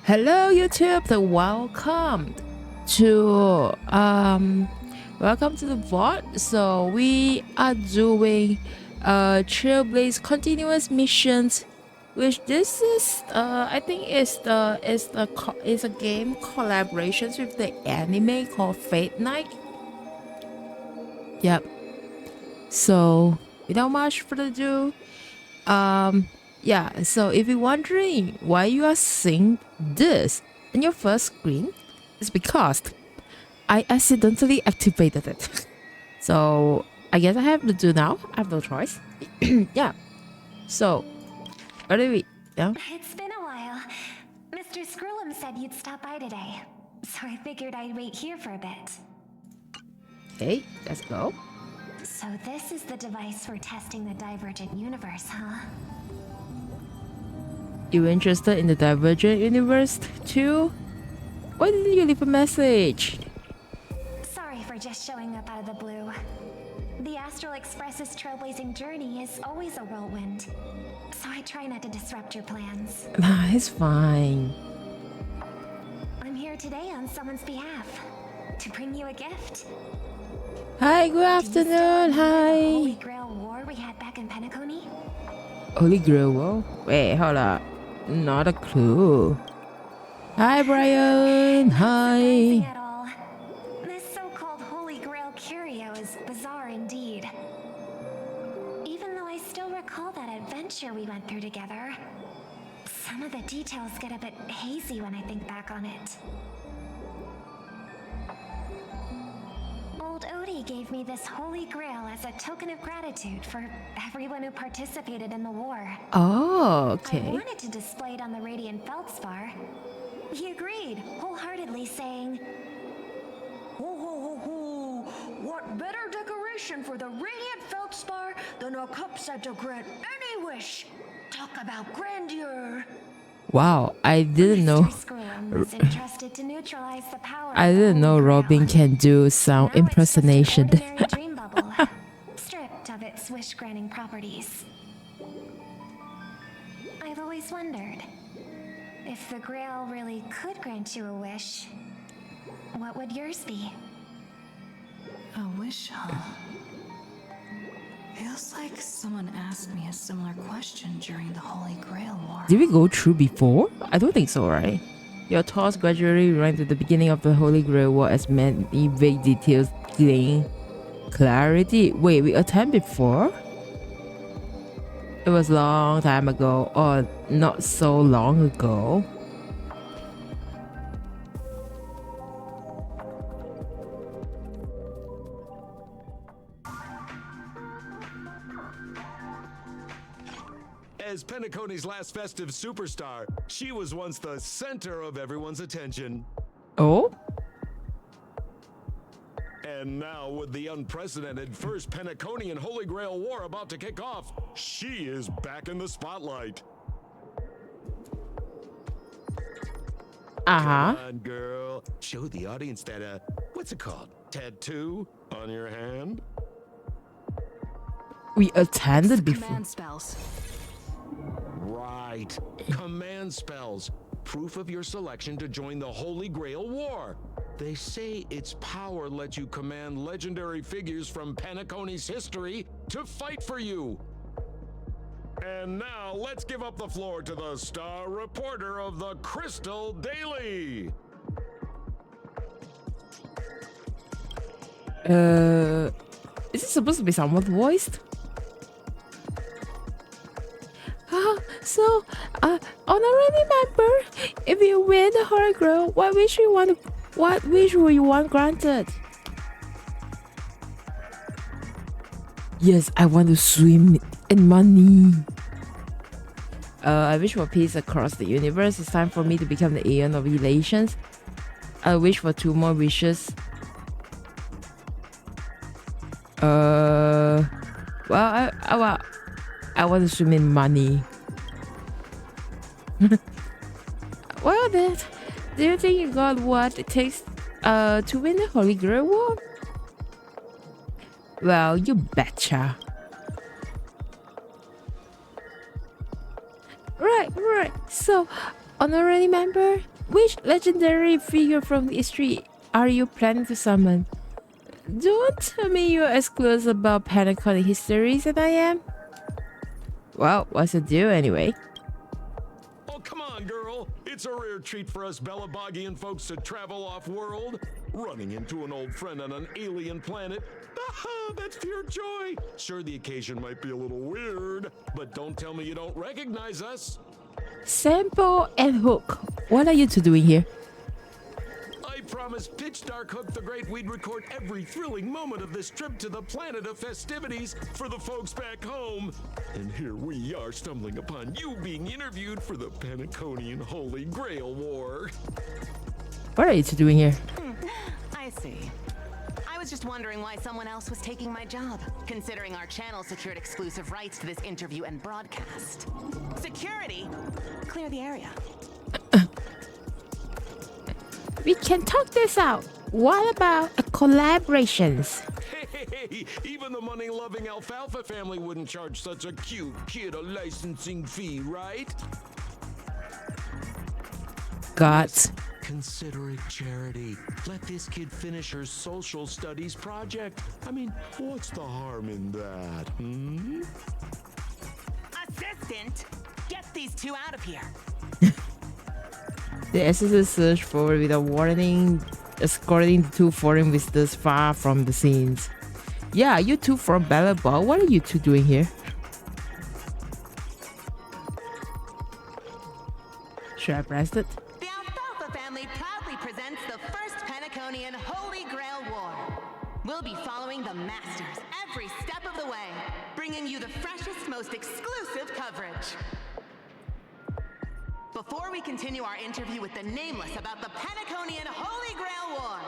Hello YouTube, welcome to the VOD. So we are doing Trailblaze continuous missions, which this is I think is a game collaborations with the anime called Fate Night. Yep. So without much further ado, yeah, so if you're wondering why you are seeing this in your first screen, it's because I accidentally activated it. So I guess I have to do now. I have no choice. Yeah. So, what do we? Yeah. It's been a while. Mr. Screwlum said you'd stop by today, so I figured I'd wait here for a bit. Okay, let's go. So this is the device for testing the divergent universe, huh? You interested in the divergent universe too? Why didn't you leave a message? Sorry for just showing up out of the blue. The Astral Express's trailblazing journey is always a whirlwind, so I try not to disrupt your plans. Nah, it's fine. I'm here today on someone's behalf to bring you a gift. Hi, good afternoon. Hi. The Holy Grail war we had back in Penacony? Holy Grail War? Wait, hold up. Not a clue. Hi, Brian. Surprising Hi. at all. This so-called Holy Grail curio is bizarre indeed. Even though I still recall that adventure we went through together, some of the details get a bit hazy when I think back on it. Old Odie gave me this Holy Grail as a token of gratitude for everyone who participated in the war. Oh, I okay. wanted to display it on the Radiant Feldspar. He agreed, wholeheartedly saying, Ho ho ho ho! What better decoration for the Radiant Feldspar than a cup set to grant any wish? Talk about grandeur! Wow, I didn't know. Mr. Screwlum was entrusted to neutralize the power I of the didn't know Holy Grail. Robin can do sound Now impersonation. It's just an ordinary dream bubble, stripped of its wish-granting properties. I've always wondered, if the Grail really could grant you a wish, what would yours be? A wish, huh? Feels like someone asked me a similar question during the Holy Grail War. Did we go through before? I don't think so, right? Your thoughts gradually ran to the beginning of the Holy Grail War as many vague details gain clarity. Wait, we attempted before? It was a long time ago, or not so long ago. As Penacony's last festive superstar, she was once the center of everyone's attention. Oh? And now, with the unprecedented First Penaconian Holy Grail War about to kick off, she is back in the spotlight. Uh-huh. Come on, girl. Show the audience that, what's it called? Tattoo on your hand? We attended before. Command spells. Right. Command spells. Proof of your selection to join the Holy Grail War. They say its power lets you command legendary figures from Penacony's history to fight for you. And now let's give up the floor to the star reporter of the Crystal Daily. Is it supposed to be someone's voiced? So, honorary member, if you win the Holy Grail, what wish will you want granted? Yes, I want to swim in money. I wish for peace across the universe. It's time for me to become the Aeon of Elations. I wish for 2 more wishes. Well, I want to swim in money. Well then, do you think you got what it takes to win the Holy Grail War? Well, you betcha. Right. So, honorary member, Which legendary figure from history are you planning to summon? Don't tell me you're as close about Penacony histories as I am. Well, what's the deal anyway? Oh, come on, girl. It's a rare treat for us Belabogian folks to travel off-world. Running into an old friend on an alien planet. That's pure joy. Sure, the occasion might be a little weird, but don't tell me you don't recognize us. Sampo and Hook, what are you two doing here? I promised Pitch Dark Hook the Great we'd record every thrilling moment of this trip to the planet of festivities for the folks back home. And here we are stumbling upon you being interviewed for the Penaconian Holy Grail War. What are you two doing here? I see. I was just wondering why someone else was taking my job, considering our channel secured exclusive rights to this interview and broadcast. Security? Clear the area. We can talk this out. What about a collaborations? Hey, even the money-loving Alfalfa family wouldn't charge such a cute kid a licensing fee, right? Got. Consider it charity. Let this kid finish her social studies project. I mean, what's the harm in that, Assistant, get these two out of here. The assistant searched for with a warning, escorting the two foreign visitors far from the scenes. Yeah, you two from Bellabog, what are you two doing here? Should I press it? The Alfalfa family proudly presents the first Penaconian Holy Grail War. We'll be following the masters every step of the way, bringing you the freshest, most exclusive coverage. Before we continue our interview with the Nameless about the Penaconian Holy Grail War,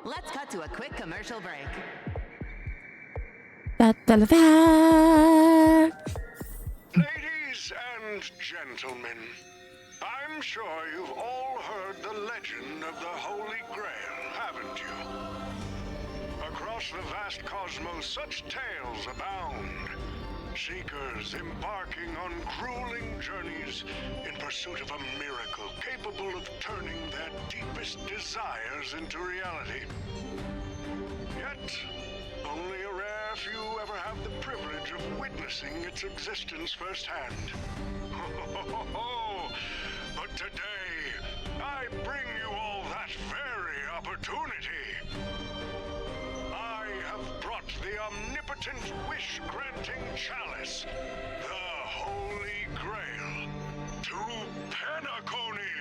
let's cut to a quick commercial break. Da, da, da, da. Ladies and gentlemen, I'm sure you've all heard the legend of the Holy Grail, haven't you? Across the vast cosmos, such tales abound. Seekers embarking on grueling journeys in pursuit of a miracle capable of turning their deepest desires into reality. Yet, only a rare few ever have the privilege of witnessing its existence firsthand. But today, I bring you all that very opportunity. I have brought the omnipotent wish-granting chalice, the Holy Grail, to Penacony.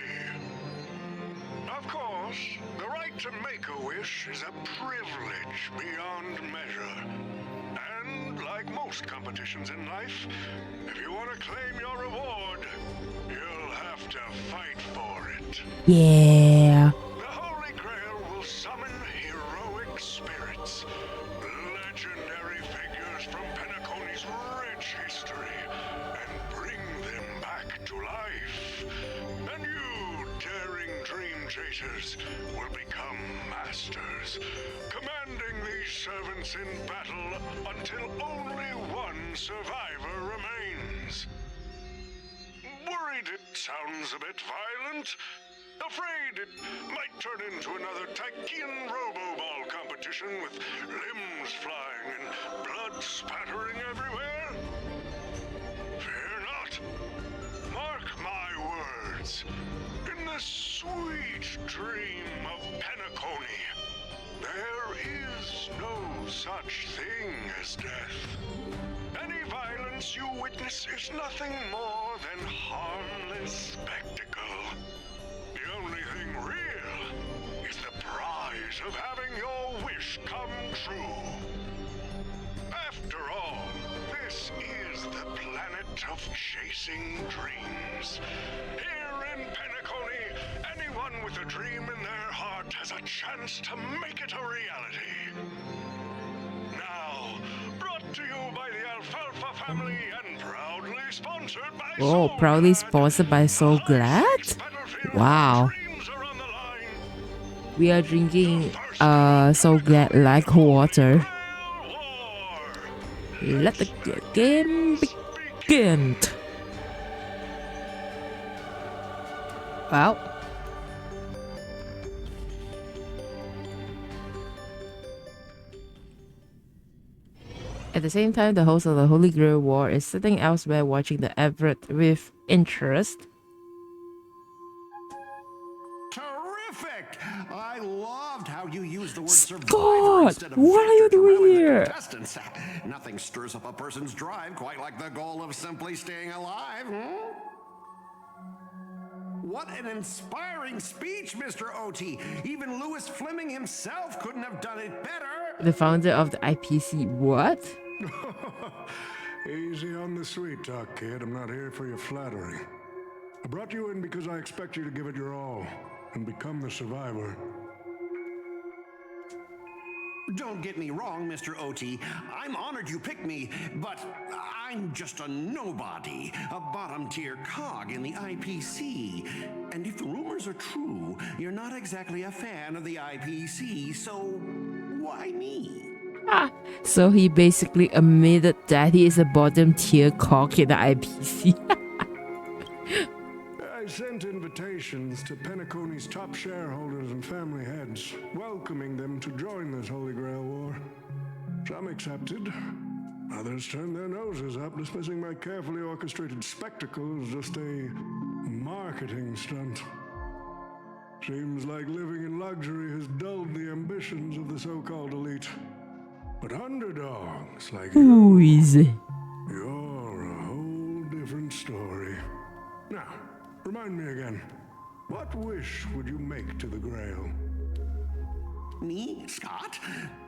Of course, the right to make a wish is a privilege beyond measure. And like most competitions in life, if you want to claim your reward, you'll have to fight for it. Yeah. The Holy Grail will summon heroic spirits, legendary figures from Penacony's rich history, and bring them back to life. And you, daring dream chasers, will become masters, commanding these servants in battle until only one survivor remains. Worried it sounds a bit violent? Afraid it might turn into another Tychean Robo-Ball competition with limbs flying and blood spattering everywhere? Fear not. Mark my words. In the sweet dream of Penacony, there is no such thing as death. Any violence you witness is nothing more than harmless spectacle. The only thing real is the prize of having your wish come true. After all, this is the planet of chasing dreams. Here in Penacony, anyone with a dream in their heart has a chance to make it a reality. Now, brought to you by the Alfalfa family and proudly sponsored by Oh, Soul proudly Glad, sponsored by Soul the Glad? high-stakes battlefield Wow. where dreams are on the line. We are drinking so glad like water. Let the game begin. Well, At the same time, the host of the Holy Grail War is sitting elsewhere watching the effort with interest. Terrific! I loved how you used the word Scott, survivor instead of what are you victor to doing rally the here? contestants. Nothing stirs up a person's drive quite like the goal of simply staying alive. What an inspiring speech, Mr. OT. Even Louis Fleming himself couldn't have done it better. The founder of the IPC, what? Easy on the sweet talk, kid. I'm not here for your flattery. I brought you in because I expect you to give it your all and become the survivor. Don't get me wrong, Mr. OT. I'm honored you picked me, but I'm just a nobody, a bottom-tier cog in the IPC. And if the rumors are true, you're not exactly a fan of the IPC, so why me? So he basically admitted that he is a bottom tier cock in the IPC. I sent invitations to Penacony's top shareholders and family heads, welcoming them to join this Holy Grail War. Some accepted. Others turned their noses up, dismissing my carefully orchestrated spectacle as just a marketing stunt. Seems like living in luxury has dulled the ambitions of the so-called elite. But underdogs like Who is it? you're a whole different story. Now, remind me again, what wish would you make to the Grail? Me, Scott?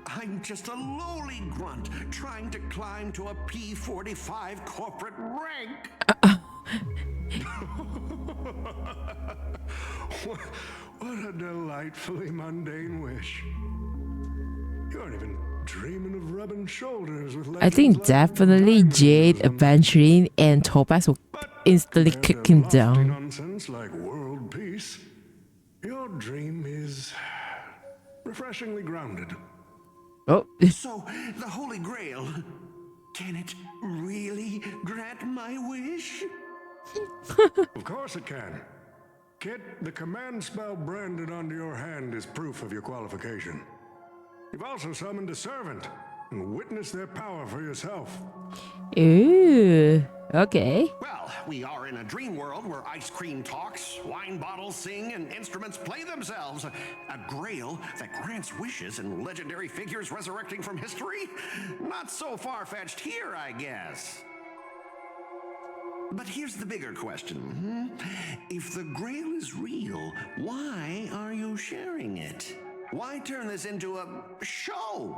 I'm just a lowly grunt trying to climb to a P45 corporate rank. What a delightfully mundane wish. You aren't even dreaming of rubbing shoulders with I think legends like definitely Tigers Jade, and- Evangeline, and Topaz will instantly There's kick a him lofty down. nonsense like world peace. Your dream is refreshingly grounded. Oh, So, the Holy Grail, can it really grant my wish? Of course it can. Kid, the command spell branded onto your hand is proof of your qualification. You've also summoned a servant and witnessed their power for yourself. ooh, okay. Well, we are in a dream world where ice cream talks, wine bottles sing, and instruments play themselves. A grail that grants wishes and legendary figures resurrecting from history? Not so far-fetched here, I guess. But here's the bigger question. If the Grail is real, why are you sharing it? Why turn this into a show?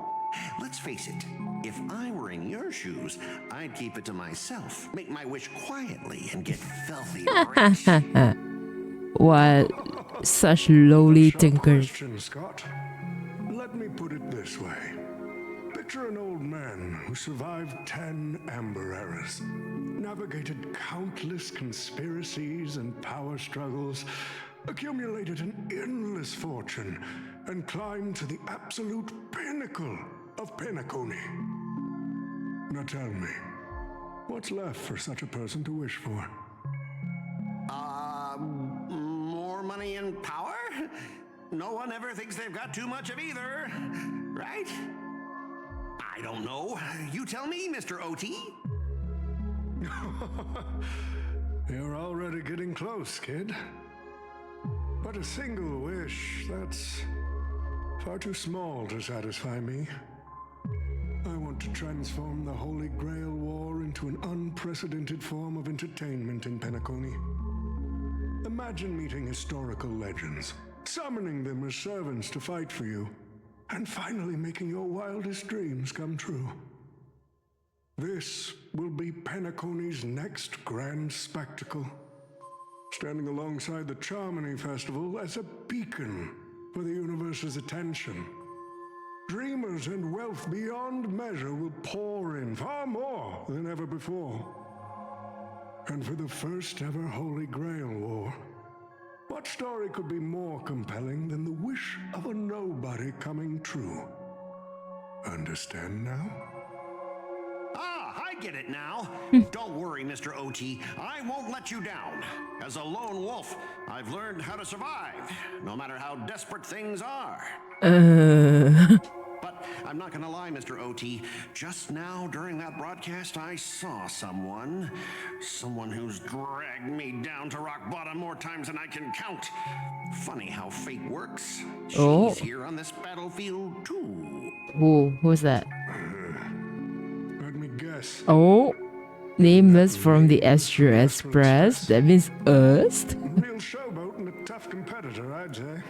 Let's face it, if I were in your shoes, I'd keep it to myself, make my wish quietly, and get filthy rich. What such lowly Sharp thinkers. question, Scott. Let me put it this way. Picture an old man who survived 10 Amber Eras, navigated countless conspiracies and power struggles, accumulated an endless fortune, and climbed to the absolute pinnacle of Penacony. Now tell me, what's left for such a person to wish for? More money and power? No one ever thinks they've got too much of either, right? I don't know. You tell me, Mr. OT. You're already getting close, kid. But a single wish, that's far too small to satisfy me. I want to transform the Holy Grail War into an unprecedented form of entertainment in Penacony. Imagine meeting historical legends, summoning them as servants to fight for you, and finally making your wildest dreams come true. This will be Penacony's next grand spectacle, standing alongside the Charmony Festival as a beacon for the universe's attention. Dreamers and wealth beyond measure will pour in, far more than ever before. And for the first ever Holy Grail War, what story could be more compelling than the wish of a nobody coming true? Understand now? I get it now. Don't worry, Mr. OT. I won't let you down. As a lone wolf, I've learned how to survive, no matter how desperate things are. But I'm not gonna lie, Mr. OT. Just now, during that broadcast, I saw someone who's dragged me down to rock bottom more times than I can count. Funny how fate works. She's here on this battlefield, too. Who's that? Let me guess. Oh, nameless from the Astro Express. That means us? Real showboat and a tough competitor, I'd say.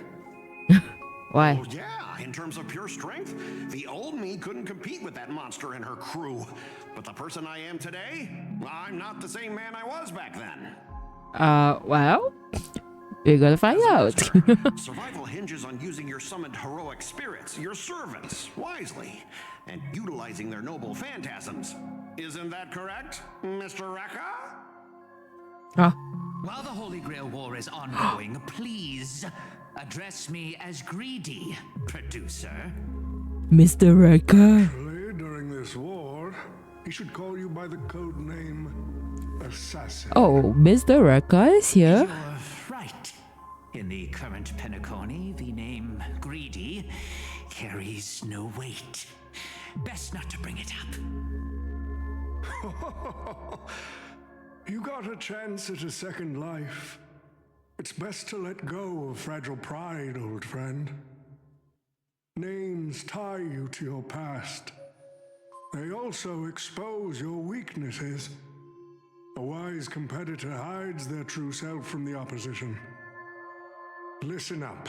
Why? Oh, yeah, in terms of pure strength, the old me couldn't compete with that monster and her crew. But the person I am today, I'm not the same man I was back then. Well, we're gonna find out. Survival hinges on using your summoned heroic spirits, your servants, wisely, and utilizing their noble phantasms. Isn't that correct, Mr. Rekka? While the Holy Grail War is ongoing, please address me as Greedy, producer. Mr. Rekka. During this war, he should call you by the code name Assassin. Oh, Mr. Rekka is here. You're right. In the current Penacony, the name Greedy carries no weight. Best not to bring it up. You got a chance at a second life. It's best to let go of fragile pride, old friend. Names tie you to your past. They also expose your weaknesses. A wise competitor hides their true self from the opposition. Listen up.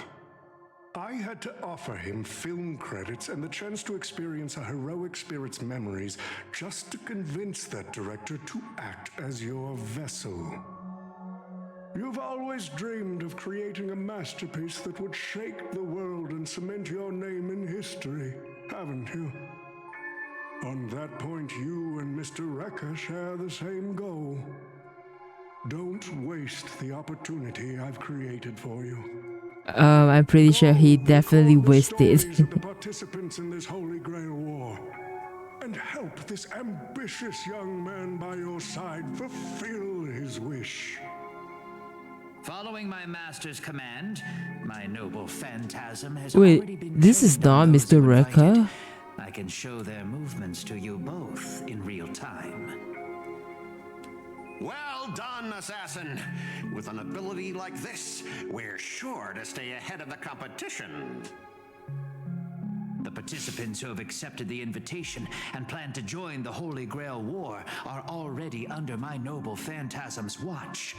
I had to offer him film credits and the chance to experience a heroic spirit's memories just to convince that director to act as your vessel. You've always dreamed of creating a masterpiece that would shake the world and cement your name in history, haven't you? On that point, you and Mr. Rekka share the same goal. Don't waste the opportunity I've created for you. I'm pretty sure he definitely wasted. The participants in this Holy Grail War, and help this ambitious young man by your side fulfill his wish. Following my master's command, my noble phantasm has Wait, already been this is trained on not those Mr. invited. Rekka? I can show their movements to you both in real time. Well done, Assassin. With an ability like this, we're sure to stay ahead of the competition. The participants who have accepted the invitation and plan to join the Holy Grail War are already under my noble phantasm's watch.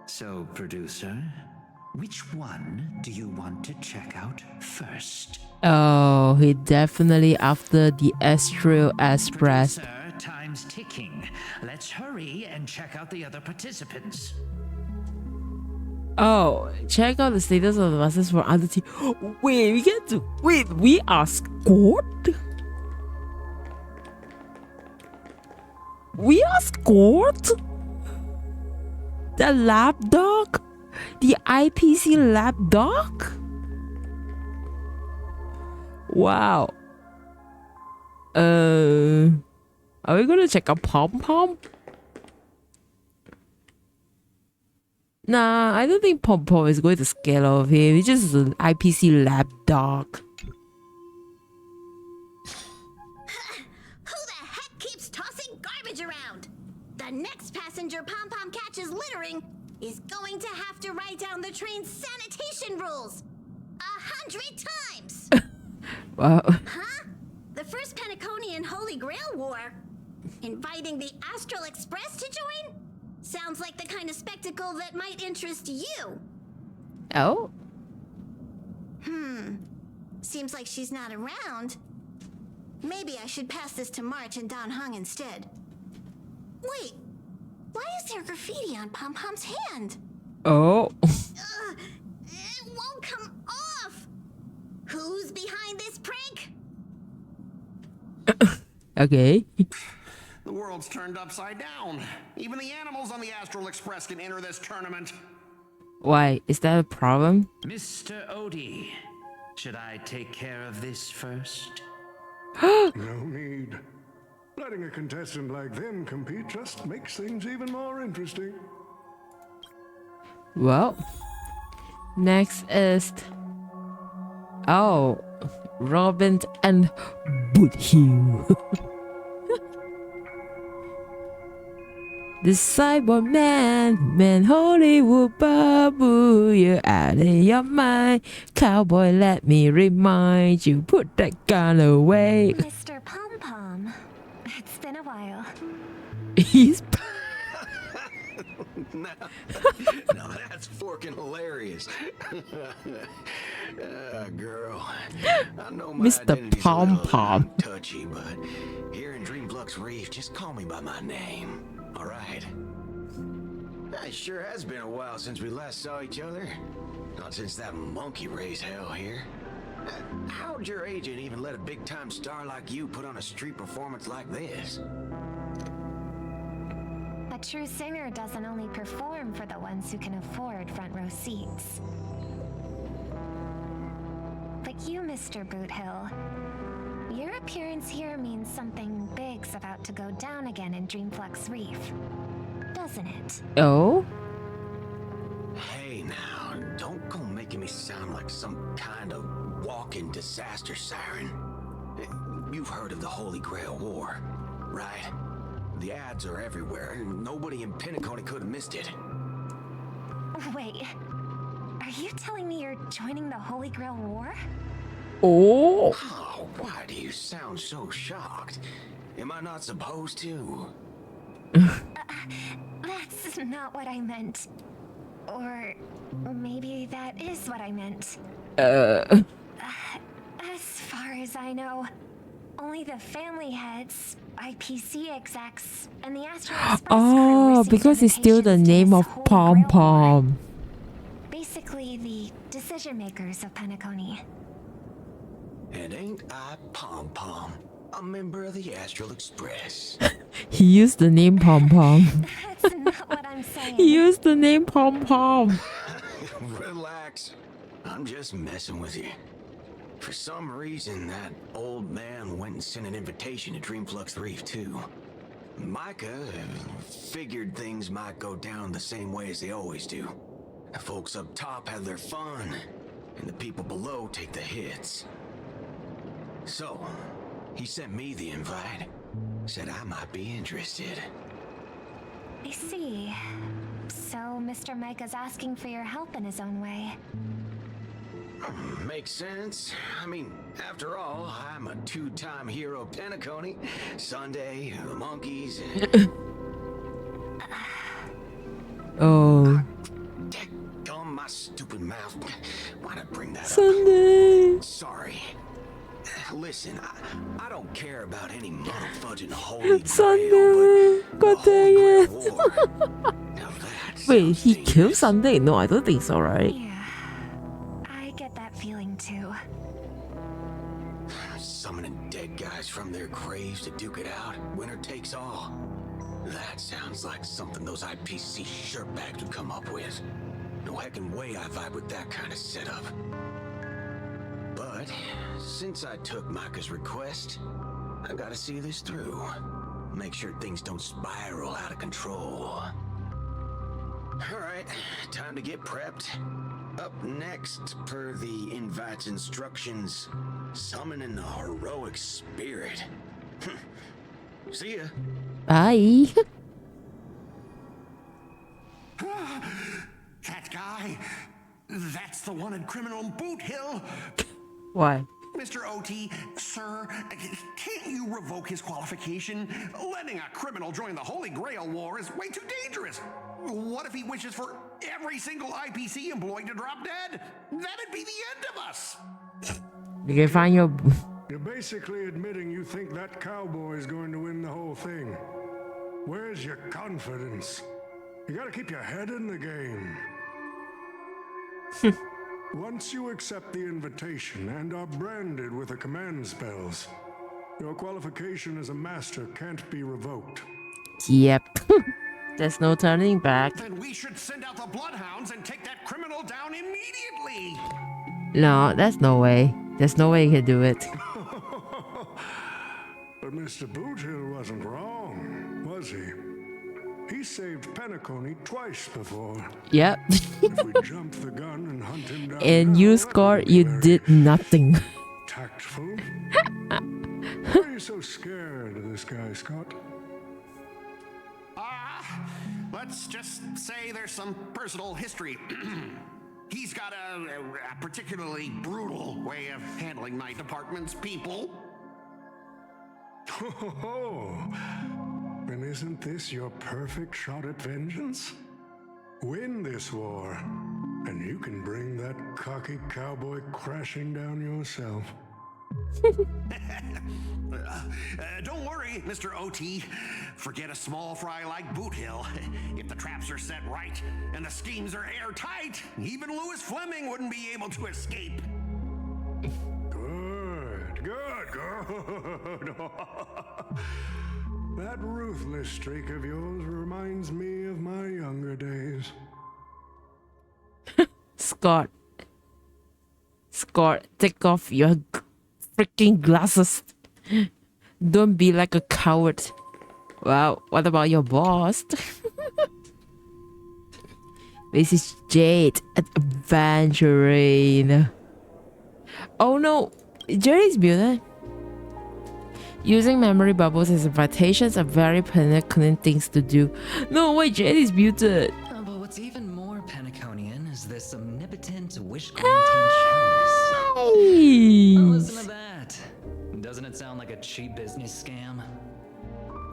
So, producer, which one do you want to check out first? Oh, he definitely after the Astro Express. Producer, time's ticking. Let's hurry and check out the other participants. Oh, check out the status of the masters for other team. Wait, we are scored? We are scored? The lapdog? The IPC lapdog? Wow. Are we gonna check out Pom Pom? Nah, I don't think Pom Pom is going to scale off him. He's just an IPC lapdog. Who the heck keeps tossing garbage around? The next passenger Pom Pom catches littering is going to have to write down the train's sanitation rules 100 times. Wow. Huh? The first Penaconian Holy Grail War? Inviting the Astral Express to join? Sounds like the kind of spectacle that might interest you. Oh? Seems like she's not around. Maybe I should pass this to March and Don Hung instead. Wait, why is there graffiti on Pom Pom's hand? Oh. It won't come off. Who's behind this prank? Okay. The world's turned upside down. Even the animals on the Astral Express can enter this tournament. Why? Is that a problem? Mr. Odie, should I take care of this first? No need. Letting a contestant like them compete just makes things even more interesting. Well, next is... Oh, Robin and Boothill. The cyborg man, Hollywood babu, you're out of your mind. Cowboy, let me remind you, put that gun away. Mr. Pom Pom, it's been a while. He's Now that's forking hilarious. Girl, I know my Mr. identity's Pom a little Pom. touchy, but here in Dreamflux Reef, just call me by my name. All right. It sure has been a while since we last saw each other. Not since that monkey raised hell here. How'd your agent even let a big-time star like you put on a street performance like this? A true singer doesn't only perform for the ones who can afford front row seats. But you, Mr. Boothill, your appearance here means something big's about to go down again in Dreamflux Reef, doesn't it? oh, Hey now, don't go making me sound like some kind of walking disaster siren. You've heard of the Holy Grail War, right? The ads are everywhere. Nobody in Penacony could have missed it. Wait, are you telling me you're joining the Holy Grail War? oh. Oh, why do you sound so shocked? Am I not supposed to? That's not what I meant. Or maybe that is what I meant. As far as I know, only the family heads, IPC execs, and the Astro Express crew Oh, received because it's still the invitations to name this of Holy Pom Grail War. Pom. Basically, the decision makers of Penacony. And ain't I Pom Pom, a member of the Astral Express? He used the name Pom Pom. That's not what I'm saying. He used the name Pom Pom. Relax. I'm just messing with you. For some reason, that old man went and sent an invitation to Dreamflux Reef, too. Micah figured things might go down the same way as they always do. The folks up top have their fun, and the people below take the hits. So, he sent me the invite. Said I might be interested. I see. So Mr. Micah's asking for your help in his own way. Makes sense. I mean, after all, I'm a two-time hero of Penacony. Sunday, the monkeys, and... Oh, Gum my stupid mouth. Why'd I bring that Sunday. up? Sorry. Listen, I don't care about any motherfudging holy Sunday. grail, but God the dang Holy it. Grail War. Now that Wait, sounds he killed dangerous. Sunday? No, I don't think so, right? Yeah, I get that feeling too. Summoning dead guys from their graves to duke it out. Winner takes all. That sounds like something those IPC shirtbags would come up with. No heckin' way I vibe with that kind of setup. But since I took Micah's request, I gotta see this through. Make sure things don't spiral out of control. Alright, time to get prepped. Up next, per the invite's instructions, summoning the heroic spirit. See ya. Bye. That guy? That's the wanted criminal Boothill? Why? Mr. OT, sir, can't you revoke his qualification? Letting a criminal join the Holy Grail War is way too dangerous. What if he wishes for every single IPC employee to drop dead? That'd be the end of us. You can find your. You're basically admitting you think that cowboy is going to win the whole thing. Where's your confidence? You gotta keep your head in the game. Once you accept the invitation and are branded with the command spells, your qualification as a master can't be revoked. Yep. There's no turning back. Then we should send out the bloodhounds and take that criminal down immediately. No, that's no way. There's no way you can do it. But Mr. Boothill wasn't wrong, was he? He saved Penacony twice before. Yep. If we jumped the gun and hunt him down And now, you that scored, would be you very did nothing. fool. Why are you so scared of this guy, Scott? Let's just say there's some personal history. He's got a particularly brutal way of handling my department's people. Oh, and isn't this your perfect shot at vengeance? Win this war, and you can bring that cocky cowboy crashing down yourself. Don't worry, Mr. OT. Forget a small fry like Boot Hill. If the traps are set right and the schemes are airtight, even Louis Fleming wouldn't be able to escape. Good. That ruthless streak of yours reminds me of my younger days. Scott, take off your freaking glasses. Don't be like a coward. Well, what about your boss? This is Jade, an adventurer. Oh no, Jade is muted. Using memory bubbles as invitations are very Penaconian things to do. No, wait, Jade is muted. But what's even more Penaconian is this omnipotent wish-granting chalice. Listen to that. Doesn't it sound like a cheap business scam?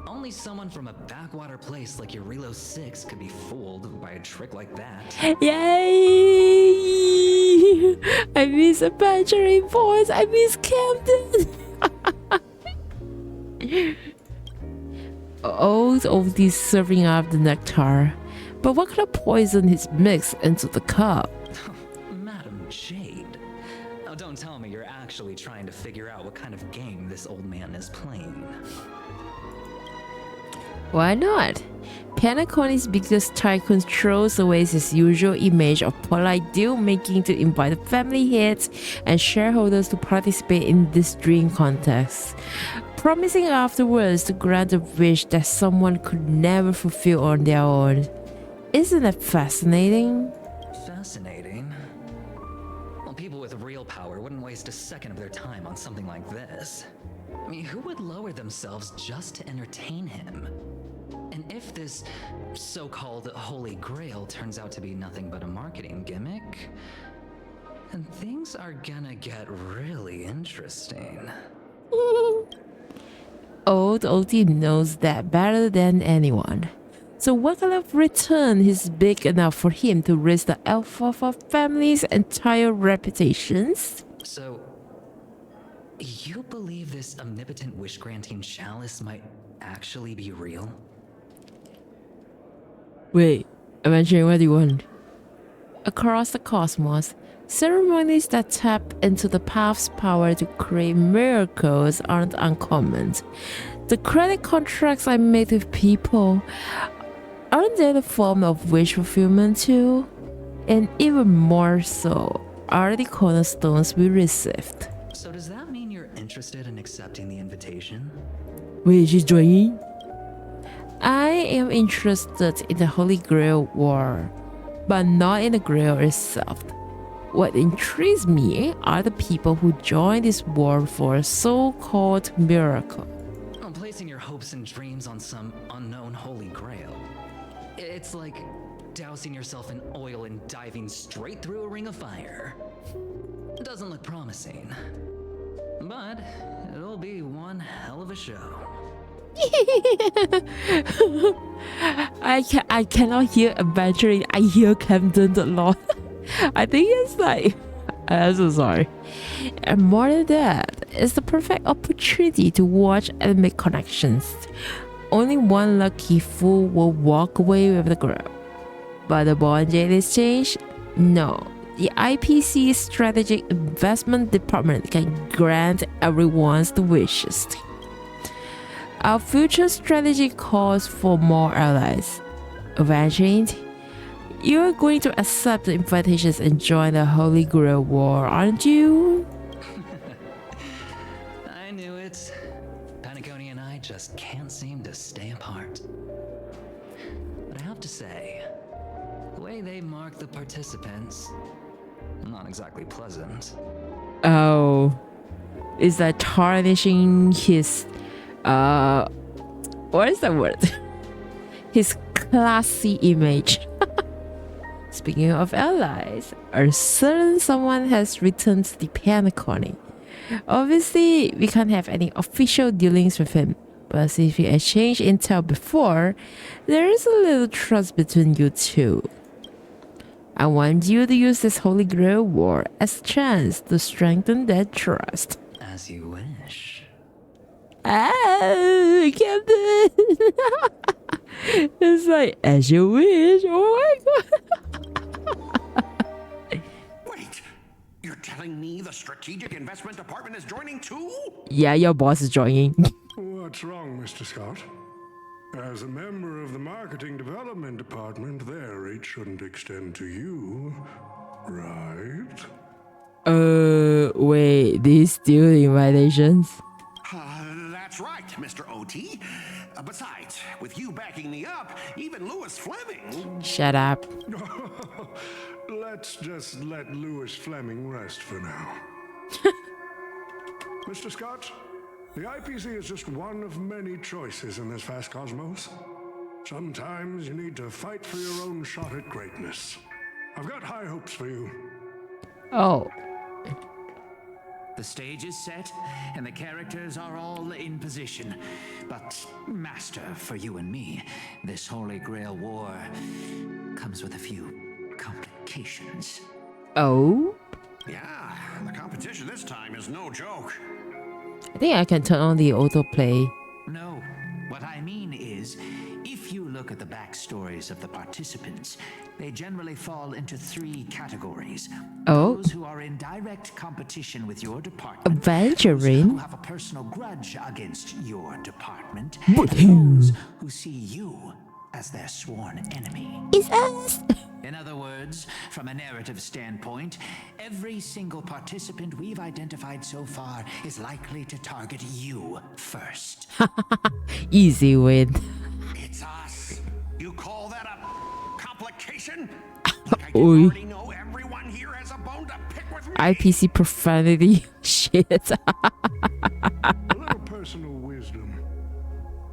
Only someone from a backwater place like Eurilo 6 could be fooled by a trick like that. Yay! I miss adventuring boys. I miss Camden. Old Oldie serving up the nectar. But what kind of poison is mixed into the cup? Madam Jade. Oh, don't tell me you're actually trying to figure out what kind of game this old man is playing. Why not? Penaconi's biggest tycoon throws away his usual image of polite deal-making to invite the family heads and shareholders to participate in this dream contest, promising afterwards to grant a wish that someone could never fulfill on their own. Isn't that fascinating? Fascinating? Well, people with real power wouldn't waste a second of their time on something like this. I mean, who would lower themselves just to entertain him? And if this so-called Holy Grail turns out to be nothing but a marketing gimmick, then things are gonna get really interesting. Old OT knows that better than anyone. So what kind of return is big enough for him to risk the Alfalfa family's entire reputations? So, you believe this omnipotent wish-granting chalice might actually be real? Wait, eventually what do you want? Across the cosmos, ceremonies that tap into the path's power to create miracles aren't uncommon. The credit contracts I made with people, aren't they the form of wish fulfillment too? And even more so, are the cornerstones we received. So does that mean you're interested in accepting the invitation? Wait, she's joining? I am interested in the Holy Grail War, but not in the Grail itself. What intrigues me are the people who join this war for a so-called miracle. Placing your hopes and dreams on some unknown Holy Grail. It's like dousing yourself in oil and diving straight through a ring of fire. Doesn't look promising, but it'll be one hell of a show. I cannot hear adventuring. I hear Camden a lot. I think it's like, I'm so sorry. And more than that, it's the perfect opportunity to watch and make connections. Only one lucky fool will walk away with the girl. But the Bond Jade Exchange? No. The IPC Strategic Investment Department can grant everyone's wishes. Our future strategy calls for more allies. Evangeline, you're going to accept the invitations and join the Holy Grail War, aren't you? I knew it. Penacony and I just can't seem to stay apart. But I have to say, the way they mark the participants, not exactly pleasant. Oh. is like tarnishing his what is that word? His classy image. Speaking of allies, a certain someone has returned to the Penacony. Obviously, we can't have any official dealings with him, but if you exchange intel before, there is a little trust between you two. I want you to use this Holy Grail War as a chance to strengthen that trust. As you wish. Ah, Captain! It's like, as you wish. Oh my god. Wait, you're telling me the strategic investment department is joining too? Yeah, your boss is joining. What's wrong, Mr. Scott? As a member of the marketing development department, their reach shouldn't extend to you, right? Wait, these still invitations? That's right, Mr. OT. Besides, with you backing me up, even Louis Fleming... Shut up. Let's just let Louis Fleming rest for now. Mr. Scott, the IPC is just one of many choices in this vast cosmos. Sometimes you need to fight for your own shot at greatness. I've got high hopes for you. Oh. The stage is set, and the characters are all in position. But, Master, for you and me, this Holy Grail War comes with a few complications. Oh? Yeah, the competition this time is no joke. I think I can turn on the autoplay. No, what I mean is, if you look at the backstories of the participants, they generally fall into 3 categories. Oh. Those who are in direct competition with your department. Adventuring? Those who have a personal grudge against your department. And those who see you as their sworn enemy. It's us! In other words, from a narrative standpoint, every single participant we've identified so far is likely to target you first. Easy win. It's us. You call that a complication? Like I Oi. already know everyone here has a bone to pick with me. IPC profanity. Shit. A little personal wisdom.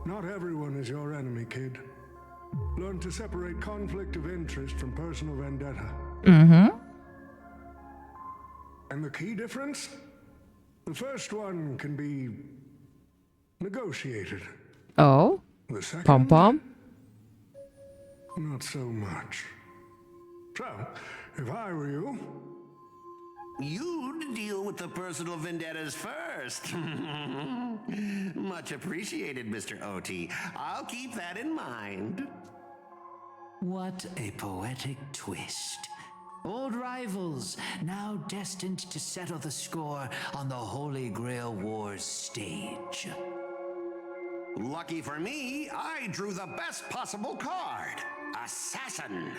Not everyone is your enemy, kid. Learn to separate conflict of interest from personal vendetta. Mm-hmm. And the key difference? The first one can be negotiated. Oh? The second? Pom-pom? Not so much. So, if I were you... You'd deal with the personal vendettas first. Much appreciated, Mr. OT. I'll keep that in mind. What a poetic twist. Old rivals, now destined to settle the score on the Holy Grail Wars stage. Lucky for me, I drew the best possible card. Assassin.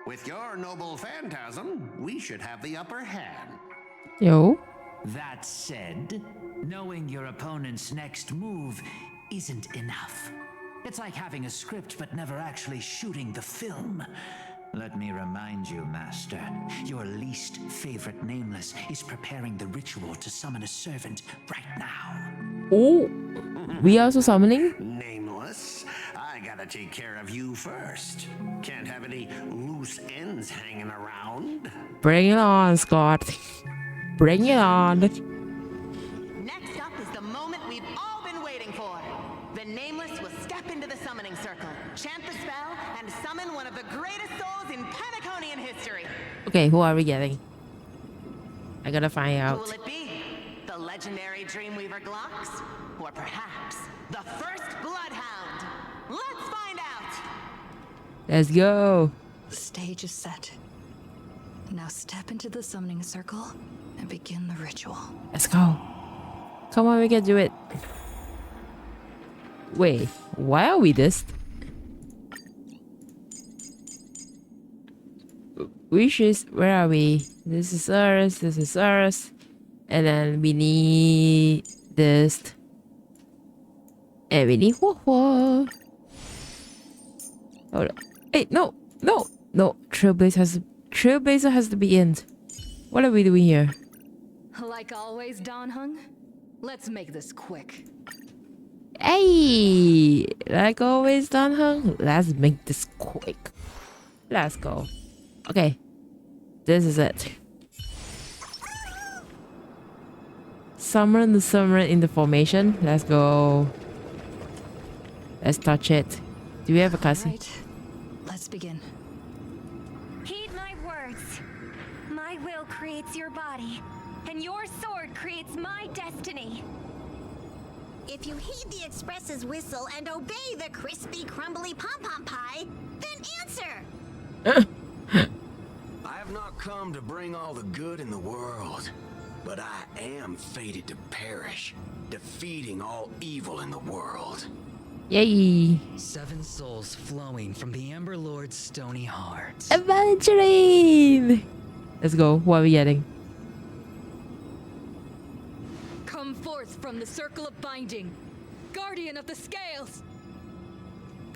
With your noble phantasm, we should have the upper hand. Yo. That said, knowing your opponent's next move isn't enough. It's like having a script but never actually shooting the film. Let me remind you, Master, your least favorite nameless is preparing the ritual to summon a servant right now. Oh. We also summoning? Nameless, I gotta take care of you first. Can't have any loose ends hanging around. Bring it on, Scott. Bring it on. Next up is the moment we've all been waiting for. The Nameless will step into the summoning circle, chant the spell, and summon one of the greatest souls in Penaconian history. Okay, who are we getting? I gotta find Who out. will it be? The legendary Dreamweaver Glocks? Or perhaps the first Bloodhound? Let's find out! Let's go. The stage is set. Now step into the summoning circle and begin the ritual. Let's go. Come on, we can do it. Wait, why are we this? Where are we? This is ours. And then we need this. And we need Hold on. Hey, no. Trailblazer has to be in. What are we doing here? Like always, Don Hung? Let's make this quick. Hey, like always, Donhung, let's make this quick. Let's go. Okay, this is it. Summon the summoner in the formation. Let's go. Let's touch it. Do we have a cutscene? Right. Let's begin. Heed my words. My will creates your body, and your sword creates my destiny. If you heed the Express's whistle and obey the crispy, crumbly pom-pom pie, then answer! I have not come to bring all the good in the world, but I am fated to perish, defeating all evil in the world. Yay! 7 souls flowing from the Ember Lord's stony heart. Evangeline! Let's go. What are we getting? Come forth from the circle of binding, guardian of the scales.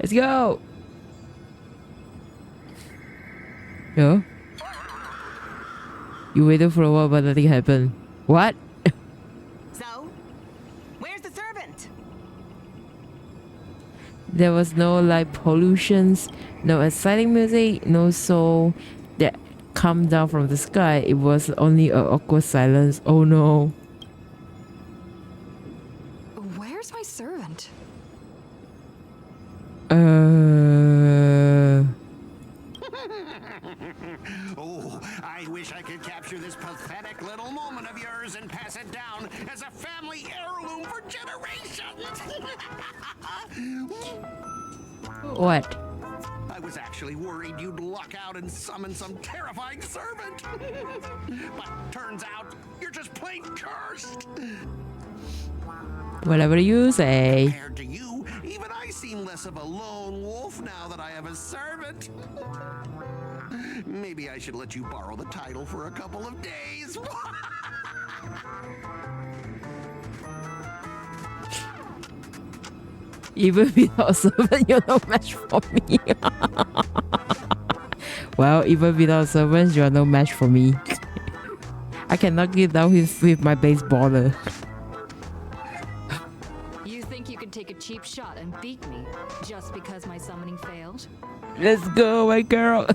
Let's go. Yeah. You waited for a while, but nothing happened. What? So, where's the servant? There was no light pollutions, no exciting music, no soul that come down from the sky. It was only an awkward silence. Oh no. Where's my servant? Oh, I wish I could capture this pathetic little moment of yours and pass it down as a family heirloom for generations. What? I was actually worried you'd luck out and summon some terrifying servant. But turns out you're just plain cursed. Whatever you say. Compared to you, even I seem less of a lone wolf now that I have a servant. Maybe I should let you borrow the title for a couple of days. Even without servant, you're no match for me. Well, even without servants, you are no match for me. I cannot get down with my baseballer. You think you can take a cheap shot and beat me just because my summoning failed? Let's go, my girl.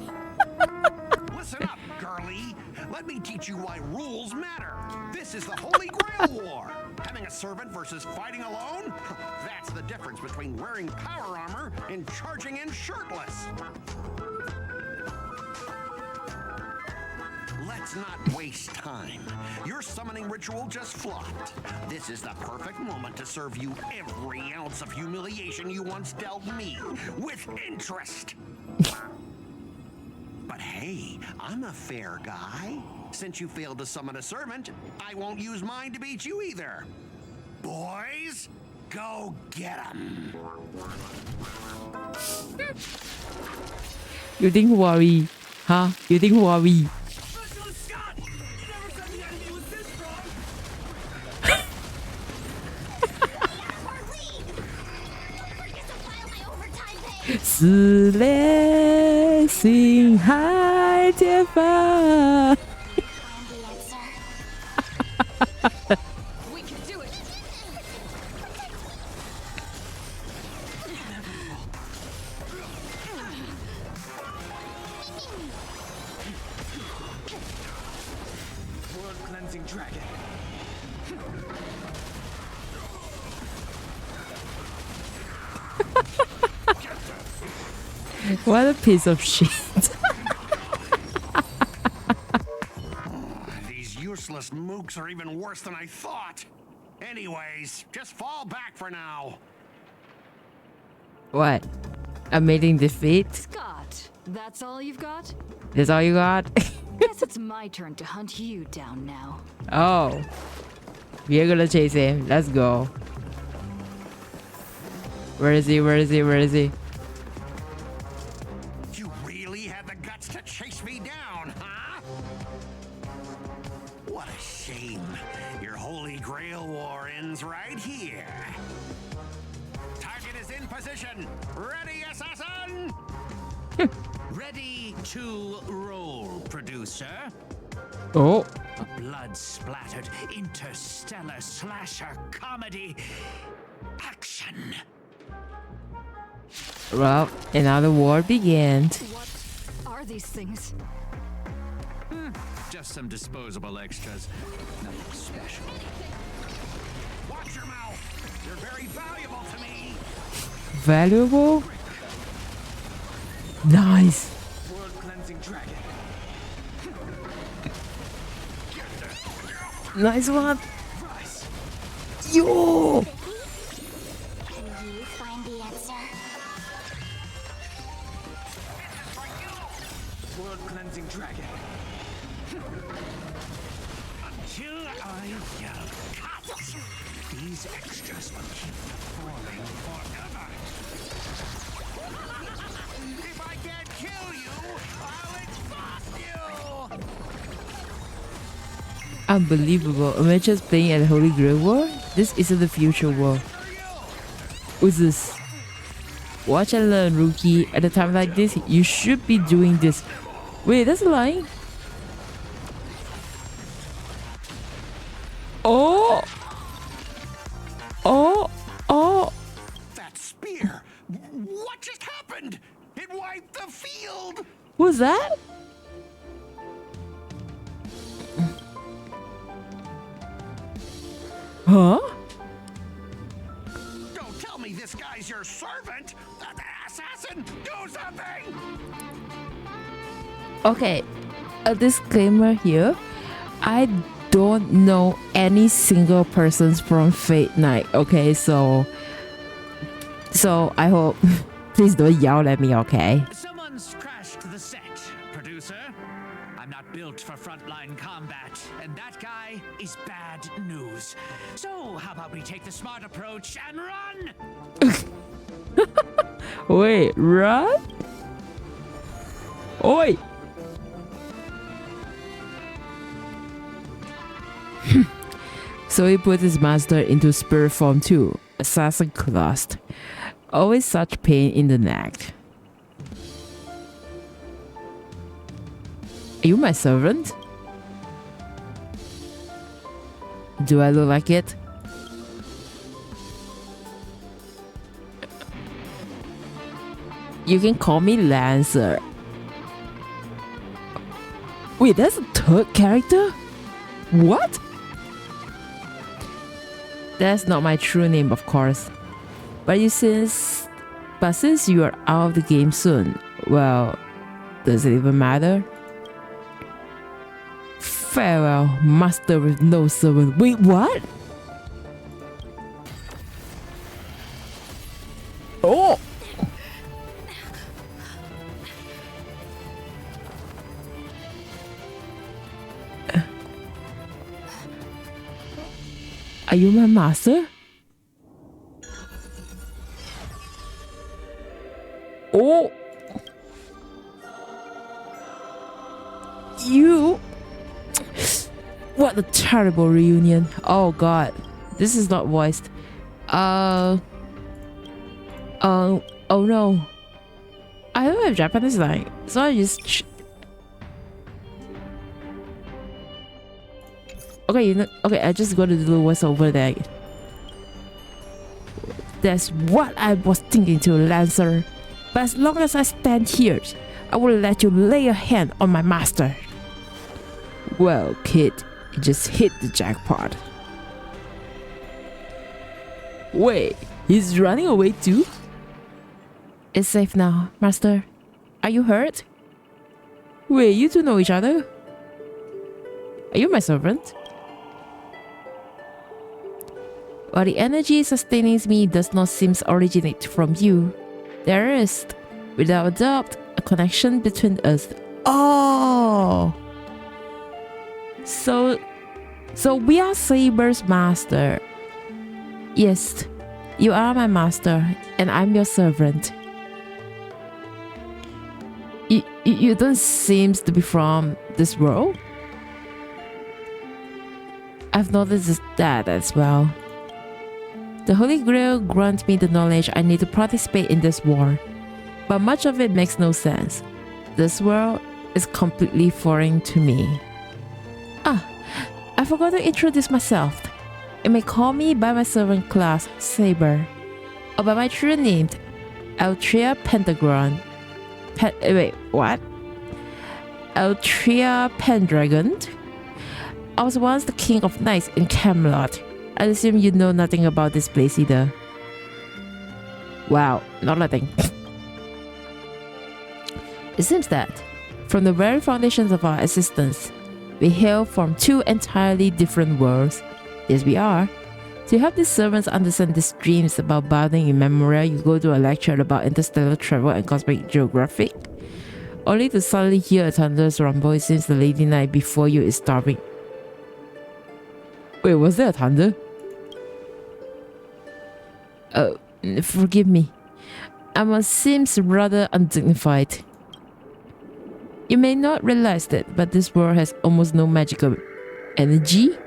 Listen up, girlie. Let me teach you why rules matter. This is the Holy Grail War. Having a servant versus fighting alone? That's the difference between wearing power armor and charging in shirtless. Let's not waste time. Your summoning ritual just flopped. This is the perfect moment to serve you every ounce of humiliation you once dealt me, with interest. But hey, I'm a fair guy. Since you failed to summon a servant, I won't use mine to beat you either. Boys, go get 'em. You think who are we? Huh? You think who are we? overtime 死列星海天方。We can do it. Blood cleansing dragon. What a piece of shit. These useless mooks are even worse than I thought. Anyways, just fall back for now. What? Amazing defeat? Scott, that's all you've got? That's all you got? Guess it's my turn to hunt you down now. Oh. We're gonna chase him. Let's go. Where is he? Where is he? Where is he? You really had the guts to chase me down, huh? What a shame. Your Holy Grail War ends right here. Target is in position. Ready, assassin? Ready to roll, producer. Oh. Blood blood-splattered interstellar slasher comedy action. Well, another war begins. What are these things? Just some disposable extras. Nothing special. Watch your mouth. You're very valuable to me. Valuable? Nice. World cleansing dragon. Nice one. Yo! Can you find the answer? World cleansing dragon. Until I yell cut. These extras will keep falling forever. If I can't kill you, I'll exhaust you. Unbelievable. Amateurs playing at the Holy Grail War? This isn't the future war. What's this? Watch and learn, rookie. At a time like this, you should be doing this. Wait, that's a line? Oh! Oh! Oh! That spear. What just happened? It wiped the field. Who's that? Huh? Don't tell me this guy's your servant. That assassin. Do something. Okay, a disclaimer here. I don't know any single persons from Fate Night, okay? So I hope please don't yell at me, okay? Someone's crashed the set, producer. I'm not built for frontline combat, and that guy is bad news. So how about we take the smart approach and run? Wait, run? Oi! So he put his master into spirit form too. Assassin classed. Always such pain in the neck. Are you my servant? Do I look like it? You can call me Lancer. Wait, that's a third character? What? That's not my true name, of course. But since you are out of the game soon, well, does it even matter? Farewell, master with no servant. Wait, what? Oh! Are you my master? Oh! You! What a terrible reunion. Oh god. This is not voiced. Oh no. I don't have Japanese line, so I just okay, okay, I just got to do the voiceover there. That's what I was thinking to, Lancer. But as long as I stand here, I will let you lay a hand on my master. Well, kid, you just hit the jackpot. Wait, he's running away too? It's safe now, master. Are you hurt? Wait, you two know each other? Are you my servant? While the energy sustaining me does not seem to originate from you, there is, without a doubt, a connection between us. Oh! So we are Saber's master. Yes, you are my master, and I'm your servant. You don't seem to be from this world. I've noticed that as well. The Holy Grail grants me the knowledge I need to participate in this war, but much of it makes no sense. This world is completely foreign to me. Ah, I forgot to introduce myself. You may call me by my servant class, Saber, or by my true name, Altria Pentagon. Wait, what? Altria Pendragon? I was once the king of knights in Camelot. I assume you know nothing about this place either. Wow, not nothing. It seems that, from the very foundations of our existence, we hail from two entirely different worlds. Yes, we are. To help the servants understand these dreams about bathing in memoria, you go to a lecture about interstellar travel and cosmic geography, only to suddenly hear a thunderous rumble. It seems the lady night before you is starving. Wait, was there a thunder? Forgive me. Seems rather undignified. You may not realize that, but this world has almost no magical energy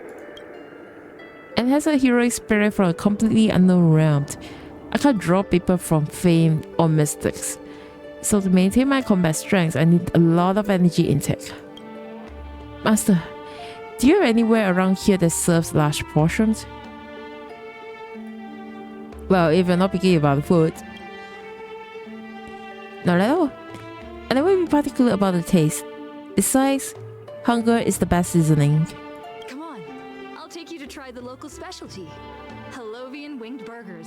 and has a heroic spirit from a completely unknown realm. I can't draw people from fame or mystics, so to maintain my combat strength, I need a lot of energy intake. Master, do you have anywhere around here that serves large portions? Well, if you're not picky about food. Not at all. I never be particular about the taste. Besides, hunger is the best seasoning. Come on, I'll take you to try the local specialty, Halovian winged burgers.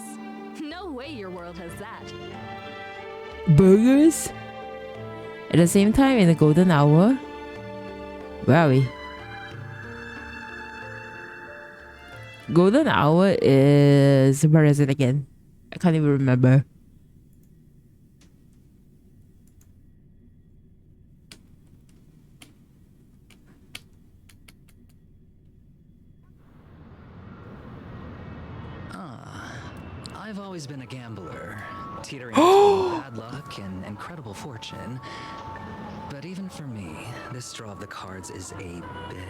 No way your world has that. Burgers? At the same time in the golden hour? Where are we? Golden hour is... where is it again? I can't even remember. I've always been a gambler, teetering between bad luck and incredible fortune. But even for me, this draw of the cards is a bit...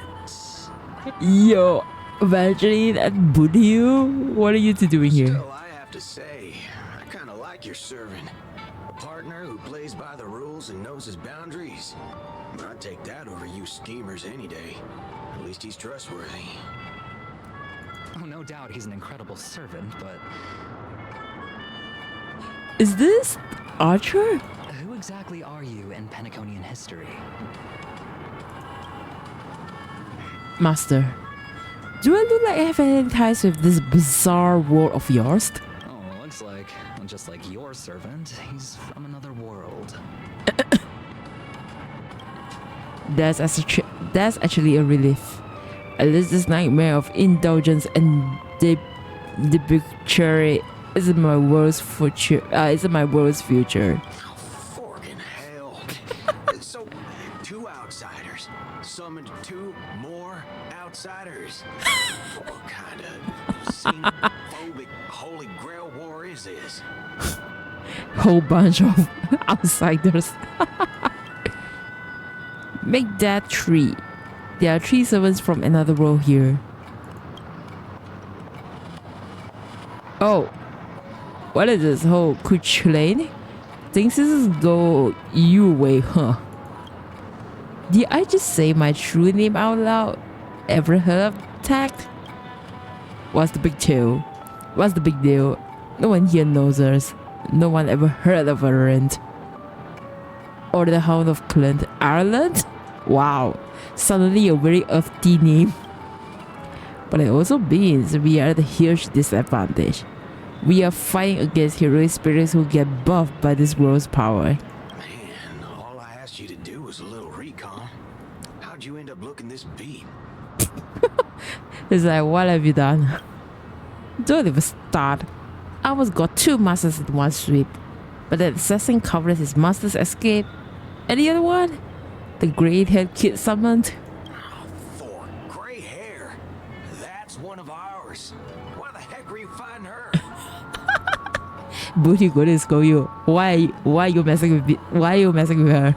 Yo, Evangeline and Buddhu, what are you two doing here? Still, I have to say, I kind of like your servant. A partner who plays by the rules and knows his boundaries. I'd take that over you schemers any day. At least he's trustworthy. Oh, no doubt he's an incredible servant, but... Is this Archer? Who exactly are you in Penaconian history? Master, do I look like I have any ties with this bizarre world of yours? Oh, looks like, just like your servant, he's from another world. That's actually a relief. At least this nightmare of indulgence and debauchery isn't my world's future. Isn't my world's future. Oh, forking hell. So, 2 outsiders summoned 2 more outsiders. What kind of xenophobic Holy Grail war is this? Whole bunch of outsiders. Make that 3. There are 3 servants from another world here. Oh, what is this whole Kuchulain? Things go your way, huh? Did I just say my true name out loud? Ever heard of tact? What's the big deal? What's the big deal? No one here knows us. No one ever heard of a rent. Or the Hound of Clint, Ireland? Wow, suddenly a very earthy name. But it also means we are at a huge disadvantage. We are fighting against heroic spirits who get buffed by this world's power. Man, all I asked you to do was a little recon. How'd you end up looking this beat? It's like, what have you done? Don't even start. I almost got 2 masters in one sweep. But the assassin covered his master's escape. And the other one? The gray-haired kid summoned. Oh, 4 gray hair. That's one of ours. Why the heck were you fighting her? Booty go to scold you. Why are you messing with me? Why are you messing with her?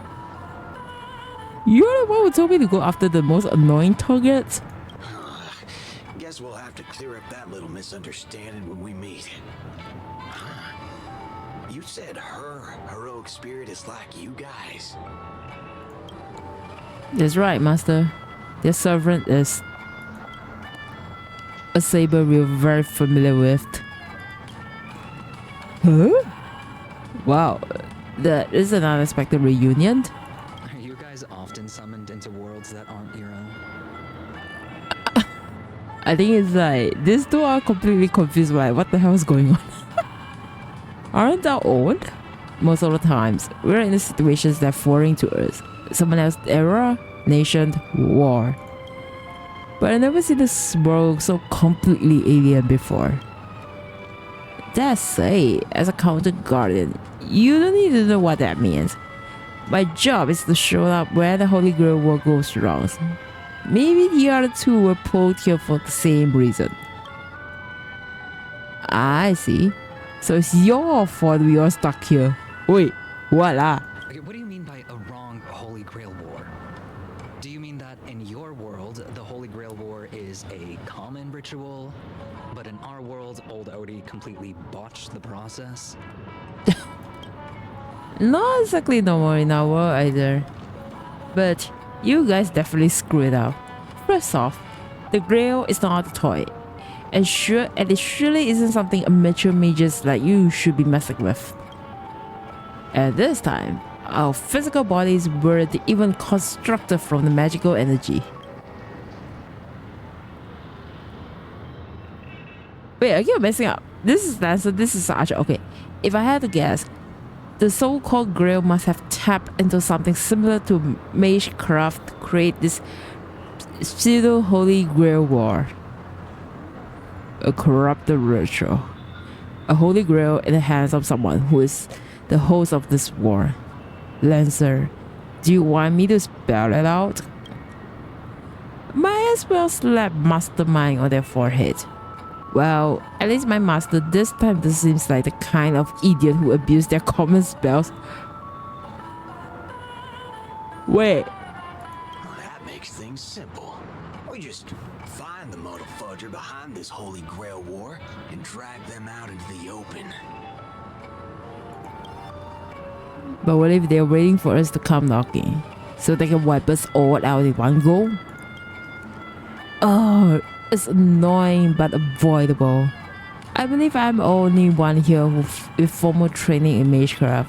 You're the one who told me to go after the most annoying targets. Guess we'll have to clear up that little misunderstanding when we meet. You said her heroic spirit is like you guys. That's right, Master. Their servant is A saber we're very familiar with. Huh? Wow, that is an unexpected reunion. Are you guys often summoned into worlds that aren't your own? I think it's like these two are completely confused. Like, what the hell is going on? Aren't our own? Most of the times, we're in the situations that are foreign to us. Someone else's era, nation, war. But I never seen this world so completely alien before. That say, as a counter guardian, you don't need to know what that means. My job is to show up where the Holy Grail War goes wrong. Maybe the other two were pulled here for the same reason. I see. So it's your fault we are stuck here. Wait, what lah? Okay, what do you mean by a wrong Holy Grail War? Do you mean that in your world, the Holy Grail War is a common ritual, but in our world, old Odie completely botched the process? Not exactly normal in our world either. But you guys definitely screwed up. First off, the Grail is not a toy. And it surely isn't something amateur mages like you should be messing with. At this time, our physical bodies weren't even constructed from the magical energy. Wait, I keep messing up. This is Lancer, this is Archer. Okay, if I had to guess, the so-called Grail must have tapped into something similar to magecraft to create this pseudo-Holy Grail War. A corrupted ritual. A Holy Grail in the hands of someone who is the host of this war. Lancer, do you want me to spell it out? Might as well slap mastermind on their forehead. Well, at least my master this time seems like the kind of idiot who abused their common spells. Wait. Well, that makes things simple. We just find the motive fudger behind this Holy Grail War and drag them out into the open. But what if they're waiting for us to come knocking so they can wipe us all out in one go? Oh, it's annoying but avoidable. I believe I'm only one here with formal training in magecraft.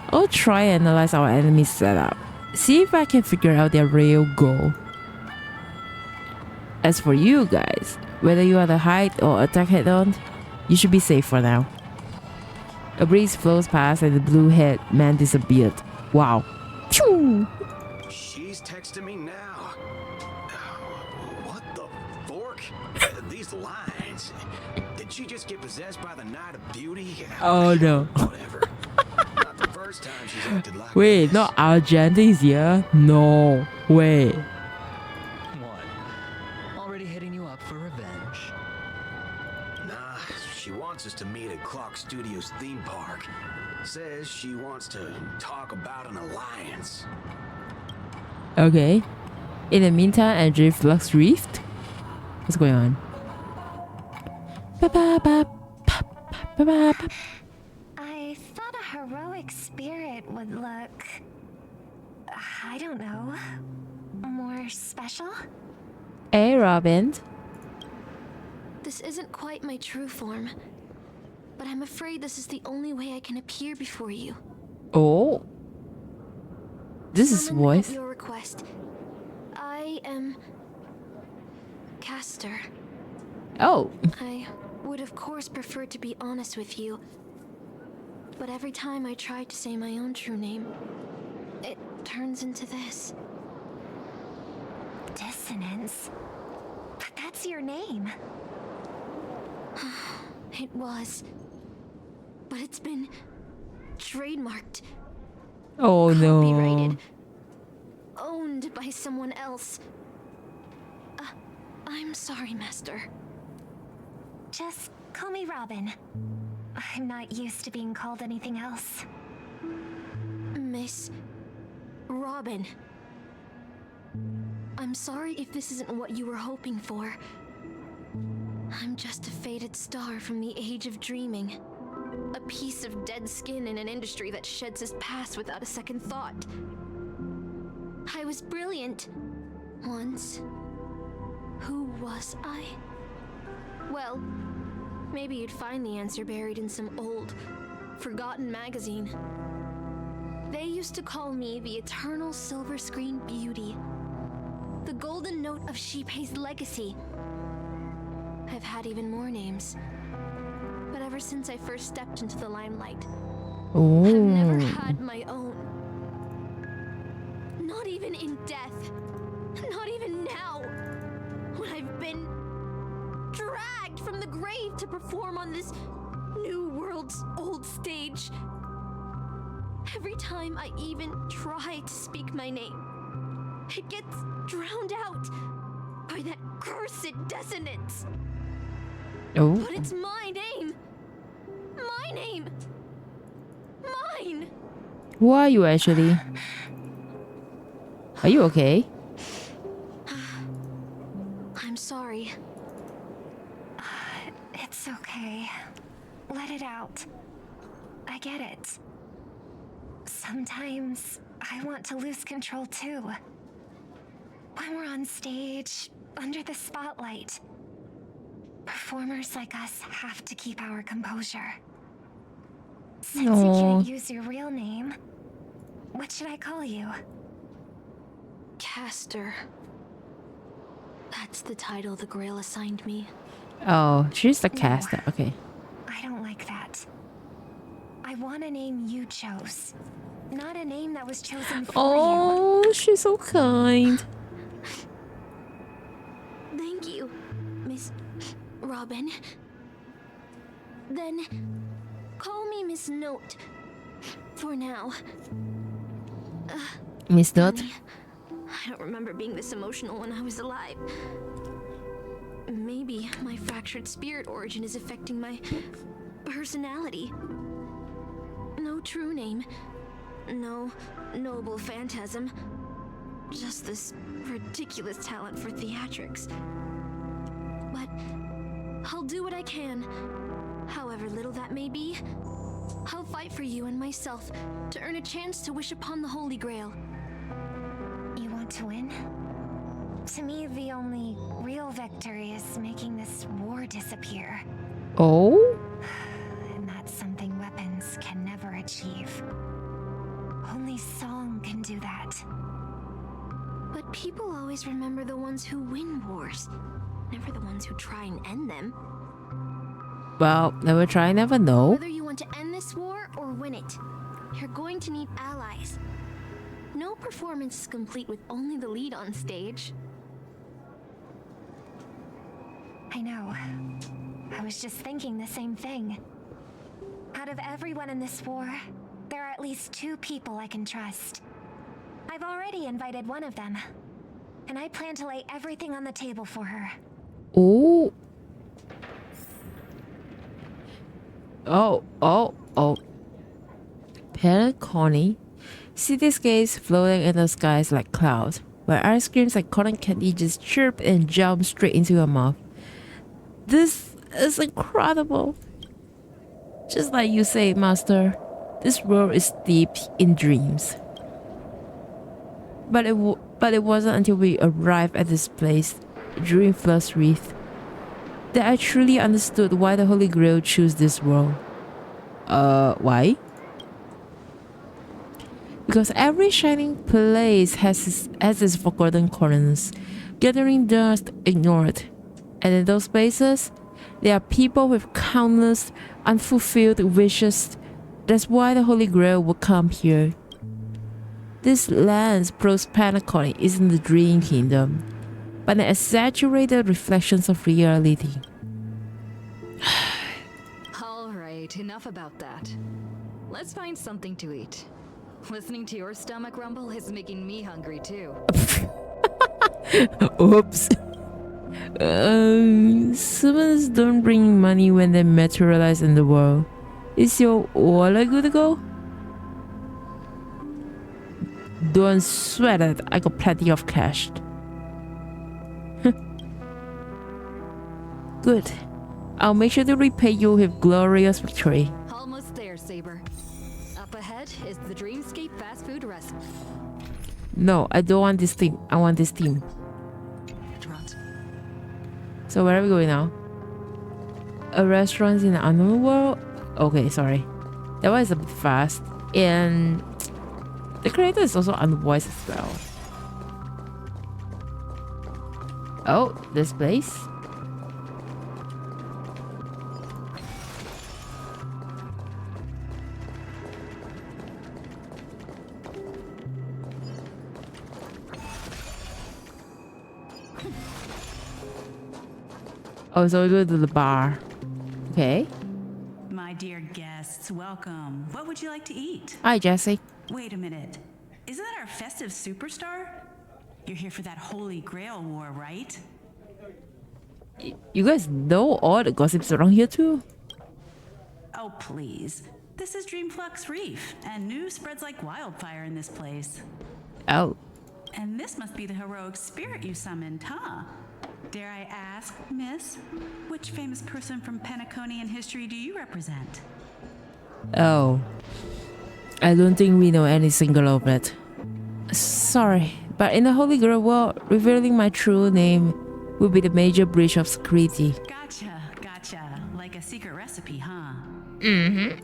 I'll try and analyze our enemy's setup, see if I can figure out their real goal. As for you guys, whether you are the hide or attack head-on, you should be safe for now. A breeze flows past and the blue-haired man disappeared. Wow. Phew! She's texting me now. What the fork? These lines. Did she just get possessed by the Night of Beauty? Oh no. Whatever. Not the first time she's acted like Wait, this. not Argent is here? No. Wait. What? Already hitting you up for revenge? Nah, she wants us to meet at Clock Studios theme park. Says she wants to talk about an alliance. Okay. In the meantime, Andrew Flux Rift? What's going on? I thought a heroic spirit would look... I don't know... more special? Hey, Robin. This isn't quite my true form, but I'm afraid this is the only way I can appear before you. Oh. This is Summoned voice. at your request. I am... Caster. Oh. I would of course prefer to be honest with you, but every time I try to say my own true name, it turns into this. Dissonance? But that's your name. It was, but it's been trademarked, Oh no. copyrighted, owned by someone else. I'm sorry, Master. Just call me Robin. I'm not used to being called anything else. Miss Robin. I'm sorry if this isn't what you were hoping for. I'm just a faded star from the age of dreaming. A piece of dead skin in an industry that sheds its past without a second thought. I was brilliant once. Who was I? Well, maybe you'd find the answer buried in some old, forgotten magazine. They used to call me the eternal silver screen beauty. The golden note of Shipei's legacy. I've had even more names. But ever since I first stepped into the limelight, I've never had my own. Not even in death. Not even now. When I've been dragged from the grave to perform on this new world's old stage. Every time I even try to speak my name, it gets drowned out by that cursed dissonance. Oh. But it's my name. My name. Mine. Who are you actually? Are you okay? I'm sorry. It's okay. Let it out. I get it. Sometimes I want to lose control too. When we're on stage, under the spotlight, performers like us have to keep our composure. Since you can't use your real name, what should I call you? Caster. That's the title the Grail assigned me. Oh, she's the caster. Okay. I don't like that. I want a name you chose, not a name that was chosen for you. Oh, she's so kind. Thank you, Miss Robin. Then call me Miss Note for now. Miss Note? Honey, I don't remember being this emotional when I was alive. Maybe my fractured spirit origin is affecting my personality. No true name. No noble phantasm. Just this ridiculous talent for theatrics. But I'll do what I can. However little that may be, I'll fight for you and myself to earn a chance to wish upon the Holy Grail. You want to win? To me, the only real victory is making this war disappear. Oh? And that's something weapons can never achieve. Only song can do that. But people always remember the ones who win wars, never the ones who try and end them. Well, never try, never know. Whether you want to end this war or win it, you're going to need allies. No performance is complete with only the lead on stage. I know. I was just thinking the same thing. Out of everyone in this war, there are at least 2 people I can trust. I've already invited one of them, and I plan to lay everything on the table for her. Oh. Oh. Peliconi. Cityscapes floating in the skies like clouds, where ice creams like cotton candy just chirp and jump straight into your mouth. This is incredible. Just like you say, Master, this world is steeped in dreams. But it wasn't until we arrived at this place, Dreamflux Reef, that I truly understood why the Holy Grail chose this world. Why? Because every shining place has its forgotten corners, gathering dust ignored. And in those places, there are people with countless unfulfilled wishes. That's why the Holy Grail will come here. This land's prosperity isn't the dream kingdom, but an exaggerated reflections of reality. Alright, enough about that. Let's find something to eat. Listening to your stomach rumble is making me hungry too. Oops. Summons don't bring money when they materialize in the world. Is your wallet good to go? Don't sweat it, I got plenty of cash. Good. I'll make sure to repay you with glorious victory. Almost there, Saber. Up ahead is the Dreamscape fast food restaurant. No, I don't want this team. I want this team. So where are we going now? A restaurant in the unknown world? Okay, sorry. That was a bit fast. And the creator is also unvoiced as well. Oh, this place? Oh, so we go to the bar. Okay. My dear guests, welcome. What would you like to eat? Hi, Jesse. Wait a minute. Isn't that our festive superstar? You're here for that Holy Grail war, right? You guys know all the gossips around here too? Oh, please. This is Dreamflux Reef, and news spreads like wildfire in this place. Oh. And this must be the heroic spirit you summoned, huh? Dare I ask, miss, which famous person from Penaconian history do you represent? Oh. I don't think we know any single of it. Sorry, but in the Holy Grail world, revealing my true name would be the major breach of security. Gotcha. Like a secret recipe, huh? Mm-hmm.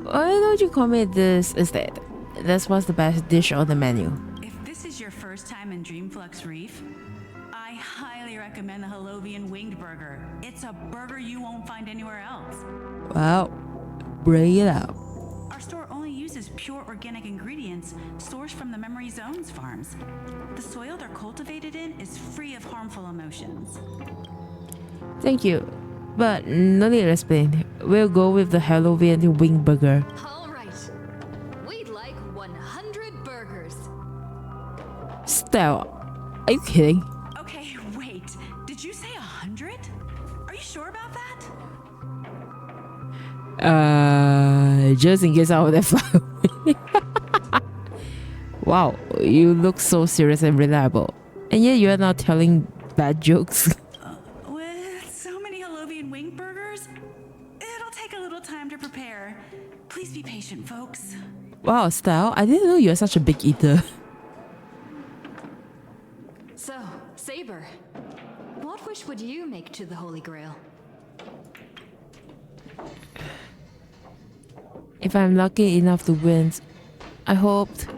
Why don't you call me this instead? That's what's the best dish on the menu. If this is your first time in Dreamflux Reef, I highly recommend the Halovian Winged Burger. It's a burger you won't find anywhere else. Wow. Bring it out. Our store only uses pure organic ingredients sourced from the Memory Zones farms. The soil they're cultivated in is free of harmful emotions. Thank you. But no need to explain. We'll go with the Halloween wing burger. All right. We'd like 100 burgers. Stella, are you kidding? Okay, wait. Did you say 100? Are you sure about that? Just in case I would have fly away. Wow, you look so serious and reliable. And yet you are not telling bad jokes. With so many Halovian wing burgers, it'll take a little time to prepare. Please be patient, folks. Wow, Style, I didn't know you are such a big eater. So, Saber, what wish would you make to the Holy Grail? If I'm lucky enough to win, I hoped.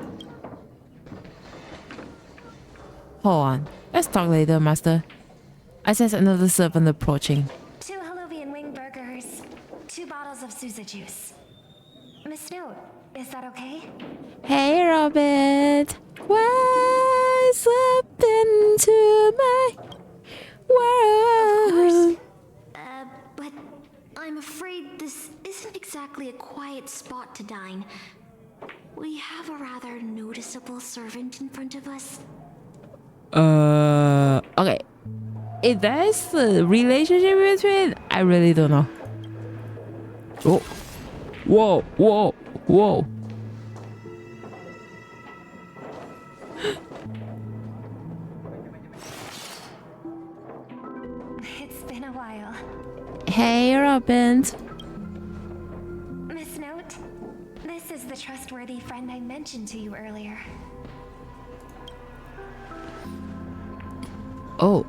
Hold on, let's talk later, Master. I sense another servant approaching. 2 Halovian wing burgers, 2 bottles of Sousa juice. Miss Note, is that okay? Hey, Robert. What's up into my world? But I'm afraid this isn't exactly a quiet spot to dine. We have a rather noticeable servant in front of us. Okay. If that's the relationship between, I really don't know. Oh. Whoa. It's been a while. Hey, Robin. Miss Note, this is the trustworthy friend I mentioned to you earlier. Oh,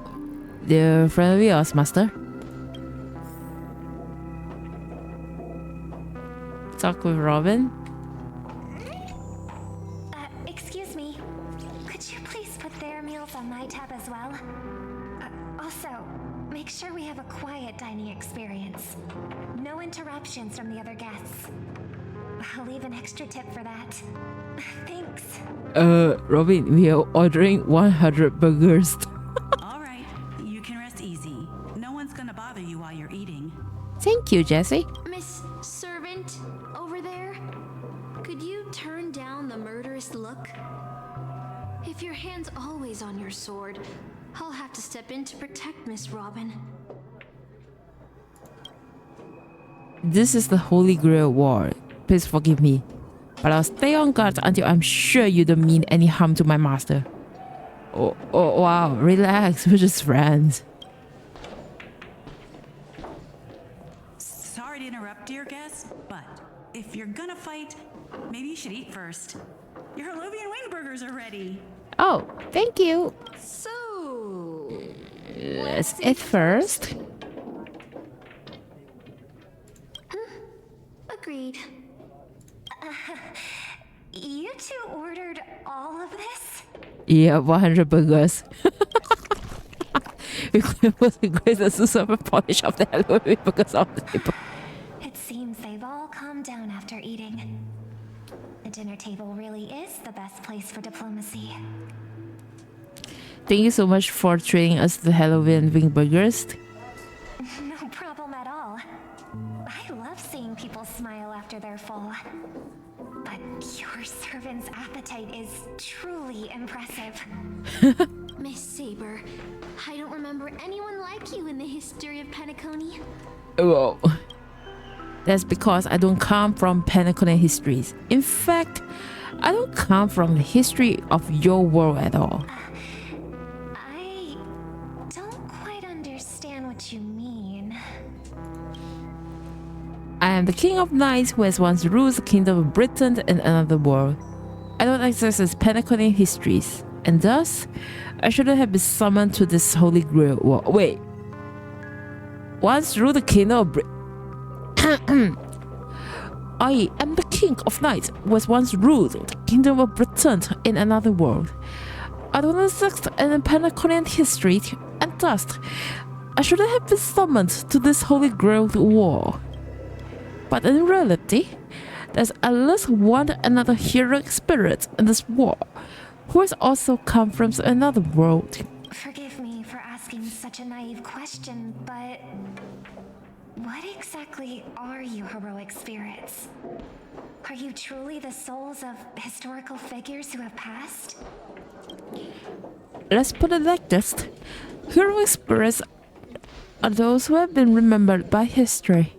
they're friendly us, Master. Talk with Robin. Excuse me. Could you please put their meals on my tab as well? Also, make sure we have a quiet dining experience. No interruptions from the other guests. I'll leave an extra tip for that. Thanks. Robin, we are ordering 100 burgers. All right, you can rest easy. No one's gonna bother you while you're eating. Thank you, Jesse. Miss Servant, over there? Could you turn down the murderous look? If your hand's always on your sword, I'll have to step in to protect Miss Robin. This is the Holy Grail War. Please forgive me. But I'll stay on guard until I'm sure you don't mean any harm to my master. Oh, wow. Relax. We're just friends. Sorry to interrupt, dear guest, but if you're gonna fight, maybe you should eat first. Your Halovian wing burgers are ready. Oh, thank you. So, Let's eat first. Yeah, 100 burgers. We was the greatest to serve a polish of the Halloween burgers on the table. It seems they've all calmed down after eating. The dinner table really is the best place for diplomacy. Thank you so much for treating us to Halloween wing burgers. No problem at all. I love seeing people smile after they're full. But your servant's appetite is truly impressive. Miss Saber, I don't remember anyone like you in the history of Penacony. Whoa. That's because I don't come from Penacony histories. In fact, I don't come from the history of your world at all. I don't quite understand what you mean. I am the king of knights who has once ruled the kingdom of Britain in another world. I don't access Penacony histories, and thus, I shouldn't have been summoned to this holy grail war. Wait. Once ruled the kingdom of Britain. I am the king of knights who was once ruled the kingdom of Britain in another world. I don't exist in Penaconian history, and thus, I shouldn't have been summoned to this holy grail war. But in reality, there's at least one another heroic spirit in this war who has also come from another world. Forgive me for asking such a naive question, but what exactly are you heroic spirits? Are you truly the souls of historical figures who have passed? Let's put it like this. Heroic spirits are those who have been remembered by history.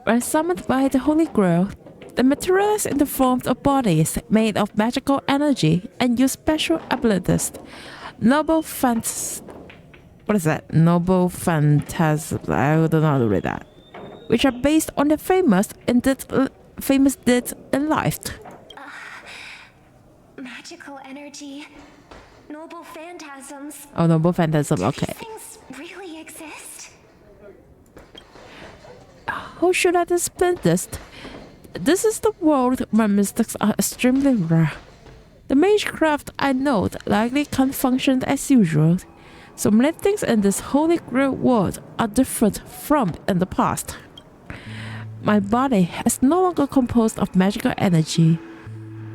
When summoned by the Holy Grail, they materialize in the form of bodies made of magical energy and use special abilities. Noble phantasm. I don't know how to read that. Which are based on the famous deeds in life. Magical energy, noble phantasms. Oh, noble phantasm, okay. These things really exist? How should I explain this? This is the world where mystics are extremely rare. The magecraft I know likely can't function as usual. So many things in this holy grail world are different from in the past. My body is no longer composed of magical energy,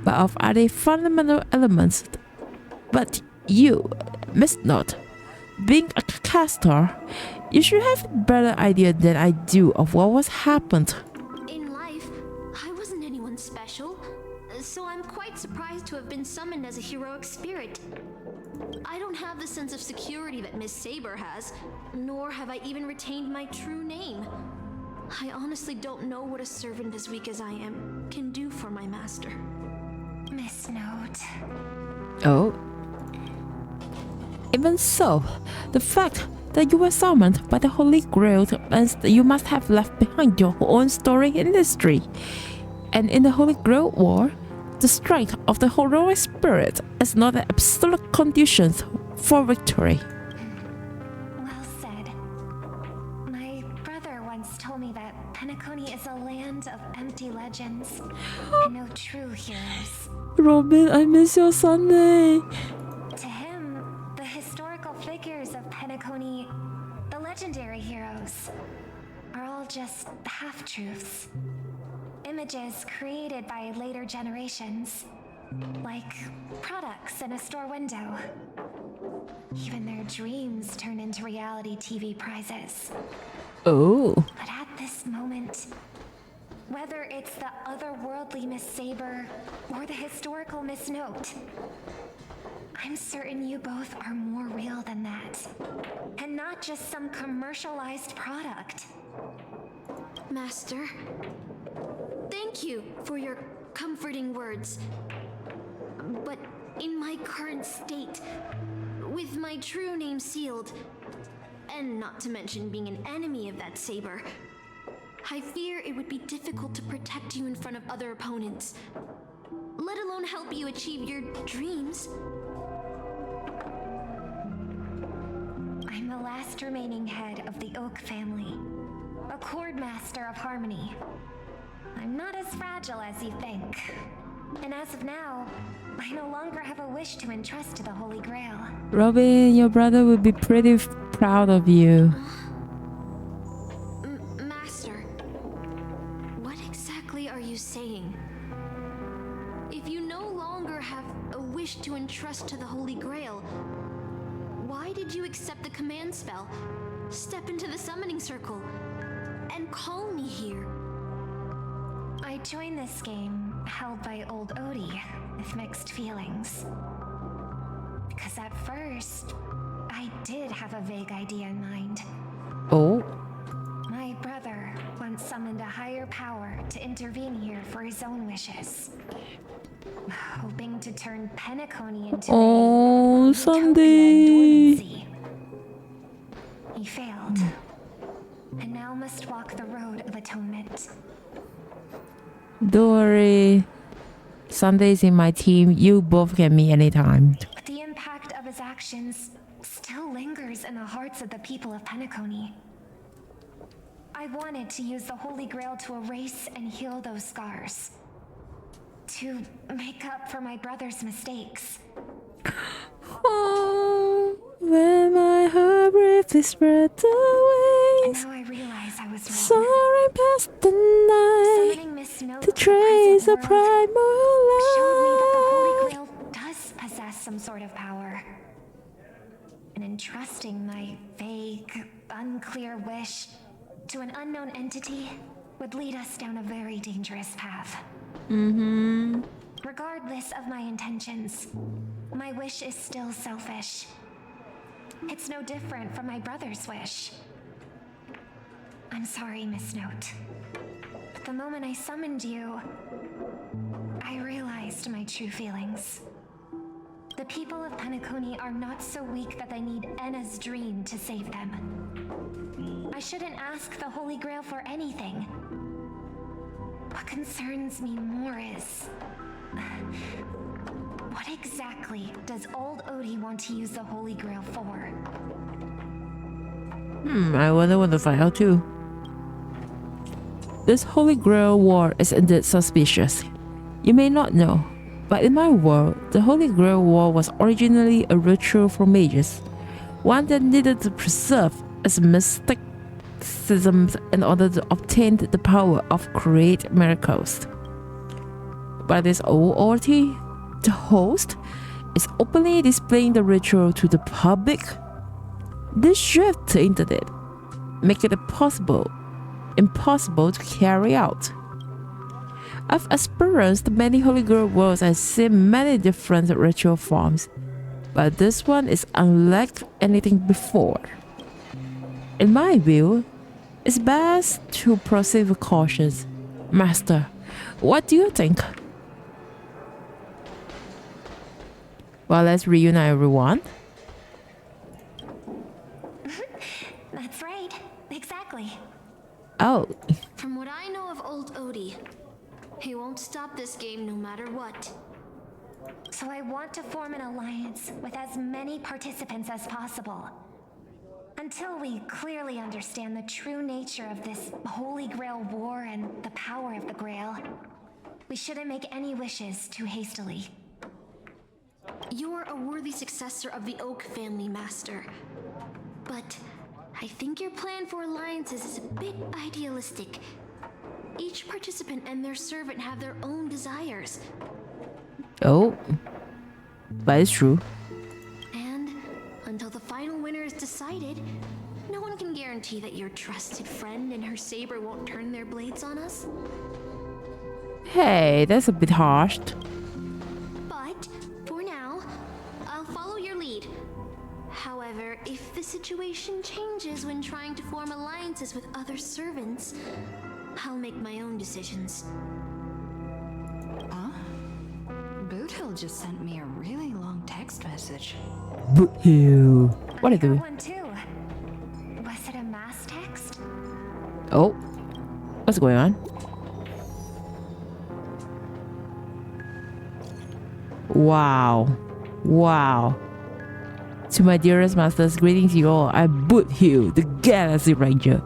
but of other fundamental elements. But you, Miss Note, being a caster, you should have a better idea than I do of what was happened. In life, I wasn't anyone special, so I'm quite surprised to have been summoned as a heroic spirit. I don't have the sense of security that Miss Saber has, nor have I even retained my true name. I honestly don't know what a servant as weak as I am can do for my master. Miss Note. Oh. Even so, the fact that you were summoned by the Holy Grail means that you must have left behind your own story in history. And in the Holy Grail War, the strength of the heroic spirit is not an absolute condition for victory. Well said. My brother once told me that Penacony is a land of empty legends and no true heroes. Robin, I miss your Sunday. To him, the historical figures of Penacony, the legendary heroes, are all just half-truths. Images created by later generations, like products in a store window. Even their dreams turn into reality TV prizes. Oh. But at this moment, whether it's the otherworldly Miss Saber or the historical Miss Note, I'm certain you both are more real than that. And not just some commercialized product. Master, thank you for your comforting words. But in my current state, with my true name sealed, and not to mention being an enemy of that saber, I fear it would be difficult to protect you in front of other opponents, let alone help you achieve your dreams. I'm the last remaining head of the Oak family, a Chord Master of Harmony. I'm not as fragile as you think. And as of now, I no longer have a wish to entrust to the Holy Grail. Robin, your brother will be pretty proud of you. Master, what exactly are you saying? If you no longer have a wish to entrust to the Holy Grail, why did you accept the command spell, step into the summoning circle, and call me here? I joined this game, held by old Odie, with mixed feelings. Because at first, I did have a vague idea in mind. Oh? My brother once summoned a higher power to intervene here for his own wishes. Hoping to turn Penacony into Oh, a Sunday. dormancy. He failed, and now must walk the road of atonement. Don't worry. Sunday's in my team. You both can meet anytime. But the impact of his actions still lingers in the hearts of the people of Penacony. I wanted to use the Holy Grail to erase and heal those scars. To make up for my brother's mistakes. Oh, when my heart briefly spread away. And now I realize I was wrong. Soaring past the night. Summoning Miss Note To trace a primal showed me that the Holy light. Grail does possess some sort of power. And entrusting my vague, unclear wish to an unknown entity would lead us down a very dangerous path. Regardless of my intentions, my wish is still selfish. It's no different from my brother's wish. I'm sorry, Miss Note. But the moment I summoned you, I realized my true feelings. The people of Penacony are not so weak that they need Enna's dream to save them. I shouldn't ask the Holy Grail for anything. What concerns me more is... what exactly does old Odie want to use the Holy Grail for? I wonder what to find out too. This Holy Grail war is indeed suspicious. You may not know, but in my world, the Holy Grail war was originally a ritual for mages, one that needed to preserve its mysticism in order to obtain the power of create miracles. But this old Orty, the host, is openly displaying the ritual to the public. This shift to internet make it impossible to carry out. I've experienced many Holy Grail worlds and seen many different ritual forms, but this one is unlike anything before. In my view, it's best to proceed with caution. Master, what do you think? Well, let's reunite everyone. That's right. Exactly. Oh. From what I know of old Odie, he won't stop this game no matter what. So I want to form an alliance with as many participants as possible. Until we clearly understand the true nature of this Holy Grail war and the power of the Grail, we shouldn't make any wishes too hastily. You're a worthy successor of the Oak family, Master. But I think your plan for alliances is a bit idealistic. Each participant and their servant have their own desires. Oh. But it's true. And until the final winner is decided, no one can guarantee that your trusted friend and her saber won't turn their blades on us. Hey, that's a bit harsh. But for now, I'll follow your lead. However, if the situation changes when trying to form alliances with other servants, I'll make my own decisions. Boothill just sent me a really long text message. Boothill. What are you doing? One too. Was it a mass text? Oh. What's going on? Wow. Wow. To my dearest masters, greetings to you all. I'm Boothill, the Galaxy Ranger.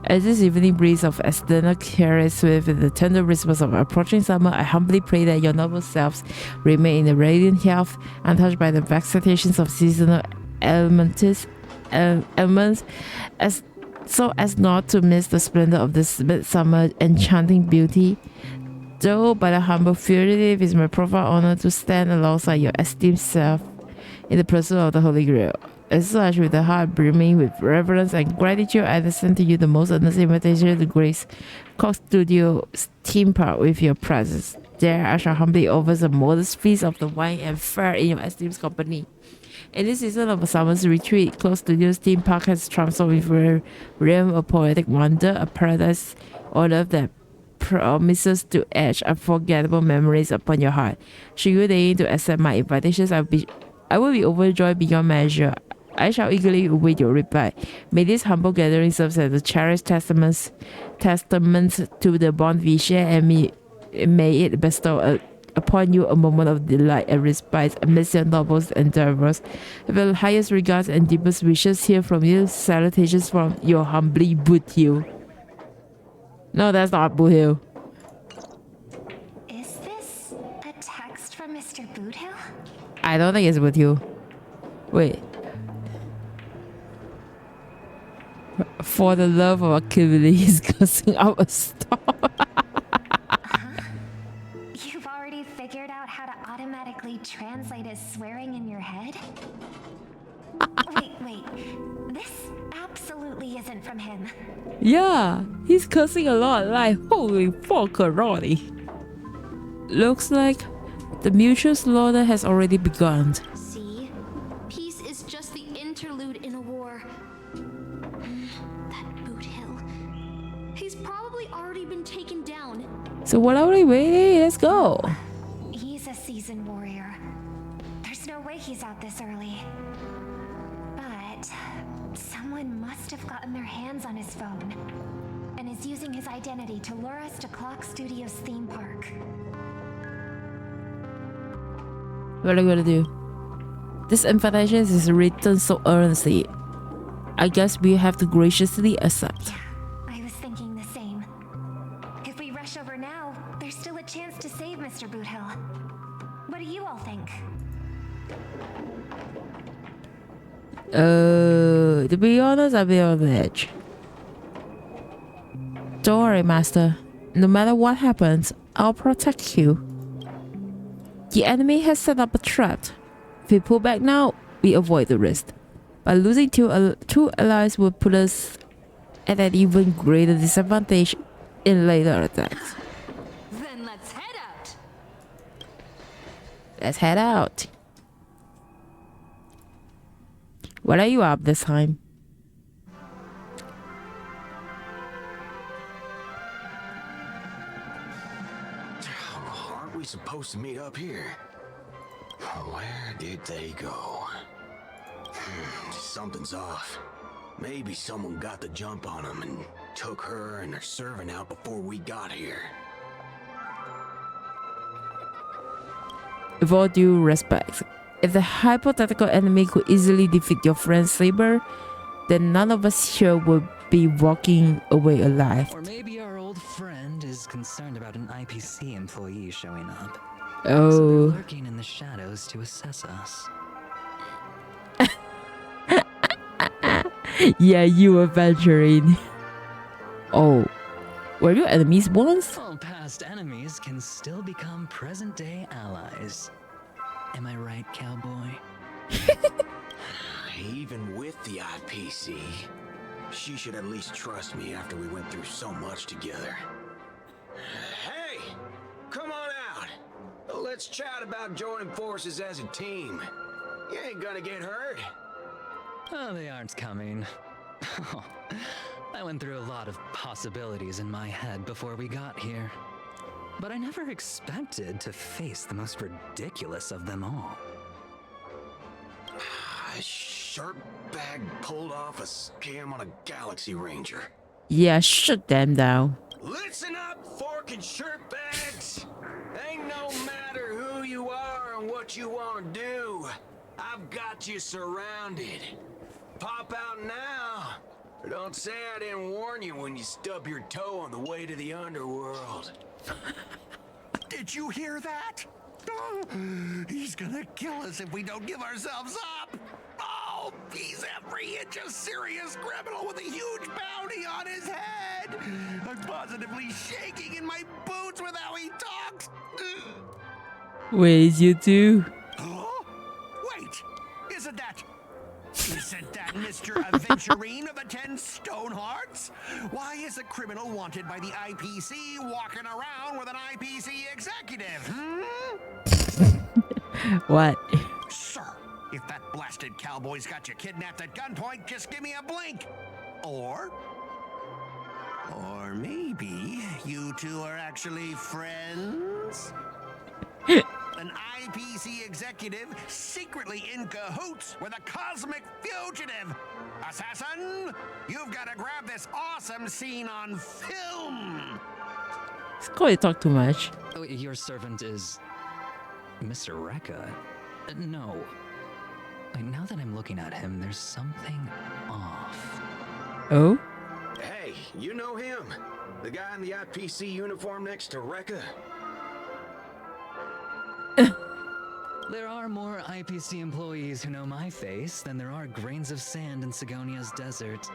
As this evening breeze of Accidentally carries with the tender whispers of approaching summer, I humbly pray that your noble selves remain in radiant health, untouched by the vexations of seasonal elements, as so as not to miss the splendor of this midsummer enchanting beauty. Though by the humble fugitive, it is my profound honor to stand alongside your esteemed self in the pursuit of the Holy Grail. As such, with a heart brimming with reverence and gratitude, I extend to you the most earnest invitation to grace Cox Studios theme park with your presence. There, I shall humbly offer some modest feast of the wine and fare in your esteemed company. In this season of a summer's retreat, Cox Studios theme park has transformed into a realm of poetic wonder, a paradise on earth that promises to etch unforgettable memories upon your heart. Should you deign to accept my invitations, I will be overjoyed beyond measure. I shall eagerly await your reply. May this humble gathering serve as a cherished testament to the bond we share, and may it bestow upon you a moment of delight and respite amidst your nobles endeavors. With the highest regards and deepest wishes, hear from you. Salutations from your humbly Boothill. No, that's not Boothill. Is this a text from Mr. Boothill? I don't think it's Boothill. Wait. For the love of activity, he's cussing out a star. You've already figured out how to automatically translate his swearing in your head? Wait. This absolutely isn't from him. Yeah, he's cussing a lot, like holy fuckeroni. Looks like the mutual slaughter has already begun. See? Peace is just the interlude in a war. That Boothill. He's probably already been taken down. So what are we waiting? Let's go. He's a seasoned warrior. There's no way he's out this early. But someone must have gotten their hands on his phone and is using his identity to lure us to Clock Studios theme park. What are we gonna do? This invitation is written so earnestly. I guess we have to graciously accept. I was thinking the same. If we rush over now, there's still a chance to save Mr. Boothill. What do you all think? To be honest, I'll be on the edge. Don't worry, Master. No matter what happens, I'll protect you. The enemy has set up a trap. If we pull back now, we avoid the risk. But losing two allies will put us at an even greater disadvantage in later attacks. Then let's head out. Let's head out. What are you up this time? Aren't we supposed to meet up here? Where did they go? Something's off. Maybe someone got the jump on them and took her and her servant out before we got here. With all due respect, if the hypothetical enemy could easily defeat your friend Saber, then none of us here would be walking away alive. Or maybe our old friend is concerned about an IPC employee showing up. Oh. So they're lurking in the shadows to assess us. Yeah, you were venturing. Oh, were you enemies once? All past enemies can still become present-day allies. Am I right, cowboy? Even with the IPC, she should at least trust me after we went through so much together. Hey, come on out. Let's chat about joining forces as a team. You ain't gonna get hurt. Oh, they aren't coming. I went through a lot of possibilities in my head before we got here. But I never expected to face the most ridiculous of them all. A shirt bag pulled off a scam on a Galaxy Ranger. Yeah, shut them down. Listen up, fork and shirt bags. Ain't no matter who you are and what you want to do. I've got you surrounded. Pop out now, Don't say I didn't warn you when you stub your toe on the way to the underworld. Did you hear that? Oh, he's gonna kill us if we don't give ourselves up. Oh, he's every inch a serious criminal with a huge bounty on his head. I'm positively shaking in my boots with how he talks. Where's you two? Huh? Wait, isn't that Mr. Aventurine of the 10 Stone Hearts? Why is a criminal wanted by the IPC walking around with an IPC executive? What? Sir, if that blasted cowboy's got you kidnapped at gunpoint, just give me a blink. Or maybe you two are actually friends? An IPC executive secretly in cahoots with a cosmic fugitive. Assassin, you've got to grab this awesome scene on film. Scully talk too much. Oh, your servant is Mr. Rekka. No. Wait, now that I'm looking at him, there's something off. Oh? Hey, you know him? The guy in the IPC uniform next to Rekka? There are more IPC employees who know my face than there are grains of sand in Sigonia's desert.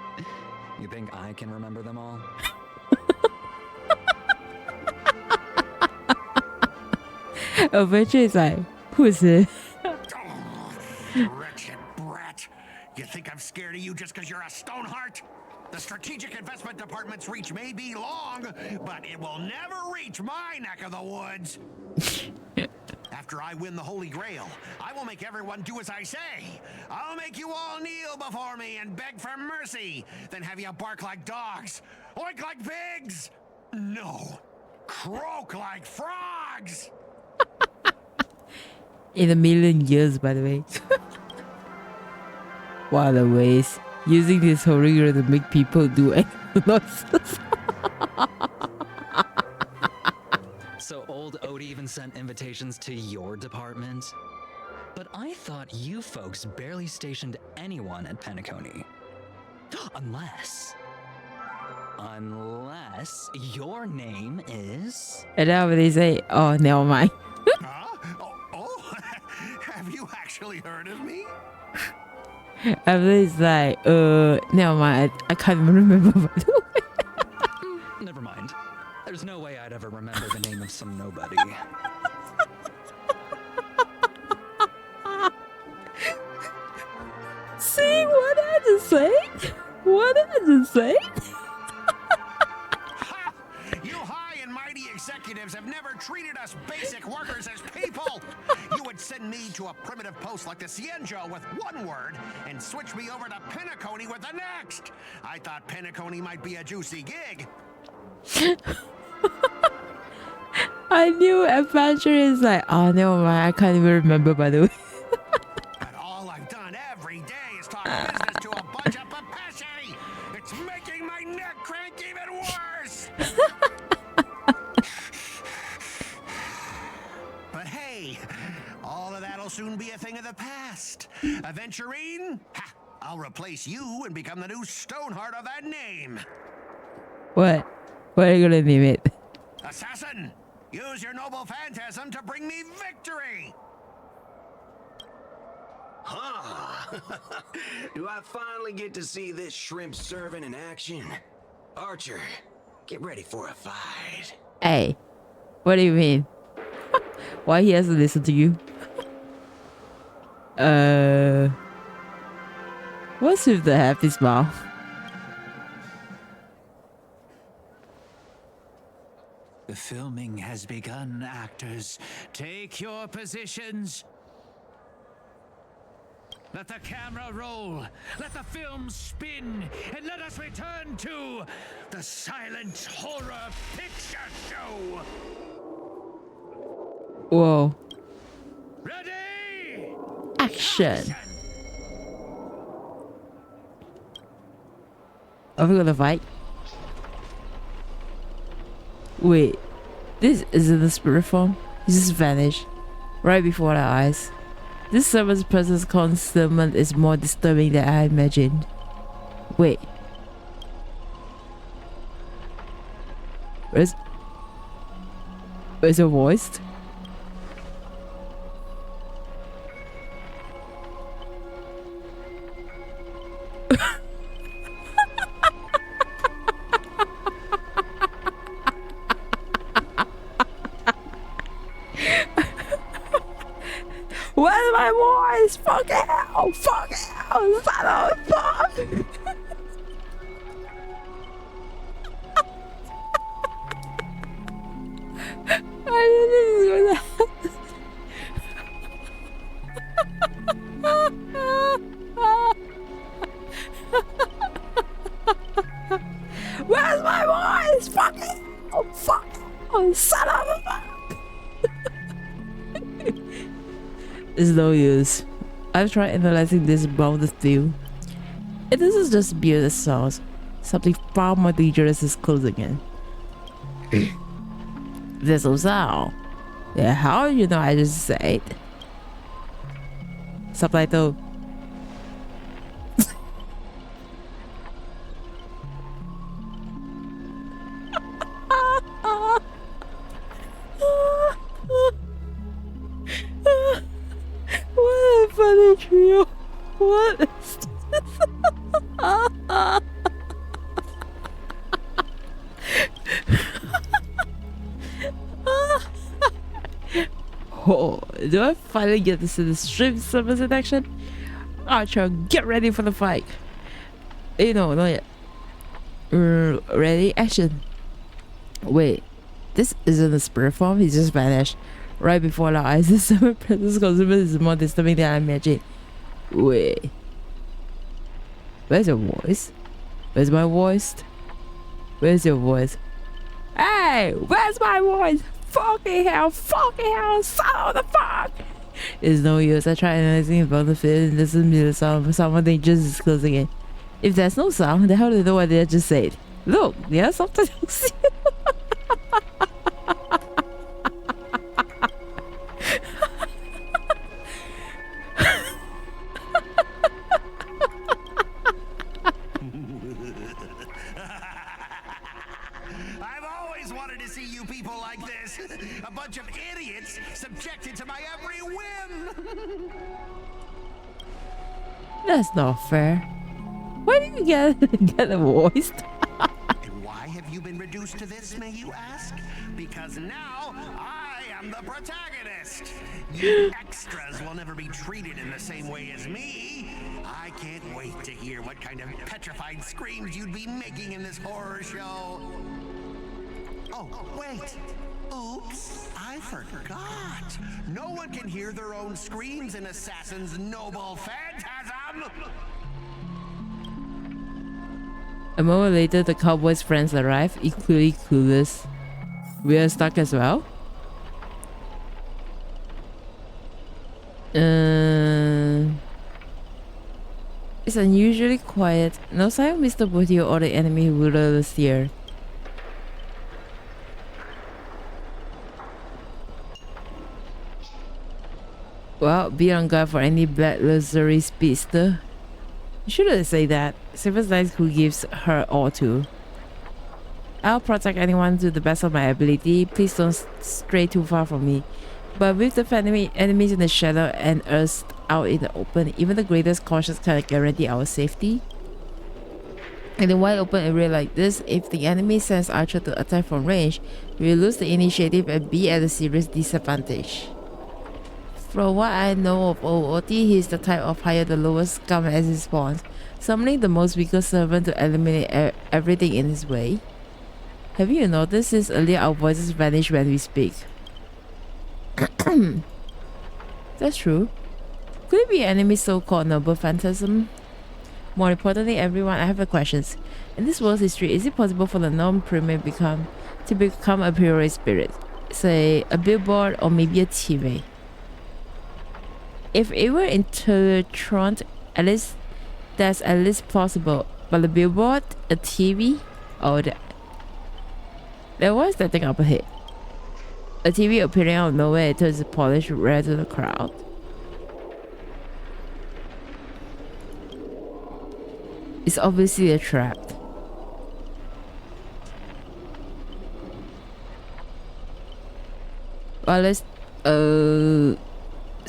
You think I can remember them all? Eventually it's like, who is it? Wretched brat. You think I'm scared of you just because you're a Stoneheart? The Strategic Investment Department's reach may be long, but it will never reach my neck of the woods. After I win the Holy Grail, I will make everyone do as I say. I'll make you all kneel before me and beg for mercy, then have you bark like dogs, oink like pigs. No, croak like frogs. In a million years, by the way. What are the ways? Using this holy grail to make people do nonsense. So old Odie even sent invitations to your department? But I thought you folks barely stationed anyone at Penacony. Unless your name is... And now they say, oh, never mind. Huh? Oh, have you actually heard of me? And then it's like, never mind. I can't even remember. By the way. Never mind. There's no way I'd ever remember the name of some nobody. See what I just say? What I just say? You high and mighty executives have never treated us basic workers as people. You would send me to a primitive post like the Cienjo with one word and switch me over to Penacony with the next. I thought Penacony might be a juicy gig. I knew adventure is like, oh, never mind. I can't even remember, by the way. But all I've done every day is talk business to a bunch of papashi. It's making my neck crank even worse. But hey, all of that'll soon be a thing of the past. Aventurine, I'll replace you and become the new Stoneheart of that name. What? What are you gonna name it? Assassin, use your noble phantasm to bring me victory. Huh? Do I finally get to see this shrimp servant in action? Archer, get ready for a fight. Hey, what do you mean? Why he has to listen to you? What's with the happy smile? The filming has begun, actors. Take your positions. Let the camera roll. Let the film spin. And let us return to the silent horror picture show. Whoa. Ready? Action. Are we gonna fight? Wait, this isn't the spirit form? He just vanished right before our eyes. This servant's presence concealment is more disturbing than I imagined. Wait, Where's your voice? Where's my voice? Fuck hell! Fuck hell! Son of a fuck! I didn't do that. Where's my voice? Fuck it! Oh fuck! Oh son of a fuck! It's no use. I've tried analyzing this bounded view. It doesn't just build the sounds. Something far more dangerous is closing in. There's no sound. Yeah, how do you know I just said? Subtitle. What a funny trio. What is this? Oh, do I finally get to see the stream service in action? Archer, get ready for the fight. You know, not yet. Ready, action. Wait, this isn't a spirit form, he just vanished. Right before our eyes, this summer presence consumer is more disturbing than I imagined. Wait. Where's your voice? Where's my voice? Where's your voice? Hey, where's my voice? Fucking hell, son of the fuck! It's no use. I tried analyzing about the fit and listen to the sound, someone just is closing in. If there's no sound, then how do they know what they just said? Look, there's something else. I've always wanted to see you people like this. A bunch of idiots subjected to my every whim. That's not fair. Why did you get a voice? And why have you been reduced to this, may you ask? Because now I am the protagonist. You extras will never be treated in the same way as me. I can't wait to hear what kind of petrified screams you'd be making in this horror show. Oh, wait. Oops, I forgot. No one can hear their own screams in Assassin's Noble Phantasm. A moment later, the cowboy's friends arrive, equally clueless. We are stuck as well? It's unusually quiet. No sign of Mr. Booty or the enemy ruler is here. Well, be on guard for any black luxury speedster. You shouldn't say that. Silver's nice who gives her all to. I'll protect anyone to the best of my ability. Please don't stray too far from me. But with the enemies in the shadow and us out in the open, even the greatest cautions can't guarantee our safety. In a wide open area like this, if the enemy sends Archer to attack from range, we will lose the initiative and be at a serious disadvantage. From what I know of OOT, he is the type of hire the lowest scum as he spawns, summoning the most weaker servant to eliminate everything in his way. Have you noticed since earlier our voices vanish when we speak? That's true. Could it be an enemy so-called noble phantasm? More importantly, everyone, I have a question. In this world's history, is it possible for the non-primate to become a pure spirit? Say, a billboard or maybe a TV? If it were in Teletron, at least that's at least plausible. But a billboard, a TV, oh, there was that thing up ahead. A TV appearing out of nowhere, it turns polished red to the crowd. It's obviously a trap. Well, let's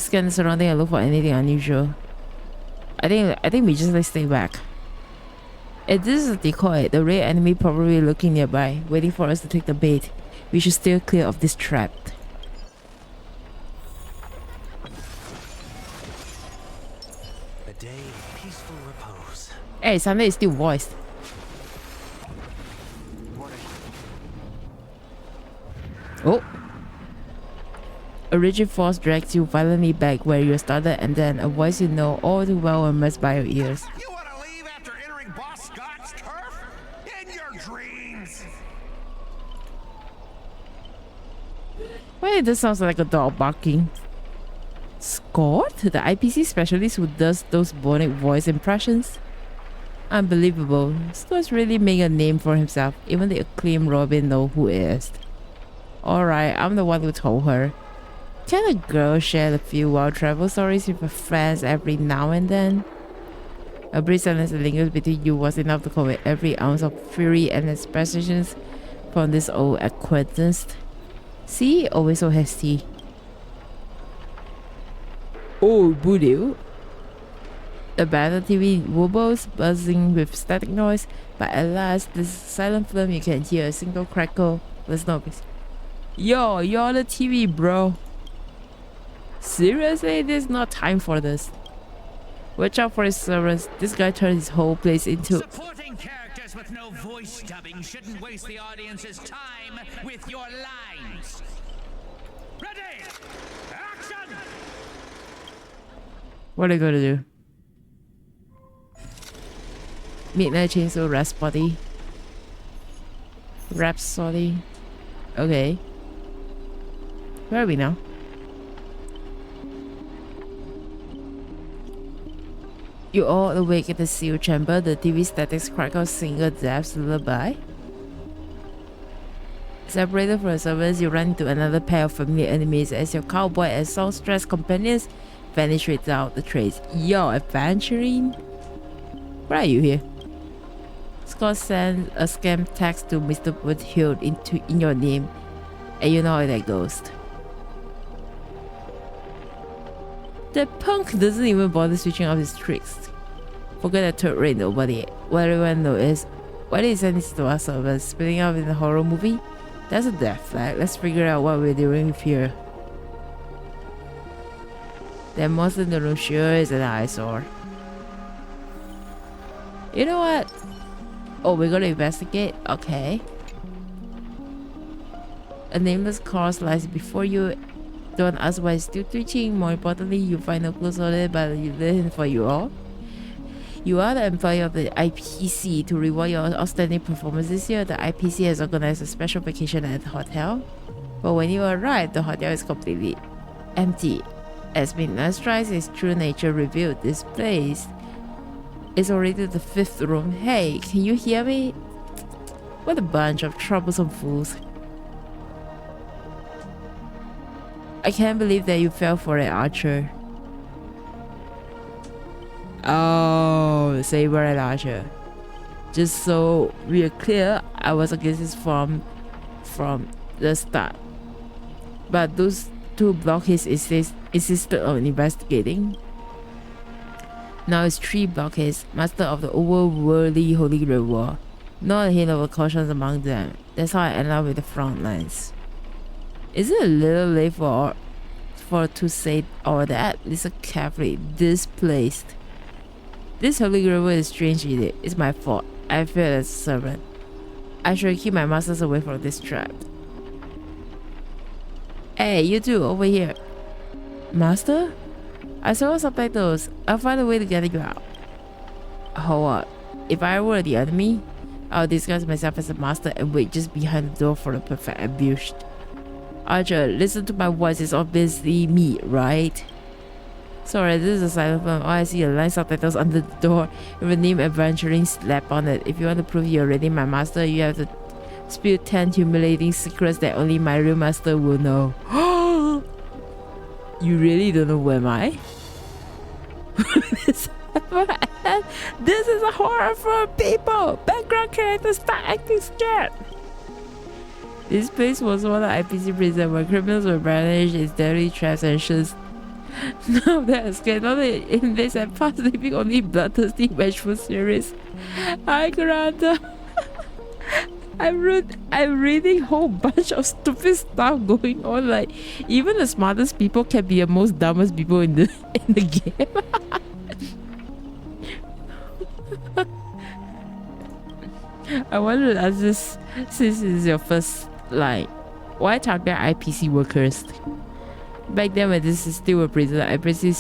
scan the surrounding and look for anything unusual. I think we just stay back. If this is a decoy, the real enemy probably looking nearby, waiting for us to take the bait. We should steer clear of this trap. A day of peaceful repose. Hey, Sunday is still voiced. Oh. A rigid force drags you violently back where you started, and then a voice you know all too well immersed by your ears. You want to leave after entering Boss Scott's turf? In your dreams! Why this sounds like a dog barking? Scott, the IPC specialist who does those bionic voice impressions? Unbelievable. Scott's really made a name for himself. Even the acclaimed Robin know who he is. Alright, I'm the one who told her. Can a girl share a few wild travel stories with her friends every now and then? A brief silence that lingers between you was enough to convey every ounce of fury and expressions from this old acquaintance. See? Always so hasty. Oh, voodoo. The battle TV wobbles, buzzing with static noise, but at last, this silent film you can hear a single crackle. There's no... Yo, you're the TV, bro. Seriously, there's no time for this. Watch out for his servants. This guy turned his whole place into... Supporting characters with no voice dubbing shouldn't waste the audience's time with your lines. Ready! Action! What are you gonna do? Midnight Chainsaw Rhapsody. Rhapsody. Okay. Where are we now? You all awake in the sealed chamber, the TV statics crackle sing a death's lullaby. Separated from the servants, you run into another pair of familiar enemies as your cowboy and songstress companions vanish without the trace. Yo, adventuring? Why are you here? Scott sends a scam text to Mr. Woodhill in your name, and you know how that goes. That punk doesn't even bother switching off his tricks. Forget that third rate nobody. What everyone knows is, why did he send this to us servers? Splitting up in a horror movie? That's a death flag. Let's figure out what we're doing here. That monster in the room sure is an eyesore. You know what? Oh, we're gonna investigate? Okay. A nameless corpse lies before you. Don't ask why it's still twitching. More importantly, you find no clues on it, but you listen for you all. You are the employee of the IPC. To reward your outstanding performance this year, the IPC has organized a special vacation at the hotel. But when you arrive, the hotel is completely empty. As midnight strikes, its true nature revealed. This place is already the 5th room. Hey, can you hear me? What a bunch of troublesome fools. I can't believe that you fell for it, Archer. Oh, Saber and Archer. Just so we are clear, I was against this from the start. But those two blockheads insisted on investigating. Now it's 3 blockheads, master of the overworldly Holy Grail War. Not a hint of a caution among them. That's how I ended up with the front lines. Is it a little late for to say all that? Listen carefully. Displaced. This Holy Grail is strange idiot. It's my fault. I failed as a servant. I should keep my masters away from this trap. Hey, you two, over here. Master? I saw subtitles. I'll find a way to get you out. Hold up. If I were the enemy, I'll disguise myself as a master and wait just behind the door for the perfect ambush. Archer, listen to my voice. It's obviously me, right? Sorry, this is a silent film. All I see are line subtitles under the door with the name Adventuring slap on it. If you want to prove you're already my master, you have to spill 10 humiliating secrets that only my real master will know. You really don't know who am I? This is a horror for people. Background characters start acting scared. This place was one of IPC prison where criminals were banished in deadly traps and shoes. Now that escape, not in this and past living only bloodthirsty, vengeful series. I grant. I'm reading whole bunch of stupid stuff going on. Like even the smartest people can be the most dumbest people in the game. I wonder as this since it's your first line, why target IPC workers? Back then when this is still a prison, IPC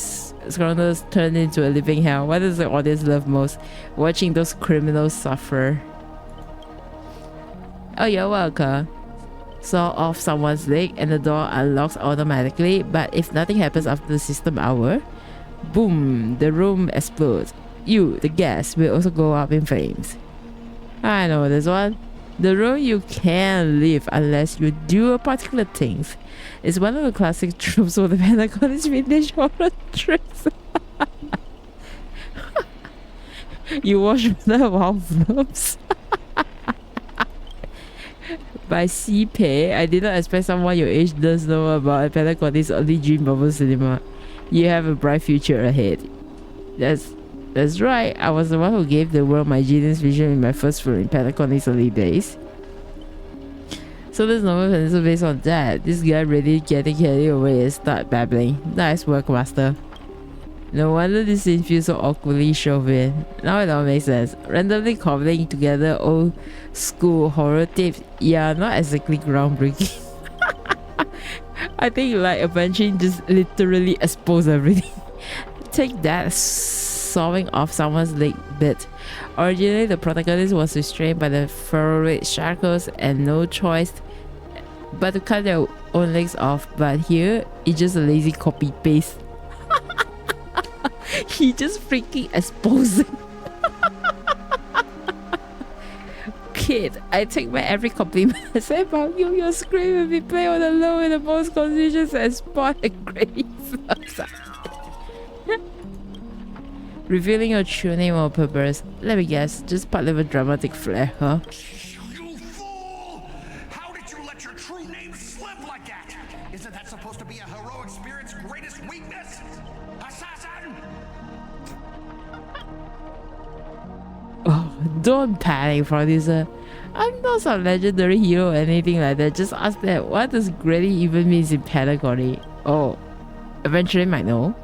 scoundrels turned into a living hell. What does the audience love most? Watching those criminals suffer. Oh, you're welcome. Saw off someone's leg and the door unlocks automatically, but if nothing happens after the system hour, boom, the room explodes. You, the guest, will also go up in flames. I know this one. The room you can't leave unless you do a particular things. It's one of the classic tropes of the Pentagon's vintage horror tricks. You watch the Wow Films. By CPay, I did not expect someone your age does know about Pentagon's early dream bubble cinema. You have a bright future ahead. That's right. I was the one who gave the world my genius vision in my first film in Pentagon's early days. So there's no pencil based on that. This guy really getting carried away and start babbling. Nice work, master. No wonder this scene feels so awkwardly chauvin. Now it all makes sense. Randomly cobbling together old school horror tapes, yeah, not exactly groundbreaking. I think like eventually just literally expose everything. Take that sawing off someone's leg bit. Originally, the protagonist was restrained by the ferroid shackles and no choice but to cut their own legs off. But here, it's just a lazy copy paste. He just freaking exposing. Kid, I take back every compliment I say about you. Your scream will be played on the low in the most conditions and spot a great revealing your true name on purpose. Let me guess, just part of a dramatic flair, huh? You fool! How did you let your true name slip like that? Isn't that supposed to be a heroic spirit's greatest weakness? Assassin! Oh, don't panic, producer. I'm not some legendary hero or anything like that. Just ask that. What does Grail even means in pedagogy? Oh, eventually might know.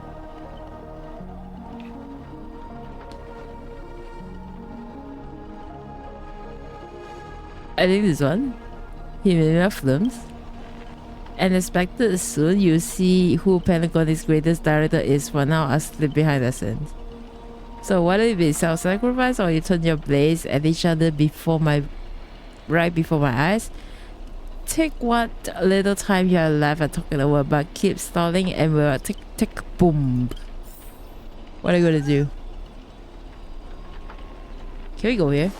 I think this one. Himalaya Films. And expected soon you'll see who Pentagon's greatest director is. For now, I'll slip behind the scenes. So whether it be self-sacrifice or you turn your blades at each other right before my eyes, take what little time you have left and talking over, but keep stalling and we'll tick boom. What are you gonna do? Can we go here?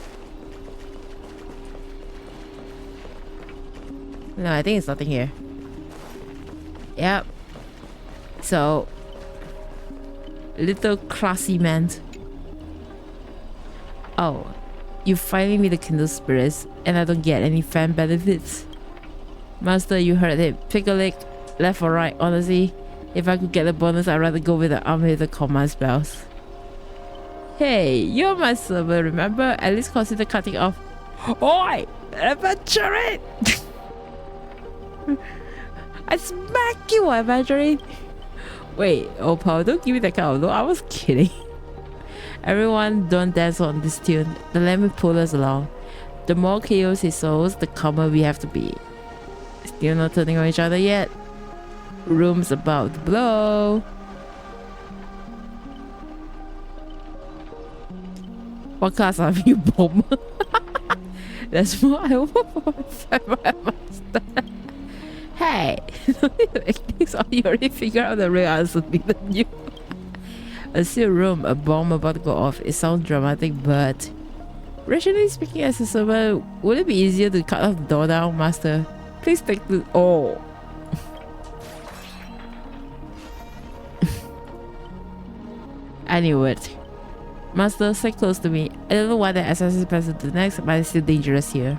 No, I think it's nothing here. Yep. So, little classy man. Oh, you finally meet the Kindle spirits, and I don't get any fan benefits. Master, you heard it. Pick a leg, left or right. Honestly, if I could get a bonus, I'd rather go with the arm with the command spells. Hey, you're my servant, remember? At least consider cutting off. Oi! Adventuring! I smack you, adventuring! Wait, oh Paul, don't give me that kind of look. I was kidding. Everyone, don't dance on this tune. The let me pull us along. The more chaos he sows, the calmer we have to be. Still not turning on each other yet. Room's about to blow. What class are you, bomb? That's what I want for my master. Hey, so you already figured out the real answer, didn't you? A sealed room, a bomb about to go off. It sounds dramatic, but rationally speaking, as a servant, would it be easier to cut off the door down, master? Please take the. Oh. I knew it. Master, stay close to me. I don't know why the assassin passes to the next, but it's still dangerous here.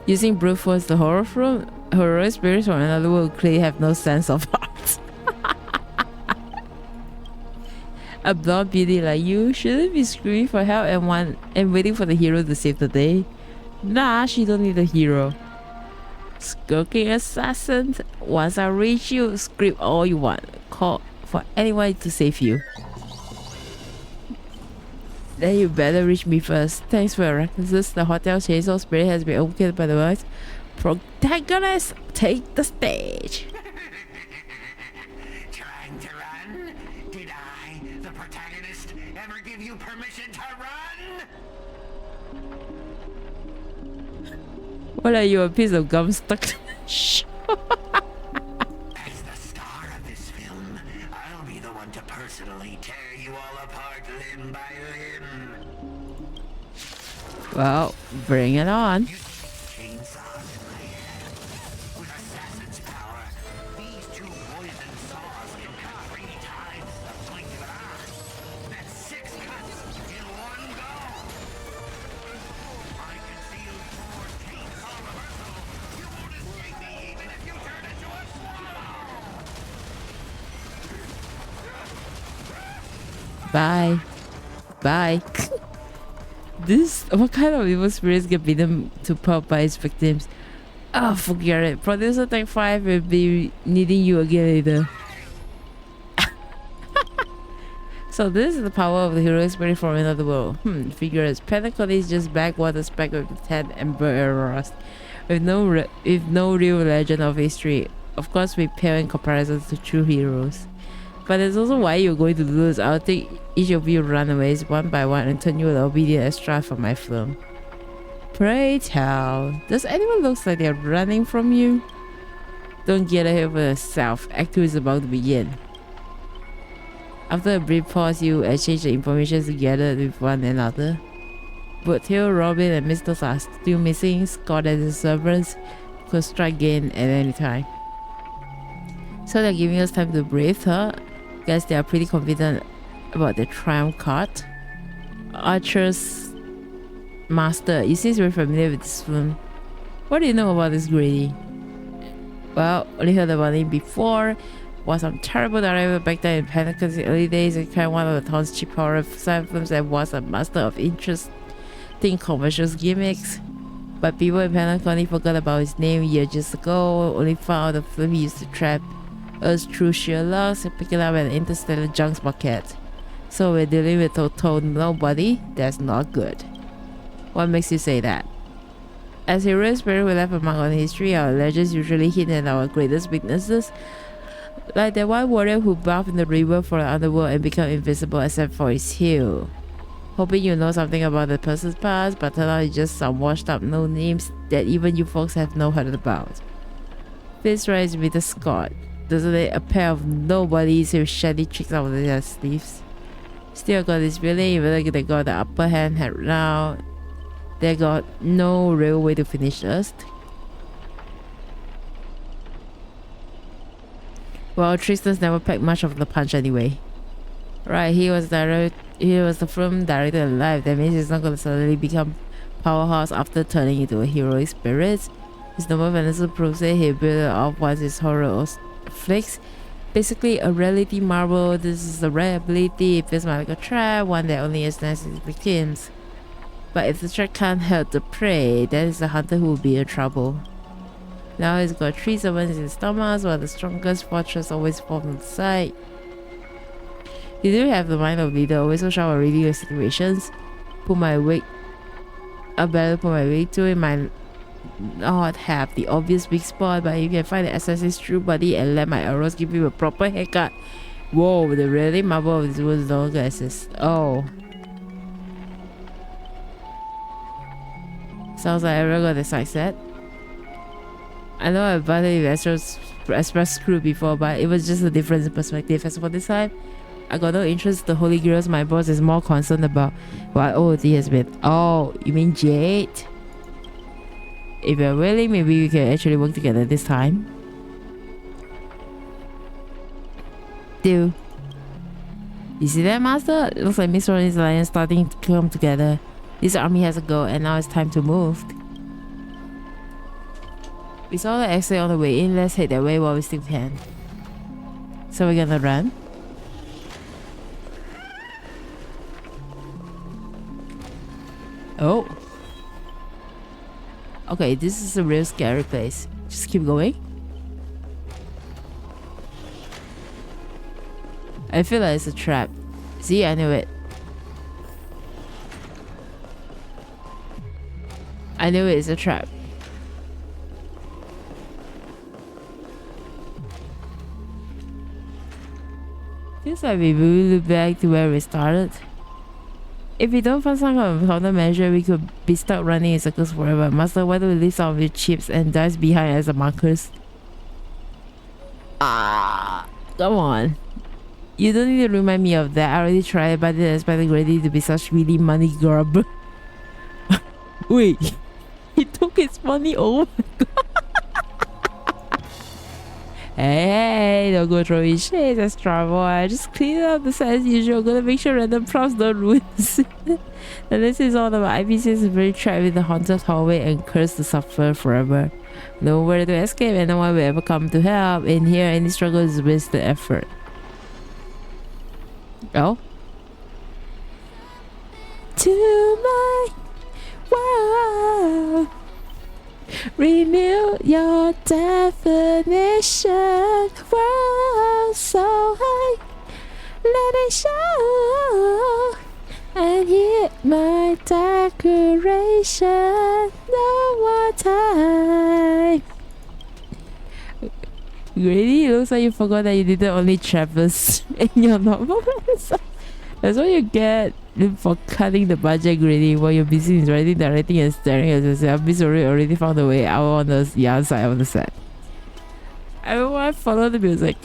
Using brute force, the horror spirits from another world clearly have no sense of art. A blonde beauty like you shouldn't be screaming for help and waiting for the hero to save the day. Nah, she don't need a hero. Skulking assassin, once I reach you, scream all you want. Call for anyone to save you. Then you better reach me first. Thanks for your references. The hotel chainsaw spirit has been overkilled by the words. Protagonist, take the stage. Trying to run? Did I, the protagonist, ever give you permission to run? What are you, a piece of gum stuck to the show? As the star of this film, I'll be the one to personally tear you all apart limb by limb. Well, bring it on. Chainsaws in my hand. With assassin's power, these two poison saws can cut 3 times the point of an eye. That's 6 cuts in one go. I can feel 4 chainsaw reversal. You won't escape me even if you turn into a swallow. Bye. Bye. What kind of evil spirits get beaten to pulp by its victims? Oh, forget it. Producer Tank 5 will be needing you again later. So this is the power of the heroic spirit from another world. Figures. Pentacle is just backwater speck of the 10 Ember Rust. With no real legend of history. Of course, we pale in comparison to true heroes. But there's also why you're going to lose. I'll take each of you runaways one by one and turn you an obedient extra for my film. Pray tell, does anyone look like they're running from you? Don't get ahead of yourself. Act 2 is about to begin. After a brief pause, you exchange the information together with one another. But Hill, Robin, and Mr. are still missing. Scott and his servants could strike again at any time. So they're giving us time to breathe, huh? Guess they are pretty confident about the triumph card. Archer's Master, you seem very familiar with this film. What do you know about this Grady? Well, only heard about him before. Was some terrible director back then in Pentagon's early days and kind of one of the town's cheap horror films and was a master of interesting commercial gimmicks. But people in Pentagon forgot about his name years ago, only found the film he used to trap us through sheer luck and picking up an interstellar junk bucket. So we're dealing with total nobody. That's not good. What makes you say that? As heroic spirit we left a mark on history, our legends usually hint at our greatest weaknesses. Like that one warrior who bathed in the river for the underworld and became invisible except for his heel. Hoping you know something about the person's past, but turn out it's just some washed up no names that even you folks have no heard about. This right is Mr. Scott. Doesn't it? A pair of nobodies with shady tricks out of their sleeves. Still got this feeling even they got the upper hand now, they got no real way to finish us. Well, Tristan's never packed much of the punch anyway. Right, he was the film director alive. That means he's not gonna suddenly become powerhouse after turning into a heroic spirit. His normal Vanessa proves it. He built it up once his horror flicks. Basically a reality marvel. This is a rare ability. It feels like a trap, one that only has nice victims. But if the trap can't hurt the prey, then it's the hunter who will be in trouble. Now he's got 3 servants in his stomach, while the strongest fortress always forms on the side. You do have the mind of leader, always so sharp at reading your situations. I better put my weight to it. Might not have the obvious weak spot, but if you can find the assassin's true body and let my arrows give you a proper haircut. Whoa, the really marvel of this was no longer assist. Oh. Sounds like everyone got the side set. I know I've battled with Express Crew before, but it was just a difference in perspective. As for this time, I got no interest in the Holy Grails. My boss is more concerned about what OOT has been. Oh, you mean Jade? If you're willing, maybe we can actually work together this time. Deal. You see that, Master? It looks like Miss Ronnie's alliance starting to come together. This army has a goal, and now it's time to move. We saw the exit on the way in. Let's head that way while we still can. So we're gonna run. Oh. Okay, this is a real scary place. Just keep going. I feel like it's a trap. See, I knew it. I knew it's a trap. Feels like we will back to where we started. If we don't find some kind of countermeasure, we could be stuck running in circles forever. Master, why don't we leave some of your chips and dice behind as the markers? Ah, come on. You don't need to remind me of that. I already tried, but I didn't expect Grady to be such really money grub. Wait, he took his money. Oh my god. Hey, don't go throwing shades, extra boy. Just clean up the set as usual. Gonna make sure random props don't ruin the And this is all about IPCs is very trapped in the haunted hallway and cursed to suffer forever. Nowhere to escape and no one will ever come to help. In here, any struggle is wasted effort. Oh? To my world, renew your definition. World so high, let it show. And hit my decoration. No more time. Really? It looks like you forgot that you did the only Travis in your normal episode. That's what you get for cutting the budget, Grady, while you're busy in writing, directing, and staring at yourself. Miss already found a way out on the other side of the set. I want to follow the music.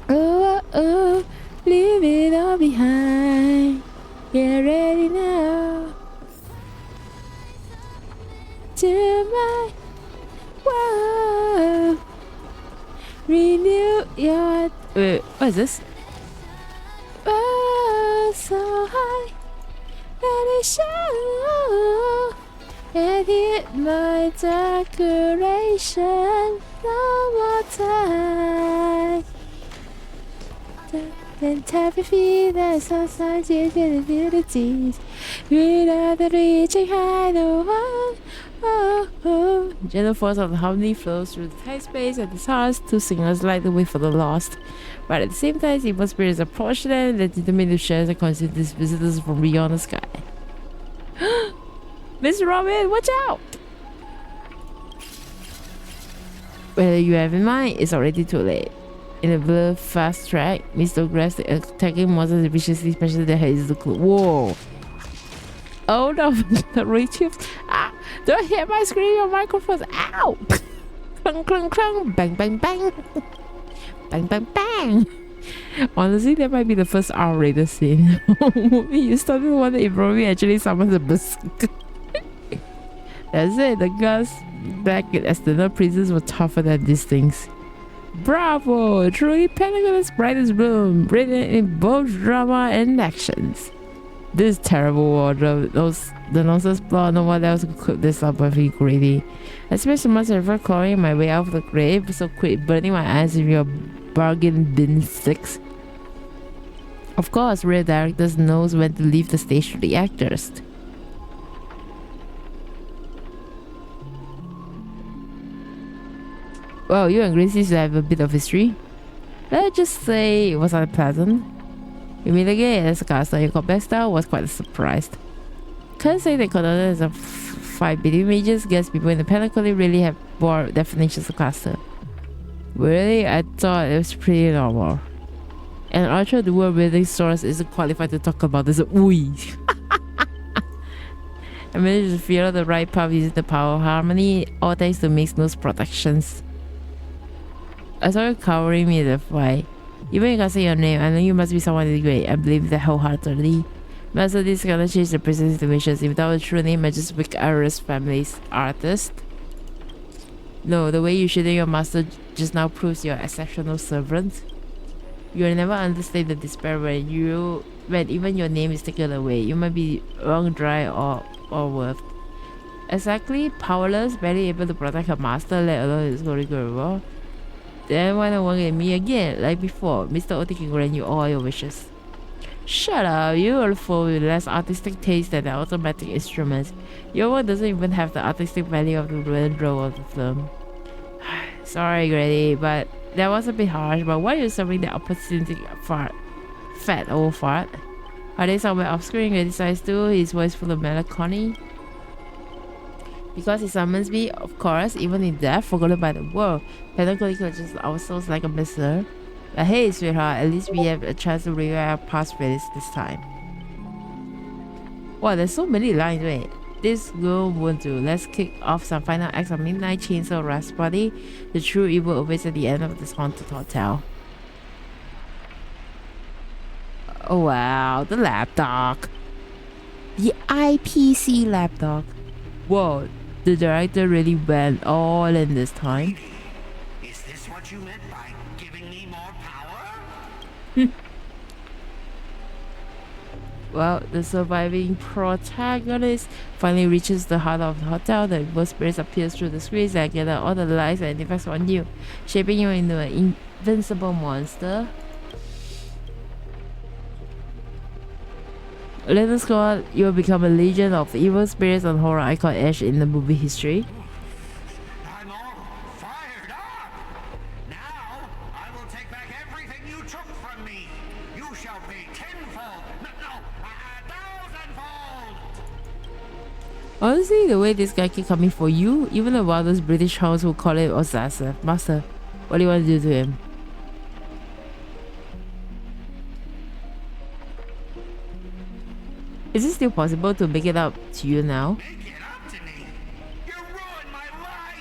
Oh, oh, leave it all behind. Get ready now. To my world, renew your. Wait, what is this? Oh, so high, let it show. And hit my decoration. No more time. And tap your feet, that's sometimes you get abilities. Without the reaching high, no one. Oh, oh. Gentle force of the harmony flows through the tight space and the stars. Two singers light the way for the lost. But at the same time, evil spirits approach them and determine to share and consider these visitors from beyond the sky. Mr. Robin, watch out! Whether you have in mind, it's already too late. In a blur fast track, Mr. grabs the attacking monsters viciously, especially their heads to clue. Whoa! Oh no, the Rachel. Ah, don't hit my screen on microphones. Ow! Clunk, clunk, clunk. Bang, bang, bang. Bang, bang, bang. Honestly, that might be the first R-rated scene. You started to wonder if Robbie actually summons a berserker. That's it, the guys back in external prisons were tougher than these things. Bravo! Truly Pentagon's brightest bloom, brilliant in both drama and actions. This terrible wardrobe, the nonsense plot, no one else could cook this up but Grady. I spent so much effort clawing my way out of the grave, so quit burning my eyes with your bargain bin sticks. Of course, real directors knows when to leave the stage to the actors. Well, you and Gracie should have a bit of history. Let's just say it was unpleasant. You meet again as a caster, your combat style was quite surprised. Can't say they consider as a fight between mages, guess people in the Pinnacle really have more definitions of caster. Really? I thought it was pretty normal. An archer duo wielding swords isn't qualified to talk about this. Ooh. I managed to feel the right path using the power of harmony, all thanks to Mixed Nose protections. I saw you covering me in the fight. Even if you can't say your name, I know you must be someone great. I believe that wholeheartedly. Master, this cannot change the present situations. Without a true name, I just pick Iris family's artist. No, the way you shooting your master just now proves you're exceptional servant. You'll never understand the despair when even your name is taken away. You might be wrong, dry, or worth. exactly powerless, barely able to protect her master, let alone his holy grail. Then why not at me again, like before? Mr. Oti can grant you all your wishes. Shut up, you're a fool with less artistic taste than the automatic instruments. Your work doesn't even have the artistic value of the role of the film. Sorry, Grady, but that was a bit harsh, but why are you serving the opportunity fart? Fat old fart. Are they somewhere off screen? Grady sighs too, his voice full of melancholy. Because he summons me, of course, even in death, forgotten by the world. Technically clutches our souls like a missile. But hey, sweetheart, at least we have a chance to rewrite our past failures this time. Wow, there's so many lines, wait. This girl won't do. Let's kick off some final acts of Midnight Chainsaw Raspberry. The true evil awaits at the end of this haunted hotel. Oh wow, the lapdog. The IPC lapdog. Whoa, the director really went all in this time. Is this what you meant by giving me more power? Well, the surviving protagonist finally reaches the heart of the hotel. The evil spirits appears through the screens and gather all the lights and effects on you, shaping you into an invincible monster. Later squad, you will become a legion of evil spirits and horror icon etched in the movie history. I'm all fired up. Now I will take back everything you took from me. You shall pay tenfold. No, 1,000-fold. Honestly, the way this guy keep coming for you, even the wildest British hounds will call it obsessive. Master, what do you want to do to him? Is it still possible to make it up to you now? Make it up to me? You ruined my life.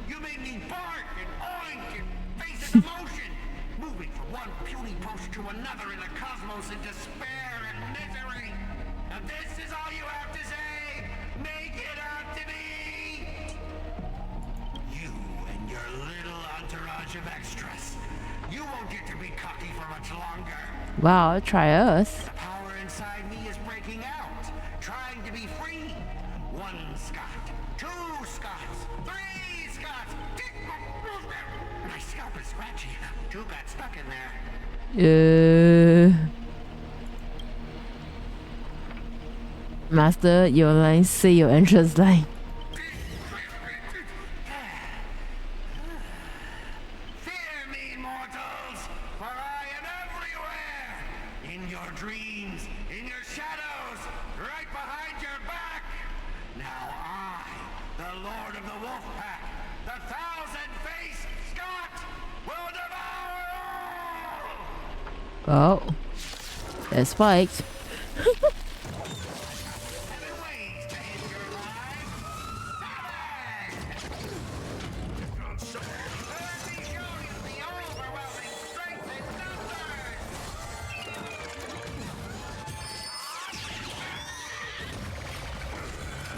You made me bark and oink and face emotion, moving from one puny post to another in the cosmos in despair and misery. And this is all you have to say? Make it up to me. You and your little entourage of extras. You won't get to be cocky for much longer. Wow, try us. The power inside me is breaking out, trying to be free. 1 Scot, 2 Scots, 3 Scots. My scalp is scratchy. 2 got stuck in there. Master, your line, say your entrance line. Fear me, mortals, for I am everywhere. In your dreams, in your shadows, right behind your back. Now I, the Lord of the Wolf Pack, the 1,000-faced Scot, will devour all. Oh, there's Spike.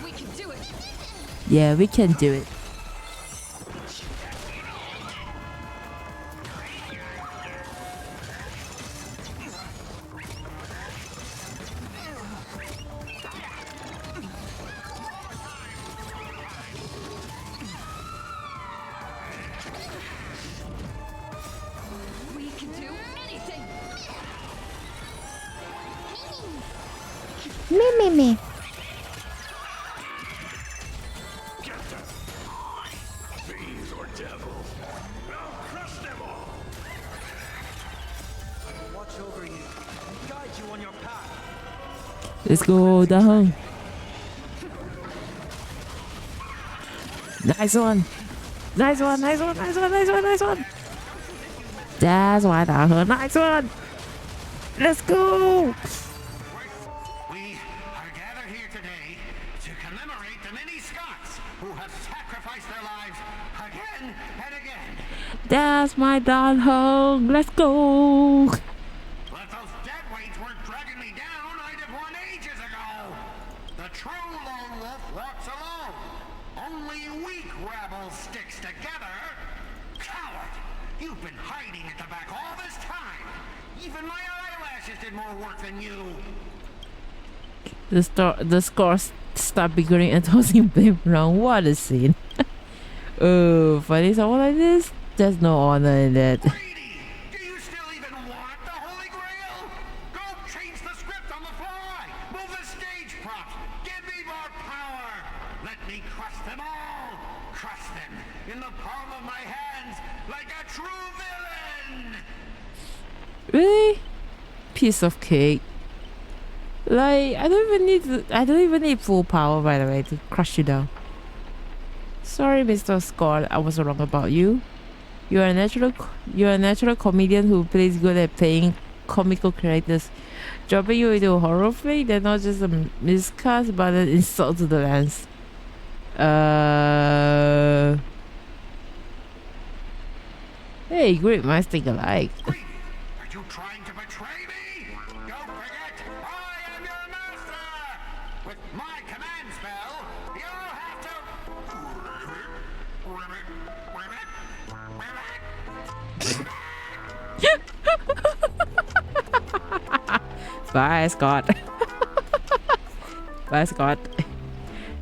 We can do it. Yeah, we can do it. We can do anything. Me. Fiends or devils, I'll crush them all. Watch over you, guide you on your path. Let's go down. Nice one. Nice one. That's why that nice one. Let's go. We are gathered here today to commemorate the many Scots who have sacrificed their lives again and again. That's my darn home. Let's go. But if those dead weights weren't dragging me down, I'd have won ages ago. The true lone wolf walks alone. Only weak rabble sticks together. Coward! You've been hiding at the back all this time. Even my eyelashes did more work than you. The scores start bickering and tossing blame around. What a scene. Oh, fighting someone like this? There's no honor in that. Do you still even want the Holy Grail? Go change the script on the fly! Move the stage props! Give me more power! Let me crush them all! Crush them in the palm of my hands like a true villain! Really? Piece of cake. Like, I don't even need full power, by the way, to crush you down. Sorry, Mr. Scott, I was wrong about you. You're a natural comedian who plays good at playing comical characters. Dropping you into a horror flick, they're not just a miscast, but an insult to the lens. Hey, great minds think alike. Are you trying to betray me? Don't forget, I am your master! With my command spell, you'll have to... Bye, Scott. Bye, Scott.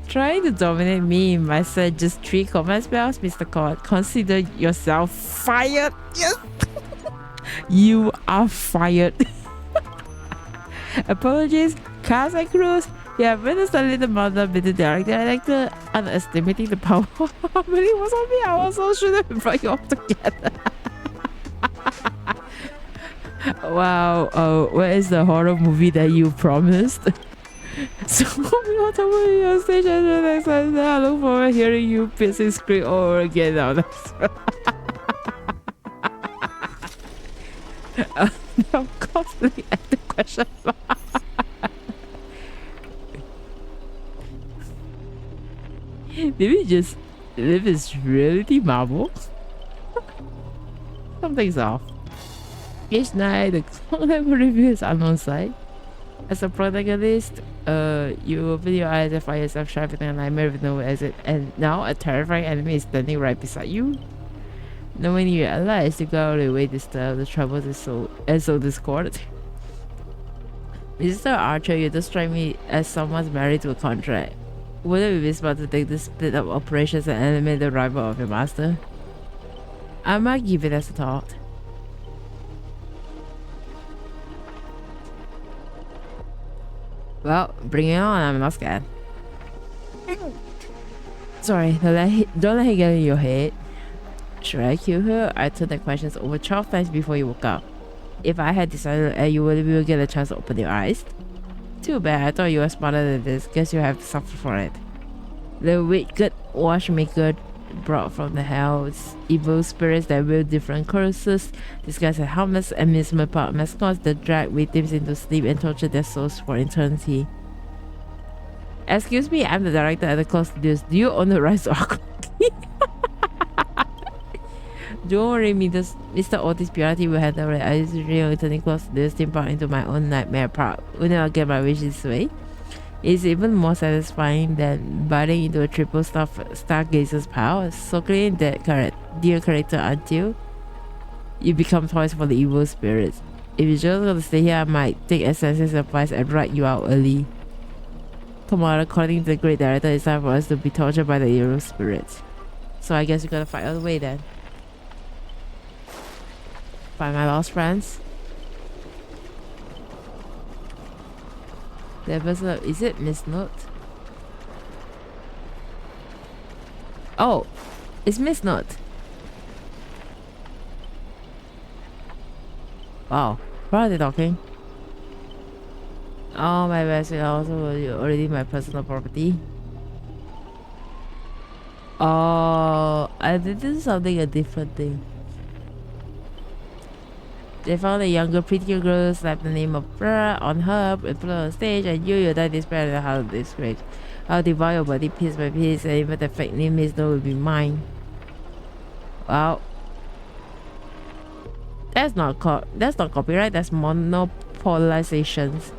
Trying to dominate me in my set just 3 command spells, Mr. Scott. Consider yourself fired. Yes. You are fired. Apologies, cast and crews. You have witnessed a little mother with the director and actor underestimating the power. How many was on me? I also should have brought you all together. Wow, where is the horror movie that you promised? So we all talk about your stage and the next time. I look forward to hearing you pissing script all over again now. I'm constantly at the question mark. Maybe just live is reality marble. Something's off. Each night, the Collab review is unknown site. As a protagonist, you open your eyes and find yourself trapped in a nightmare with no exit, and now a terrifying enemy is standing right beside you. Knowing you realize you go out of your way to disturb the troubles is so discordant. Mr. Archer, you just strike me as someone's married to a contract. Wouldn't it be smart to take this split up operations and eliminate the rival of your master? I might give it as a thought. Well, bring it on, I'm not scared. Sorry, don't let it get in your head. Should I kill her? I turned the questions over 12 times before you woke up. If I had decided that you would get a chance to open your eyes. Too bad, I thought you were smarter than this. Guess you have to suffer for it. The wicked watchmaker brought from the hells evil spirits that wield different curses, disguised as harmless amusement park mascots that drag victims into sleep and torture their souls for eternity. Excuse me, I'm the director at the Clock Studios. Do you own the rights to our cookie? Don't worry, Mr. Otis Purity will handle it. I used to really turning Clock Studios theme park into my own nightmare park. Whenever I get my wish this way. It's even more satisfying than biting into a triple stargazer's powers, circling that dear character until you become toys for the evil spirits. If you're just gonna stay here, I might take Essence's advice and write you out early. Come on, according to the great director, it's time for us to be tortured by the evil spirits. So I guess we gotta fight all the way then. Find my lost friends. There was a, is it Miss Note? Oh, it's Miss Note. Wow, what are they talking? Oh, my best friend also already my personal property. Oh, I did this something a different thing. They found a younger, prettier girl, slapped the name of Bra on her, and put her on stage, and you die despair at how this great. I'll devour your body piece by piece, and even the fake name is will be mine. Wow. That's not copyright, that's monopolizations.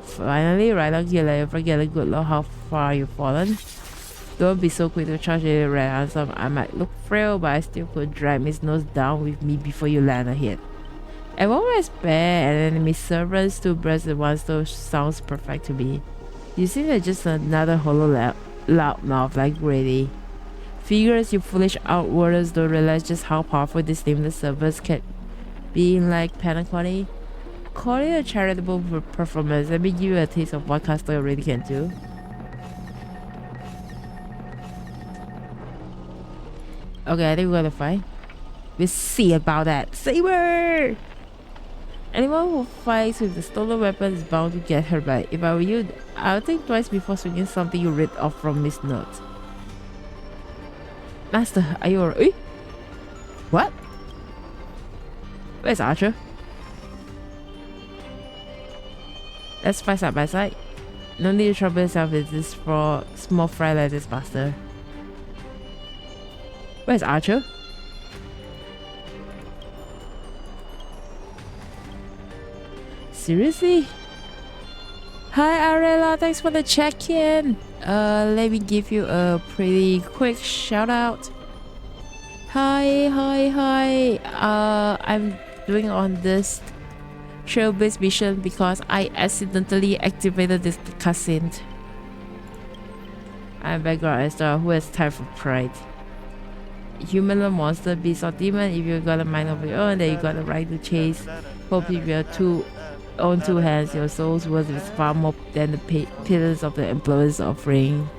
Finally, right on here, let you forget a good look how far you've fallen. Don't be so quick to charge a red answer. I might look frail, but I still could drag Miss Nose down with me before you land a hit. And one way spare and enemy servants to breast the one so sounds perfect to me. You seem like just another hollow loudmouth like Grady. Figures you foolish outwarders don't realize just how powerful these nameless servers can be like Panaconi. Call it a charitable performance. Let me give you a taste of what Castle really can do. Okay, I think we're gonna fight. We'll see about that. Saber! Anyone who fights with the stolen weapon is bound to get hurt by it. If I were you, I would think twice before swinging something you read off from Miss Note. Master, are you alright? What? Where's Archer? Let's fight side by side. No need to trouble yourself with this for small fry like this, Master. Where's Archer? Seriously? Hi Arella, thanks for the check-in. Let me give you a pretty quick shout out. Hi. I'm doing on this Trailblaze mission because I accidentally activated this cutscene. I'm background Esther who has time for pride. Human or monster, beast or demon, if you got a mind of your own, then you got a right to chase. Hope if you're on two hands, your soul's worth is far more than the pillars of the employer's offering.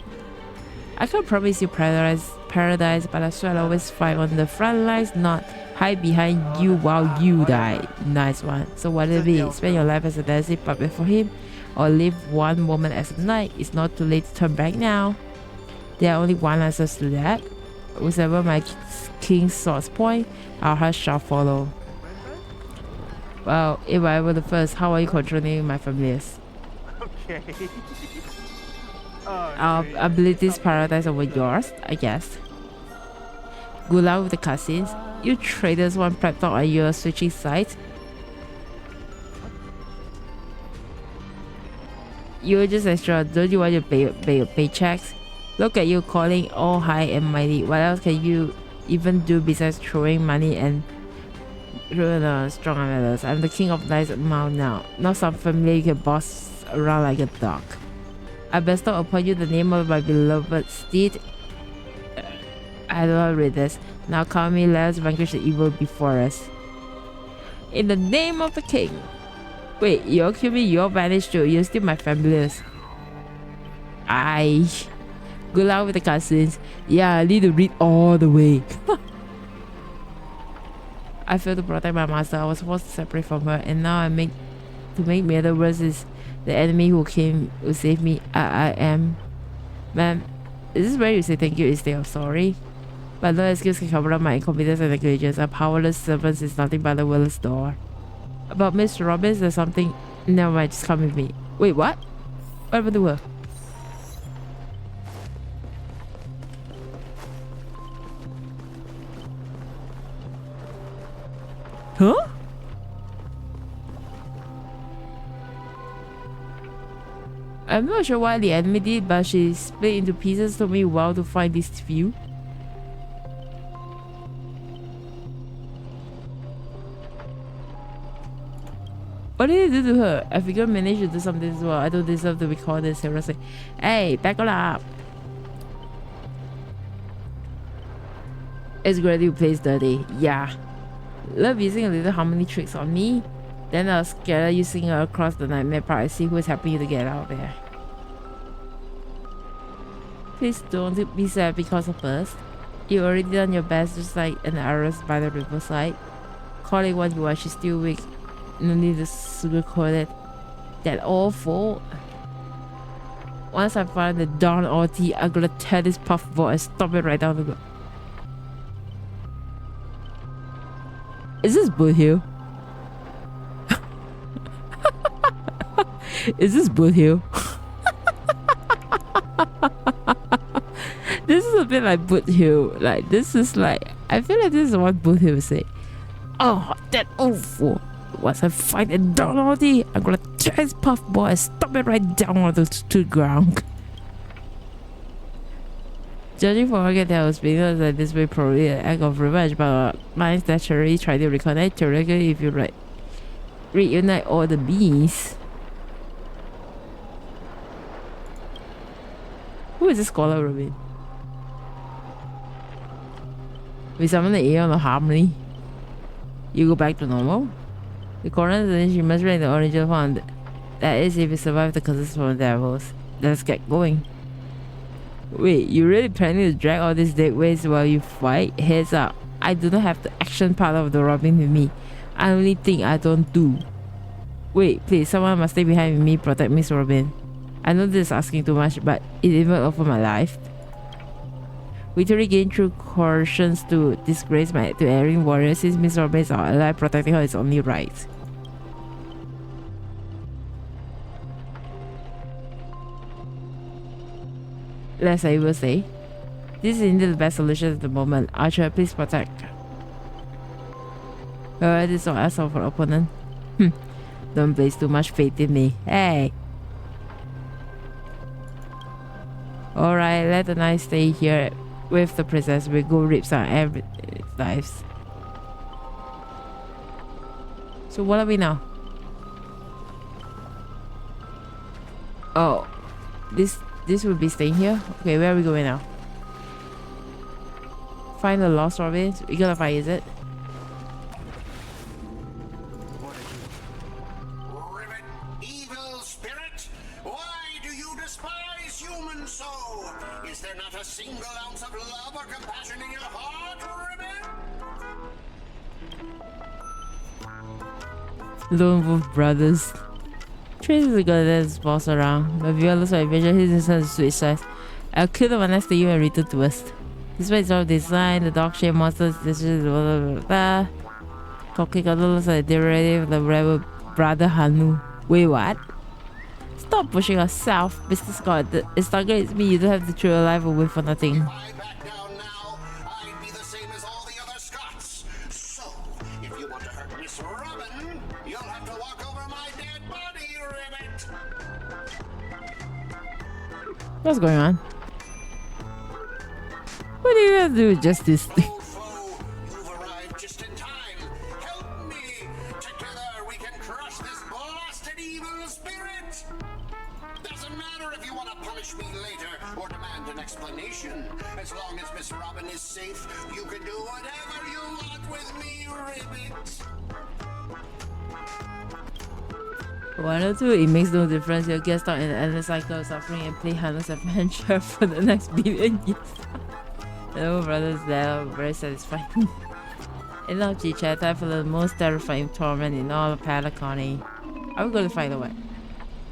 I can't promise you paradise, but I swear I'll always fight on the front lines, not hide behind you while you die. Nice one. So what it be? Spend your life as a dancing puppet for him, or live one moment as a knight? It's not too late to turn back now. There are only one answer to that. Whichever my king's swords point, our heart shall follow. Well, if I were the first, how are you controlling my familiars? Okay. Our abilities prioritize over yours, I guess. Good luck with the cutscenes. You traders want prep talk, are you switching sides? You're just extra, don't you want your paychecks? Look at you calling all high and mighty. What else can you even do besides throwing money and strong medals? I'm the king of nice mouth now. Not some familiar you can boss around like a dog. I bestow upon you the name of my beloved steed. I don't read this. Now call me, let us vanquish the evil before us. In the name of the king. Wait, you'll kill me, you'll vanish too. You're still my familiars. Good luck with the cutscenes. Yeah, I need to read all the way. I failed to protect my master. I was forced to separate from her, and now to make matters worse is the enemy who came to save me. I am. Ma'am, is this where you say thank you instead of sorry? But no excuse can cover up my incompetence and negligence. A powerless servant is nothing but a willless door. About Miss Robbins, there's something. Never mind, just come with me. Wait, what? What happened to her? Huh? I'm not sure why the enemy did, but she split into pieces. Took me a while to find this few. What did they do to her? I figured I managed to do something as well. I don't deserve to be called this seriously. Hey, back up. It's great you plays dirty. Yeah. Love using a little harmony tricks on me. Then I'll scatter you singing across the nightmare part. I see who's helping you to get out of there. Please don't be sad because of us. You already done your best, just like an arrows by the riverside. Call it what you are, she's still weak. No need to sugarcoat it. That awful. Once I find the darn OT, I'm gonna tear this puffball and stop it right down the ground. Is this Boothill? Is this Boothill? This is a bit like Boothill. Like, this is like, I feel like this is what Boothill would say. Oh, that awful. Once I find a darn OT, I'm gonna tear his puffball and stop it right down on the ground. Judging from what I was being this way, probably an act of revenge, but mine's naturally trying to reconnect. Theoretically, if you reunite all the bees. Who is this scholar, Robin? We summon the ear on the harmony. You go back to normal? The coroner says she must break the original fund. That is if you survive the curses from the devils. Let's get going. Wait, you really planning to drag all these dead waste while you fight? Heads up. I do not have the action part of the Robin with me. I only think I don't do. Wait, please, someone must stay behind with me, protect Miss Robin. I know this is asking too much, but it even offer my life. We truly gain through coercions to disgrace my to erring warrior since Miss Robin is our ally, protecting her is only right. Less I will say. This is indeed the best solution at the moment. Archer, please protect. This is not asshole for opponent. Don't place too much faith in me. Hey! Alright, let the knight stay here with the princess. We go rip some every lives. So what are we now? Oh, this would be staying here. Okay, where are we going now? Find the lost Robin. We gotta find, is it? Ribbit, evil spirit, why do you despise human soul? Is there not a single ounce of love or compassion in your heart, Ribbit? Lone Wolf Brothers. Trace is good as his boss around, but if looks like adventure, his instance is suicide. I'll kill the one next to you and return to us. Despite its own design, the dog shaped monsters, this is blah blah blah. Talking looks like a derivative of the rebel brother Hanu. Wait, what? Stop pushing yourself, Mr. Scott. It's target is me, you don't have to throw your life away for nothing. What's going on? What do you have to do with justice? You've arrived just in time. Help me. Together we can crush this blasted evil spirit. Doesn't matter if you want to punish me later or demand an explanation. As long as Miss Robin is safe, you can do whatever you want with me, Ribbit. 1 or 2, it makes no difference. You'll get stuck in the endless cycle of suffering and play harmless adventure for the next billion years. Hello, brothers, there are very satisfying. Enough chit chat, time for the most terrifying torment in all of Patagonia. Are we going to fight or what?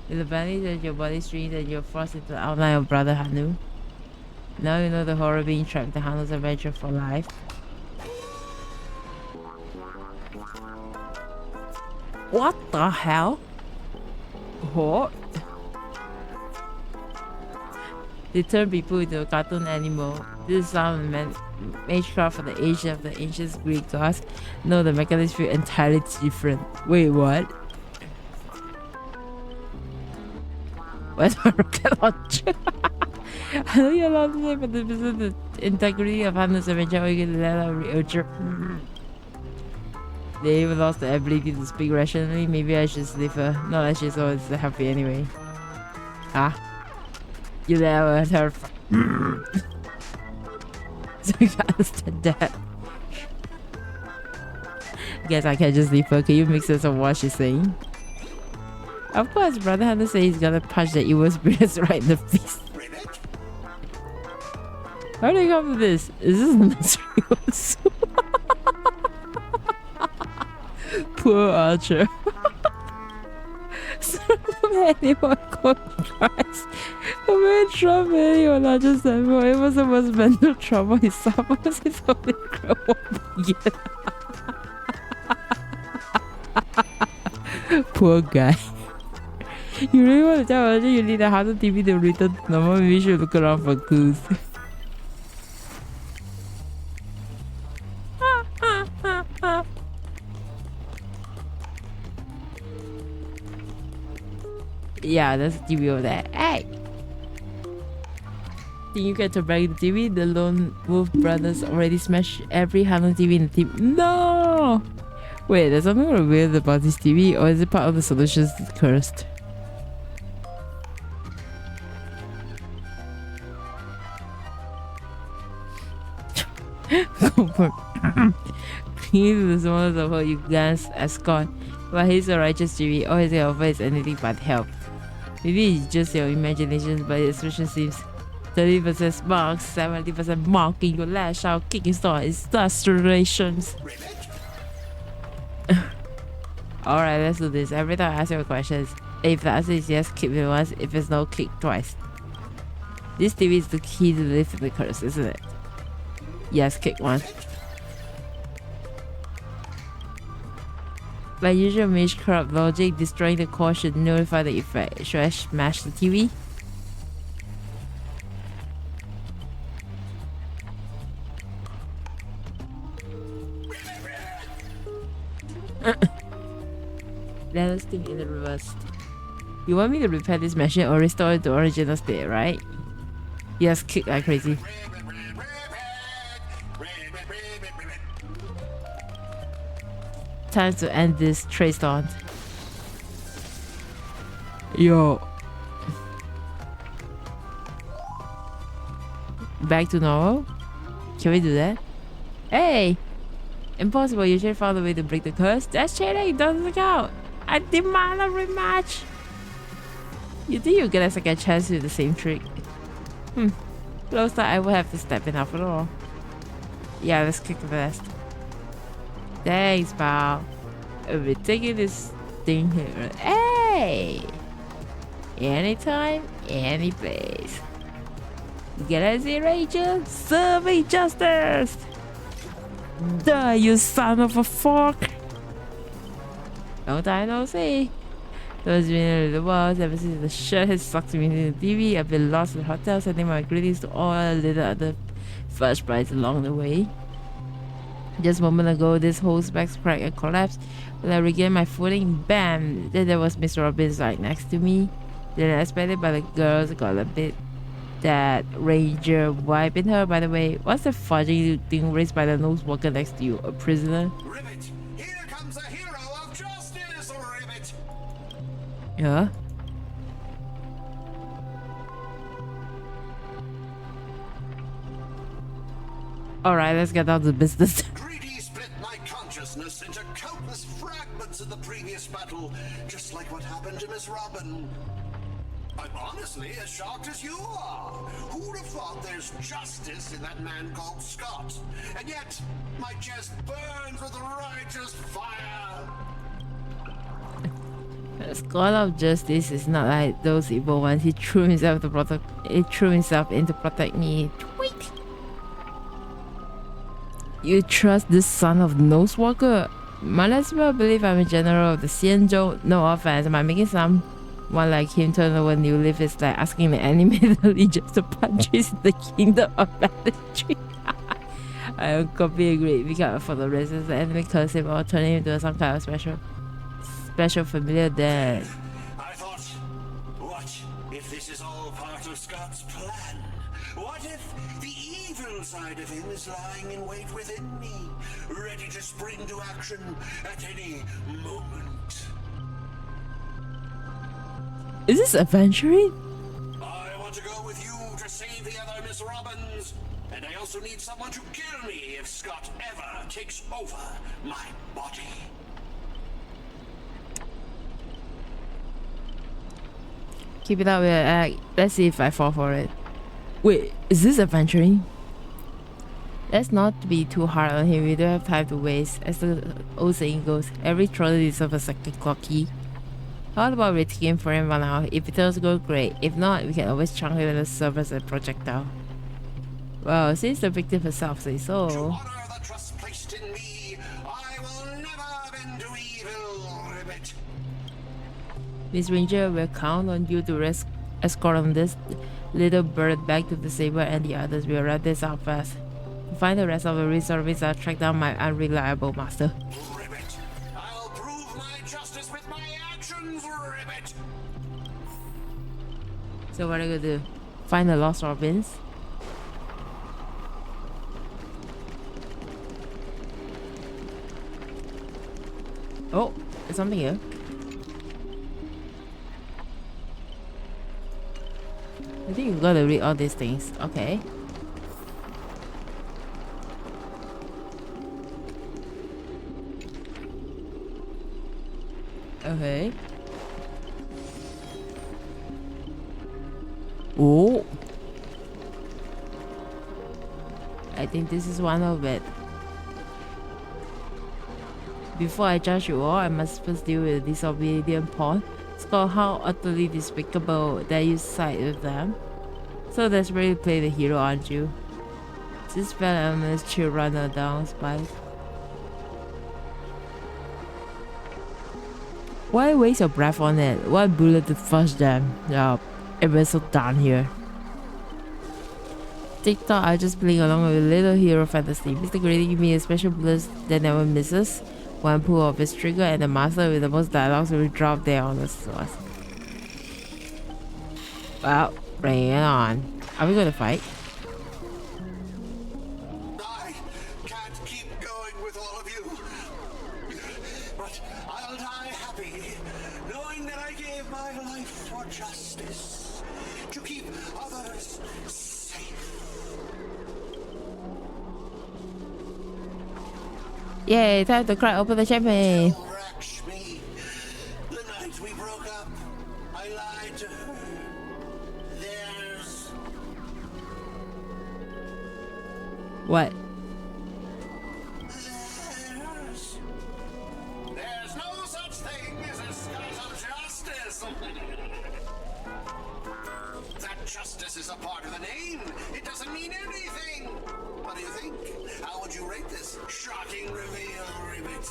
With the bandage that your body streams and you're forced into the outline of Brother Hanu. Now you know the horror being trapped in the Hanu's adventure for life. What the hell? What? They turn people into a cartoon animal. This is some magecraft for the age of the ancient Greek gods. No, the mechanisms feel entirely different. Wait, what? Where's my rocket launcher? I know you're allowed to say, but this is the integrity of Hanu's adventure. We can let her reurge. They even lost the ability to speak rationally. Maybe I should leave her. Not that she's always happy anyway. Ah. You never let her. So you can understand that. Guess I can just leave her. Can you make sense of what she's saying? Of course, Brother Hunter says he's gonna punch the evil spirits right in the face. How do you come to this? Is this nursery? Poor Archer. So many more contrasts. I'm in trouble anyone I just said, well, it was the most mental trouble he suffered since only grow up. Poor guy. You really want to tell Archer you need a harder TV to return to normal? Maybe you should look around for clues. Yeah, that's the TV over there. Hey! Think you get to break the TV? The Lone Wolf Brothers already smashed every Hanu TV in the team. No! Wait, there's something weird about this TV, or is it part of the solutions that's cursed? He's the smallest of all you guys escort, but he's a righteous TV. All he offers is anything but help. Maybe it's just your imagination, but the expression seems 30% smart, 70% mocking your lash out, kicking star, it's frustrations. Alright, let's do this. Every time I ask you questions, if the answer is yes, kick me once. If it's no, kick twice. This TV is the key to lift the curse, isn't it? Yes, kick once. By usual Mage corrupt logic, destroying the core should nullify the effect. Should I smash the TV? Let us think in the reverse. You want me to repair this machine or restore it to original state, right? Yes, kick like crazy. Time to end this trace taunt. Yo. Back to normal? Can we do that? Hey! Impossible, you should have found a way to break the curse. That's cheating, doesn't count. I demand a rematch. You think you'll get a second chance to do the same trick? Looks like I will have to step in after all. Yeah, let's kick the rest. Thanks, pal. We're taking this thing here. Hey! Anytime, any place. Get as a ranger, serving justice! Die, you son of a fork! Long time no see. Those been in the walls ever since the shirt has sucked me into the TV. I've been lost in the hotel, sending my greetings to all the other first prize along the way. Just a moment ago, this whole specs cracked and collapsed. When I regained my footing, bam! Then there was Mr. Robbins right next to me. Then I expected by the girls, got a bit that ranger vibe in her. By the way, what's the fudgy thing raised by the nose walker next to you? A prisoner? Ribbit! Here comes a hero of justice, Ribbit! Yeah? Alright, let's get down to business. Greedy split my consciousness into countless fragments in the previous battle, just like what happened to Miss Robin. I'm honestly as shocked as you are. Who'd have thought there's justice in that man called Scott? And yet, my chest burns with righteous fire. Scholar of Justice is not like those evil ones. He threw himself to protect. He threw himself in to protect me. Tweet. You trust this son of Nosewalker? Might as well believe I'm a general of the Xianzhou. No offense, am I making someone like him turn over new leaf? Is like asking the enemy legions to punch in the kingdom of banditry. I am completely agree. We can't afford the resistance. The enemy curse him or turn him into some kind of special familiar then. I thought, what if this is all part of Scott's plan? What if the evil side of him is lying in wait within me, ready to spring to action at any moment? Is this adventuring? I want to go with you to save the other Miss Robbins, and I also need someone to kill me if Scott ever takes over my body. Keep it up with your act. Let's see if I fall for it. Wait, is this adventuring? Let's not be too hard on him. We don't have time to waste. As the old saying goes, every trolley deserves a second clock key. How about we take him for him for now? If it does go, great. If not, we can always chunk him and serve as a projectile. Well, since the victim herself says so. To honor the trust placed in me, I will never bend to evil, Ribbit. Miss Ranger will count on you to escort on this little bird back to the saber, and the others will wrap this up fast. To find the rest of the resources, I'll track down my unreliable master. Ribbit, I'll prove my justice with my actions, Ribbit. So what are you gonna do? Find the lost Robins? Oh, there's something here. I think you gotta read all these things. Okay. Okay. Oh. I think this is one of it. Before I judge you all, I must first deal with disobedient pawn. It's called how utterly despicable that you side with them. So desperately play the hero, aren't you? This spell elements chill runner down, Spice. Why waste your breath on it? One bullet to flush them. Yeah, everyone's so done here. TikTok, I just playing along with a little hero fantasy. Mr. Grady give me a special blast that never misses. One pull of his trigger and the master with the most dialogues will drop there on the source. Well, bring it on. Are we gonna fight? I can't keep going with all of you. But I'll die happy, knowing that I gave my life for justice, to keep others safe. Yay, time to crack open the champagne. Me. The night we broke up, I lied to her. There's... What? There's no such thing as a scott of justice. That justice is a part of the name. It doesn't mean anything. What do you think? How would you rate this shocking reveal, Ribbit?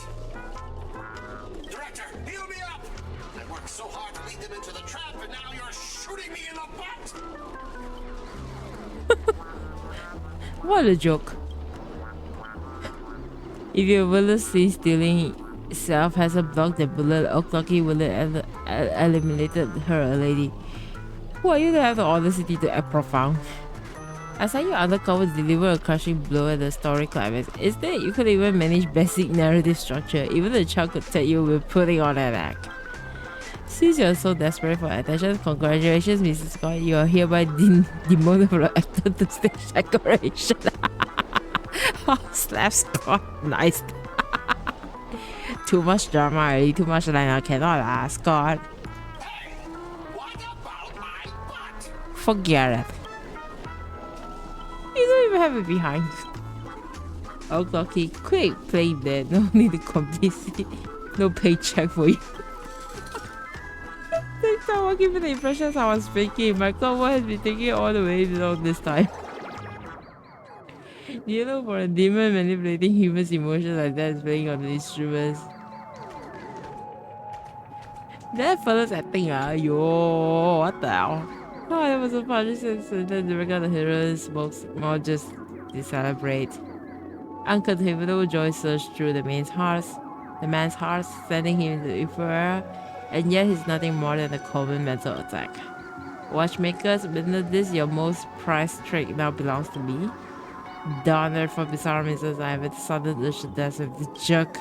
Director, heal me up! I worked so hard to lead them into the trap, and now you're shooting me in the butt! What a joke. If your bullet sees stealing itself has a block the bullet, O'Clocky will eliminated her, a lady. Who are you to have the audacity to act profound? I saw you undercover deliver a crushing blow at the story climax. Instead, you could even manage basic narrative structure. Even the child could tell you we're putting on an act. Since you're so desperate for attention, congratulations, Mrs. Scott. You are hereby demoted from actor to stage decoration. Slap Scott. Nice. Too much drama already. Too much line. I cannot, Scott. Forget it. You don't even have it behind. Oh, Clocky, quick, play that. No need to compensate. No paycheck for you. Next time, I'll give you the impressions I was faking. My God, what has been taking all the way along this time? Do you know for a demon manipulating humans' emotions like that is playing on the instruments? That fella's acting, yo, what the hell? Oh, that was a funny sense. And then the regular hero smokes more just to celebrate. Uncontainable joy surged through the man's heart, sending him into the ether, and yet he's nothing more than a common mental attack. Watchmakers, witness this, your most prized trick now belongs to me. Donner for bizarre misses, I have a sudden death of the jerk.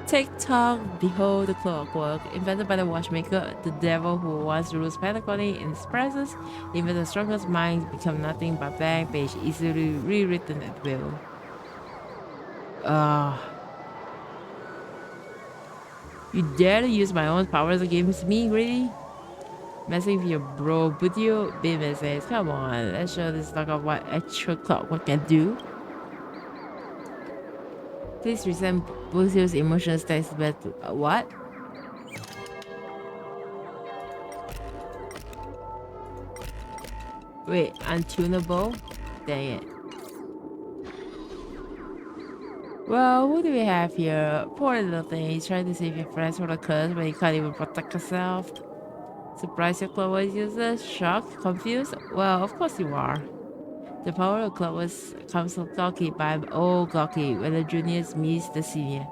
TikTok, behold the clockwork. Invented by the watchmaker, the devil who once rules Patagonia in his presence, even the strongest minds become nothing but blank page, easily rewritten at will. You dare to use my own powers against me, Grady? Messing with your bro, Butio? Beamer says, come on, let's show this talk of what actual clockwork can do. Please resent Butio's emotions text back to what? Wait, untunable? Dang it. Well, who do we have here? Poor little thing. He's trying to save your friends from the curse, but you can't even protect yourself. Surprised your Clockwork users? Shocked? Confused? Well, of course you are. The power of Clockwork comes from Glocky, but I'm old Glocky when the juniors meets the senior.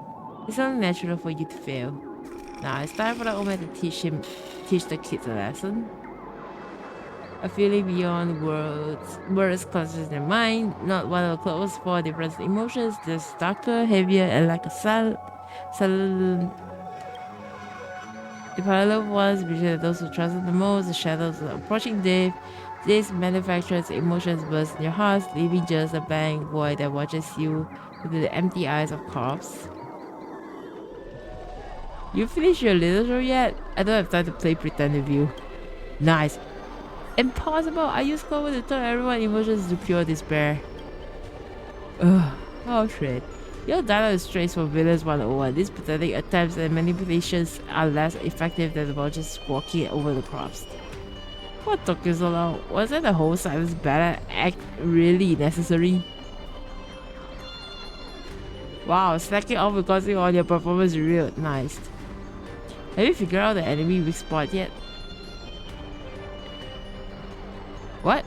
It's only natural for you to fail. Now it's time for the old man to teach the kids a lesson. A feeling beyond words clusters in their mind, not one of close for different emotions, just darker, heavier, and like a silent. The parallel ones between those who trusted the most, the shadows of approaching death. This manufactures emotions burst in your hearts, leaving just a blank void that watches you with the empty eyes of corpse. You finished your literature yet? I don't have time to play pretend with you. Nice. Impossible! I use Clover to turn everyone's emotions to pure despair. Ugh. Oh shit. Your dialogue is straight from Villains 101. These pathetic attempts and manipulations are less effective than the vultures squawking over the crops. What took you so long? Wasn't the whole silence battle act really necessary? Wow, slacking off because on your performance is real nice. Have you figured out the enemy weak spot yet? What?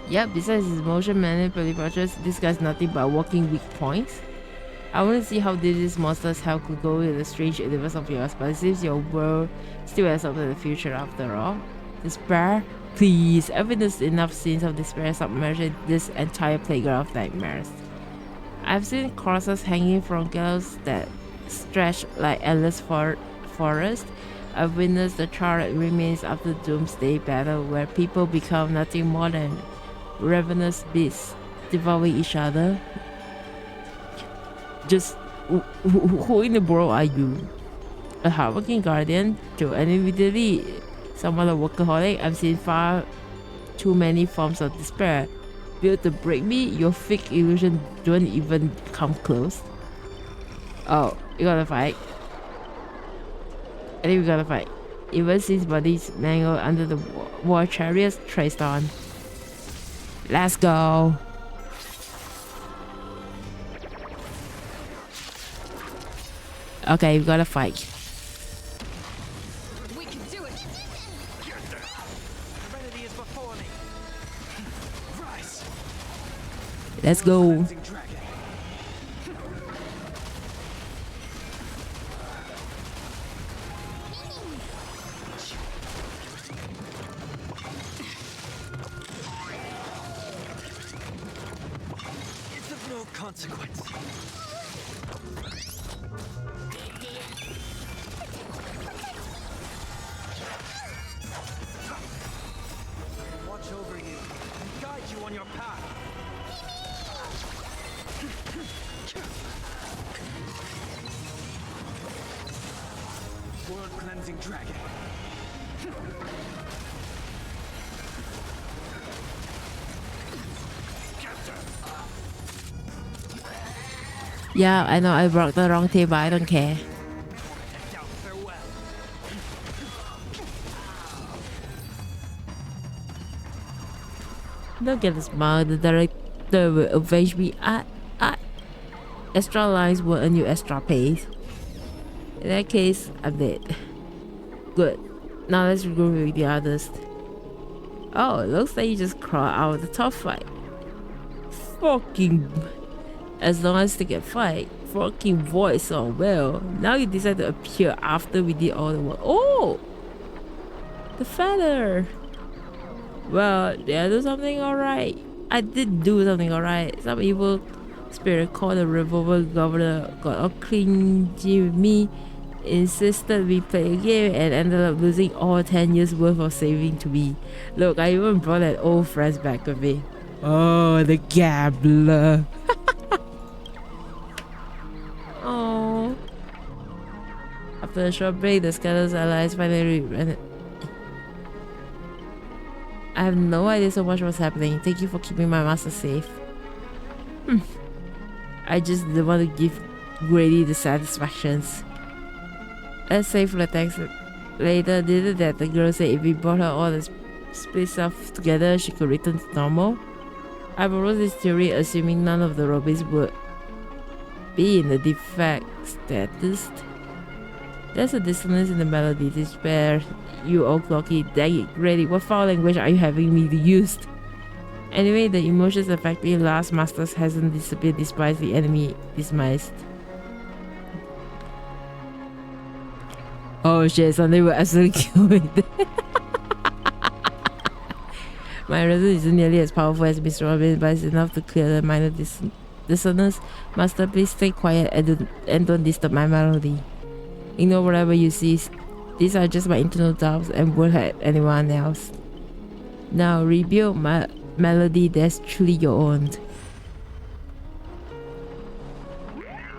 Yep, besides his motion manipulations, this guy's nothing but walking weak points. I want to see how these monsters help could go in the strange universe of yours, but it seems your world still has something in the future after all. Despair? Please, I've witnessed enough scenes of despair submerging this entire playground of nightmares. I've seen crosses hanging from gallows that stretch like endless forest. I've witnessed the charred remains of the doomsday battle where people become nothing more than ravenous beasts devouring each other. Just who in the world are you? A hardworking guardian? To admittedly somewhat a workaholic, I've seen far too many forms of despair. Built to break me, your fake illusion don't even come close. Oh, you gotta fight. I think we gotta fight. Even since bodies mangled under the war chariots traced on. Let's go. Okay, we gotta fight. We can do it. Serenity is before me. Rise. Let's go. Consequence. Watch over you and guide you on your path. World cleansing dragon. Yeah, I know I brought the wrong table, I don't care. Don't get a smile, the director will avenge me. Extra lines will earn you extra pay. In that case, I'm dead. Good. Now let's regroup with the others. Oh, it looks like you just crawled out of the top fight. Fucking... As long as they can fight, fucking voice so well. Now you decide to appear after we did all the work. Oh! The feather! Well, did I do something alright? I did do something alright. Some evil spirit called the revolver governor got all clingy with me, insisted we play a game, and ended up losing all 10 years worth of saving to me. Look, I even brought an old friends back with me. Oh, the gambler. Oh. After a short break, the Scatter's allies finally ran. I have no idea so much what's happening. Thank you for keeping my master safe. I just didn't want to give Grady the satisfactions. Let's say for the text later, didn't that the girl said if we brought her all the split stuff together, she could return to normal? I proposed this theory assuming none of the robins would be in the defect status. There's a dissonance in the melody. Despair, you old clocky. Dang it, Grady, what foul language are you having me to use? Anyway, the emotions affecting last masters hasn't disappeared despite the enemy dismissed. Oh shit, Sunday will absolutely kill it. My result isn't nearly as powerful as Mr. Robin, but it's enough to clear the minor dissonance. Master, please stay quiet and don't disturb my melody. Ignore whatever you see. These are just my internal doubts and won't hurt anyone else. Now rebuild my melody that's truly your own.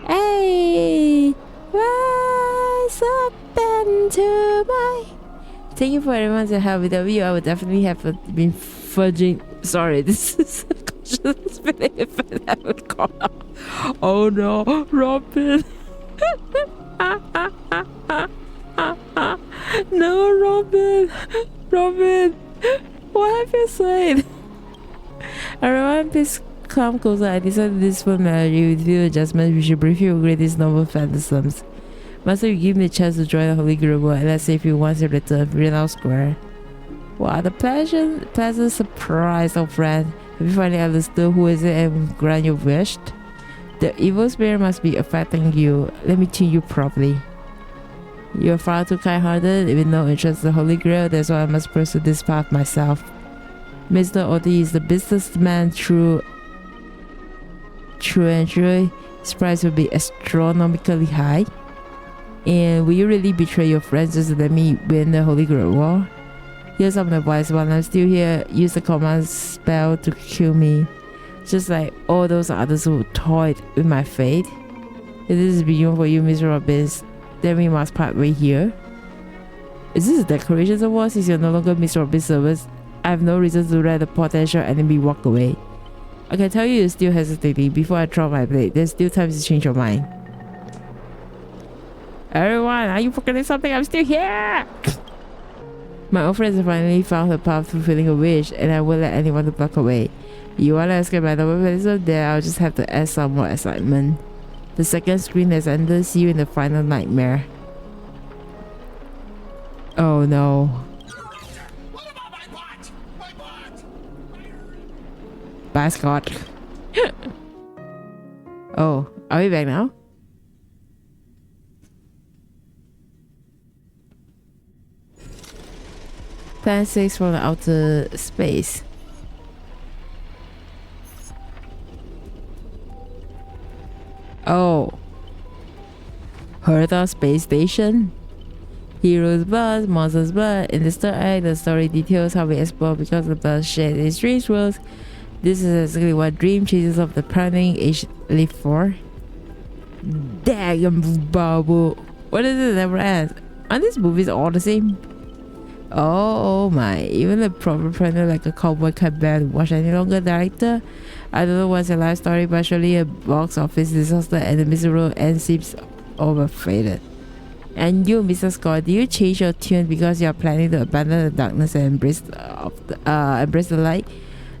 Hey! Rise up into my... Thank you for everyone's help. Without you, I would definitely have been fudging. Sorry, this is a conscious feeling if I would call out. Oh no, Robin. No, Robin. Robin, what have you said? Everyone, please come closer. I decided this full melody with few adjustments. We should briefly upgrade these noble phantasms. Master, you give me a chance to join the Holy Grail, and let's say if you want to return, Renal Square. Wow, the pleasant surprise, old friend. Have you finally understood who is it and grant your wish? The evil spirit must be affecting you. Let me tune you properly. You're far too kind-hearted with no interest in the Holy Grail. That's why I must pursue this path myself. Mr. Odi is the businessman true and true. His price will be astronomically high. And will you really betray your friends just to let me win the Holy Grail War? Here's some advice. While I'm still here, use the command spell to kill me. Just like all those others who toyed with my fate. If this is beyond for you, Mr. Robbins, then we must part way here. Is this a decorations award? Since you're no longer Mr. Robbins' service, I have no reason to let the potential enemy walk away. I can tell you're still hesitating. Before I drop my blade, there's still time to change your mind. Everyone, are you forgetting something? I'm still here! My old friends have finally found her path to fulfilling a wish, and I won't let anyone to block away. You wanna escape my noble mechanism? Then I'll just have to add some more excitement. The second screen has ended. See you in the final nightmare. Oh no. Bye, Scott. Oh, are we back now? Plan 6 from the outer space. Oh. Hertha Space Station? Heroes' blood, monsters' blood. In this third act, the story details how we explore because of the shared in strange worlds. This is exactly what Dream Chasers of the Planning Age live for. Damn, Babu. What is it never ends? Aren't these movies all the same? Oh my, even the proper planner like a cowboy can't bear to watch any longer. Director, I don't know what's a life story, but surely a box office disaster and the miserable end seems overfaded. And you, Mr. Scott, do you change your tune because you are planning to abandon the darkness and embrace the light?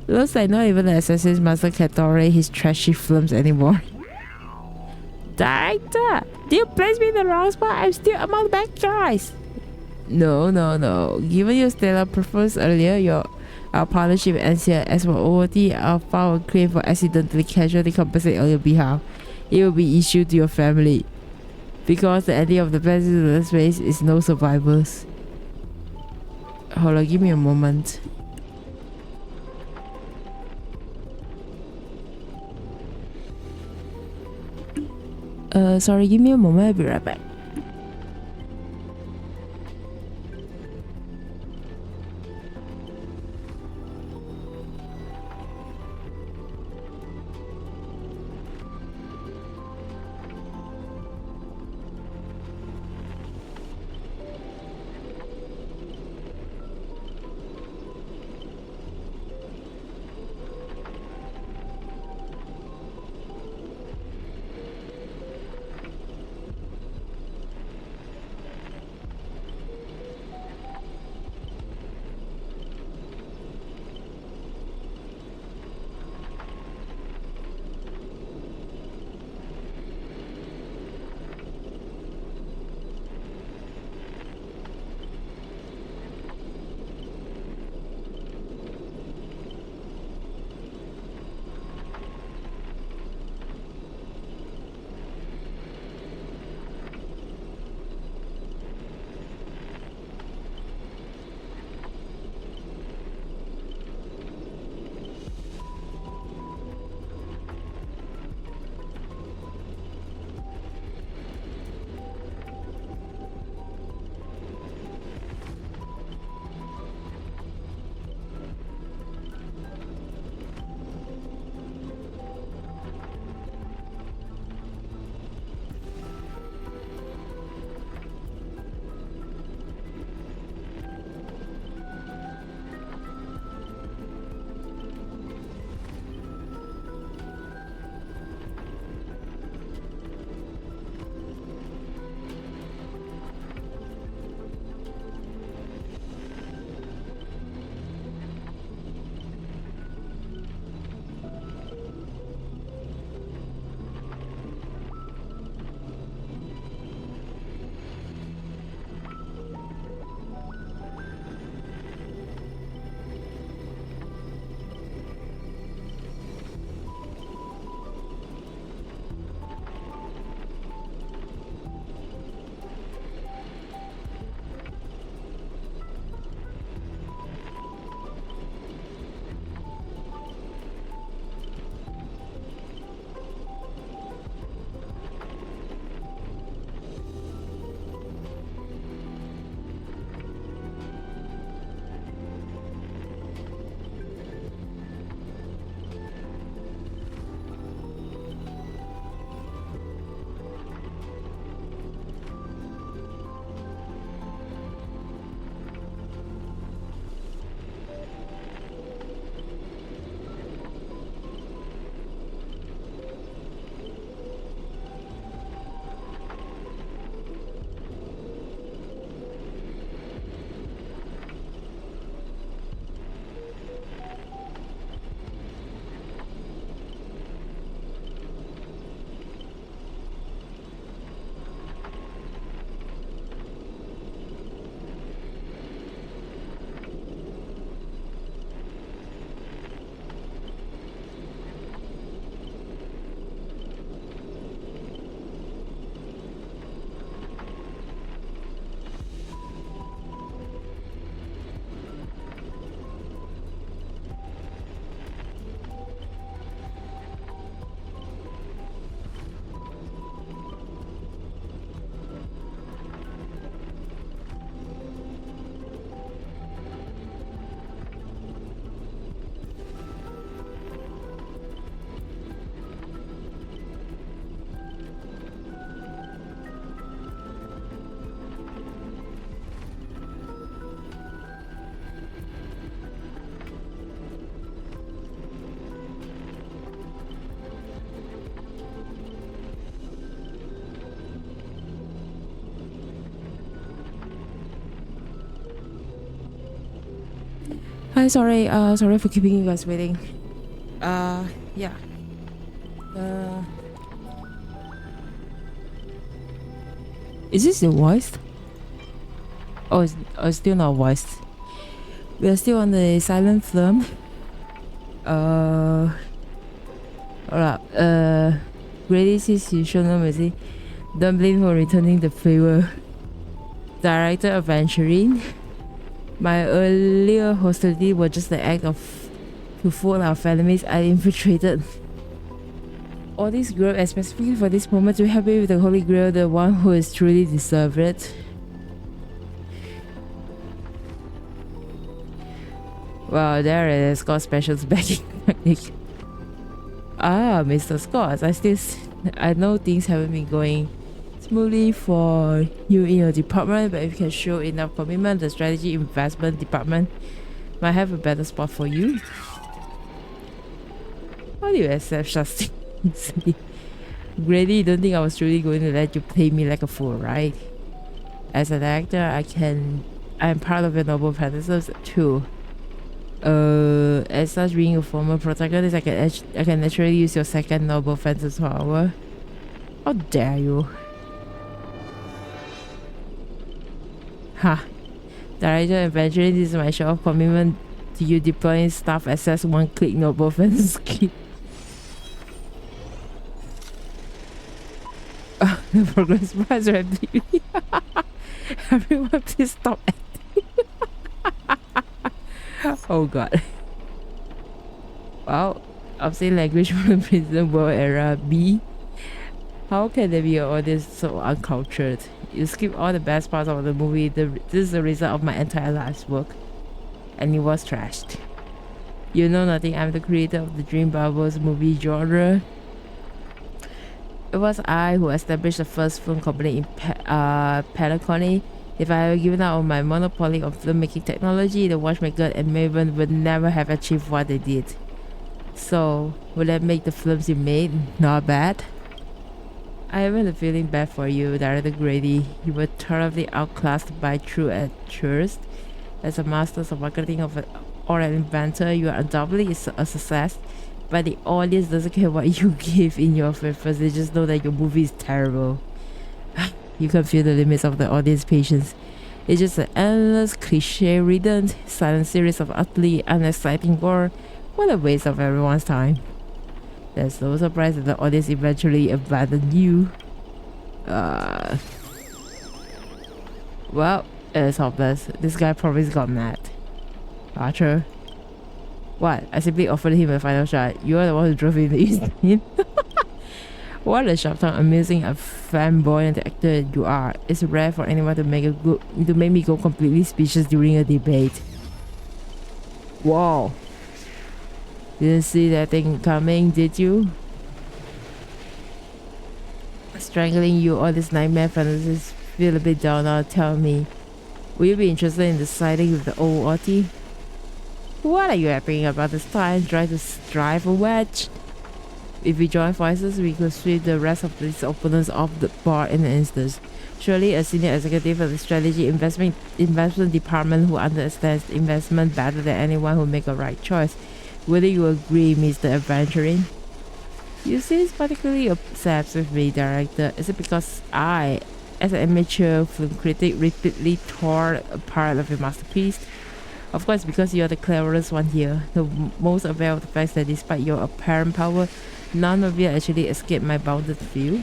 Looks like not even the Assassin's Master can tolerate his trashy films anymore. Director, do you place me in the wrong spot? I'm still among the bad guys. No. Given your stellar performance earlier, our partnership ends here. As for OOT, I'll file a claim for accidentally casualty compensate on your behalf. It will be issued to your family. Because the ending of the President's race is no survivors. Hold on, give me a moment. Sorry, give me a moment, I'll be right back. Hi, sorry, sorry for keeping you guys waiting. Yeah. Is this the voice? Oh, it's still not voiced. We are still on the silent film. Alright. Grady says you show no mercy. Don't blame for returning the favor. Director of Venturing. My earlier hostility was just the act of to fool our enemies I infiltrated. All this Grail specifically for this moment to help me with the Holy Grail, the one who is truly deserved it. Wow, there it is. Scott Special's backing. Mr. Scott, I know things haven't been going smoothly for you in your department, but if you can show enough commitment, the strategy investment department might have a better spot for you. How do you accept such things? Grady, you don't think I was truly going to let you play me like a fool, right? As an actor, I'm part of your noble fantasy too. As such, being a former protagonist, I can naturally use your second noble fantasy power. How dare you? Ha! Director Adventuring, this is my show of commitment to you deploying staff access one-click noble fantasy scheme. The progress bar is rapidly. Everyone, please stop acting. Oh god. Wow. Obscene language from the prison world era B. How can there be an audience so uncultured? You skip all the best parts of the movie. This is the result of my entire life's work. And it was trashed. You know nothing. I'm the creator of the Dream Bubbles movie genre. It was I who established the first film company in Patagonia. If I had given up on my monopoly of filmmaking technology, the watchmaker and Maven would never have achieved what they did. So, would that make the films you made not bad? I haven't a feeling bad for you, Director Grady. You were thoroughly outclassed by True at first. As a master of marketing or an inventor, you are undoubtedly a success. But the audience doesn't care what you give in your papers. They just know that your movie is terrible. You can feel the limits of the audience patience. It's just an endless, cliche-ridden, silent series of utterly unexciting gore. What a waste of everyone's time. There's no surprise that the audience eventually abandoned you. Well, it's hopeless. This guy probably got mad. Archer. What? I simply offered him a final shot. You are the one who drove him to East. What a sharp-tongued, amusing, and flamboyant actor you are. It's rare for anyone to make me go completely speechless during a debate. Wow. Didn't see that thing coming, did you? Strangling you, all these nightmare fantasies feel a bit down now. Tell me, will you be interested in deciding with the old Ottie? What are you yapping about this time? Try to drive a wedge? If we join forces, we could sweep the rest of these opponents off the bar in an instant. Surely a senior executive of the strategy investment department who understands investment better than anyone who make a right choice. Whether you agree, Mr. Adventuring? You seem particularly obsessed with me, Director. Is it because I, as an amateur film critic, repeatedly tore a part of your masterpiece? Of course, because you are the cleverest one here, the most aware of the fact that despite your apparent power, none of you actually escaped my bounded view.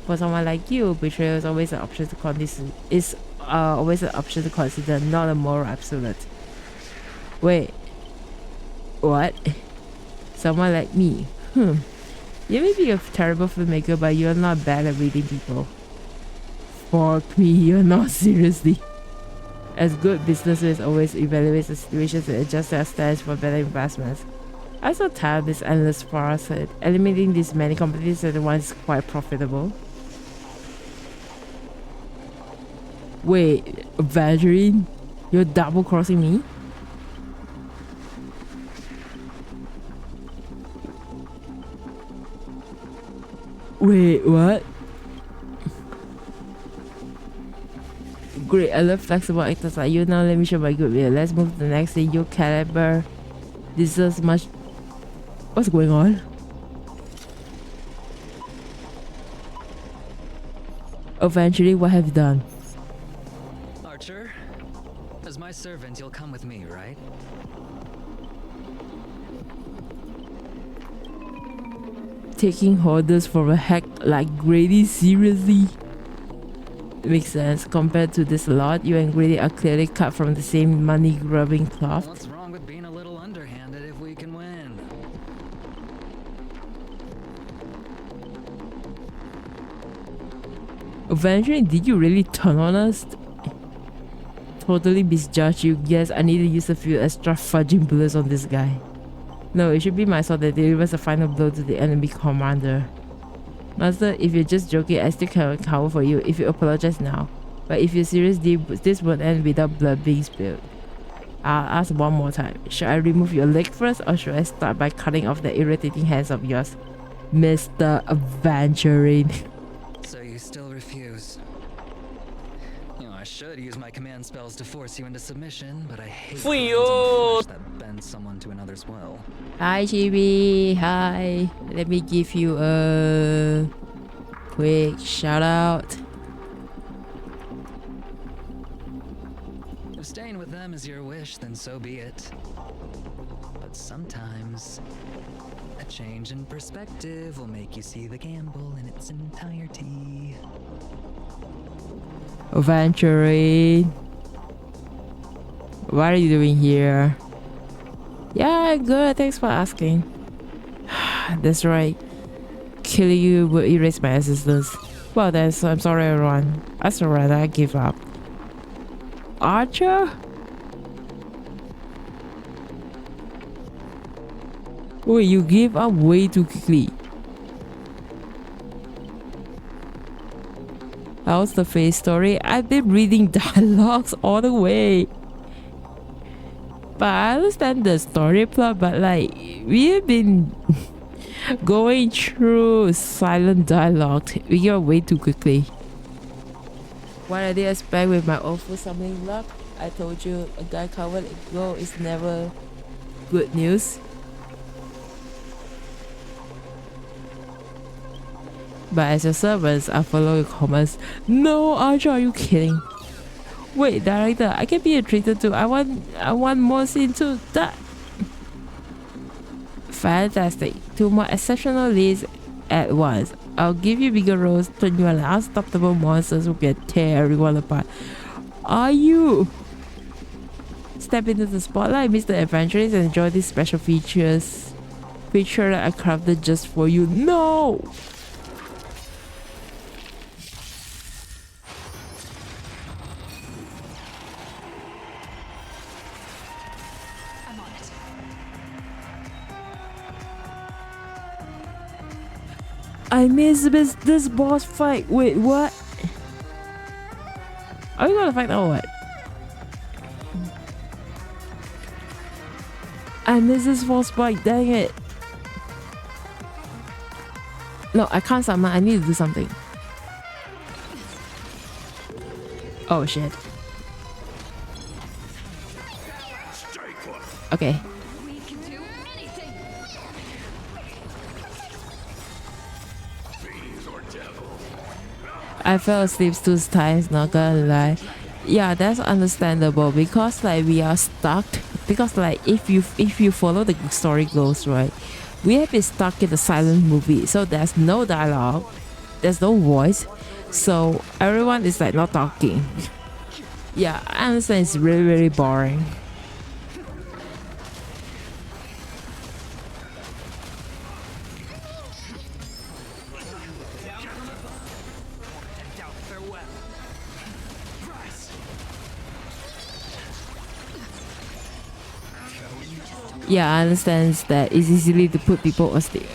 For someone like you, betrayal is always an option to consider, not a moral absolute. Wait, what? Someone like me? You may be a terrible filmmaker, but you're not bad at reading people. Fuck me, you're not seriously. As good businesses always evaluate the situations and adjust their stance for better investments. I'm so tired of this endless farce. Eliminating these many companies at once is quite profitable. Wait, Evangeline? You're double crossing me? Wait, what? Great, I love flexible actors like you. Now let me show my good will. Let's move to the next thing. Your caliber deserves much. What's going on? Eventually, what have you done? Archer, as my servant, you'll come with me, right? Taking orders from a hack like Grady, seriously? Makes sense. Compared to this lot, you and Grady are clearly cut from the same money-grubbing cloth. What's wrong with being a little underhanded if we can win? Eventually, did you really turn on us? Totally misjudged you. Yes, I need to use a few extra fudging bullets on this guy. No, it should be my sword that delivers a final blow to the enemy commander. Master, if you're just joking, I still can cover for you if you apologize now. But if you're serious, this won't end without blood being spilled. I'll ask one more time. Should I remove your leg first, or should I start by cutting off the irritating hands of yours, Mr. Aventurine? So you still refuse? You know, I should use my command spells to force you into submission, but I hate that bend someone to another's will. Hi, Chibi. Hi. Let me give you a quick shout out. If staying with them is your wish, then so be it. But sometimes a change in perspective will make you see the gamble in its entirety. Aventurine, what are you doing here? Yeah, good. Thanks for asking. That's right. Killing you will erase my existence. Well, then, so I'm sorry, everyone. I surrender. I give up. Archer? Wait, you give up way too quickly. How's the face story? I've been reading dialogues all the way. But I understand the story plot, but like, we've been going through silent dialogue. We get way too quickly. What I did expect with my awful summoning luck? I told you, a guy covered in gold is never good news. But as your servants, I follow your commands. No, Archer, are you kidding? Wait, director, I can be a traitor too. I want more scene too. That fantastic. 2 more exceptional leads at once. I'll give you bigger roles, turn you into unstoppable monsters who can tear everyone apart. Are you? Step into the spotlight, Mr. Adventurers, and enjoy these special features. Feature that I crafted just for you. No! I missed this boss fight. Wait, what? Are we gonna fight or what? I missed this boss fight, dang it. No, I can't summon. I need to do something. Oh shit. Okay. I fell asleep 2 times, not gonna lie. Yeah, that's understandable because like we are stuck. Because like if you follow the story goes right, we have been stuck in a silent movie. So there's no dialogue, there's no voice, so everyone is like not talking. Yeah, I understand it's really really boring. Yeah, I understand that it's easily to put people asleep.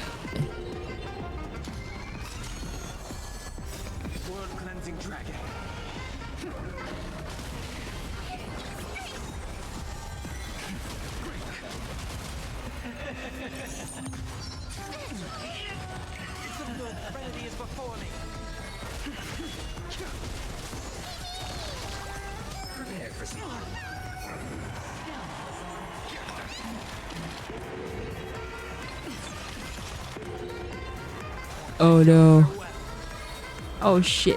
Oh no. Oh shit.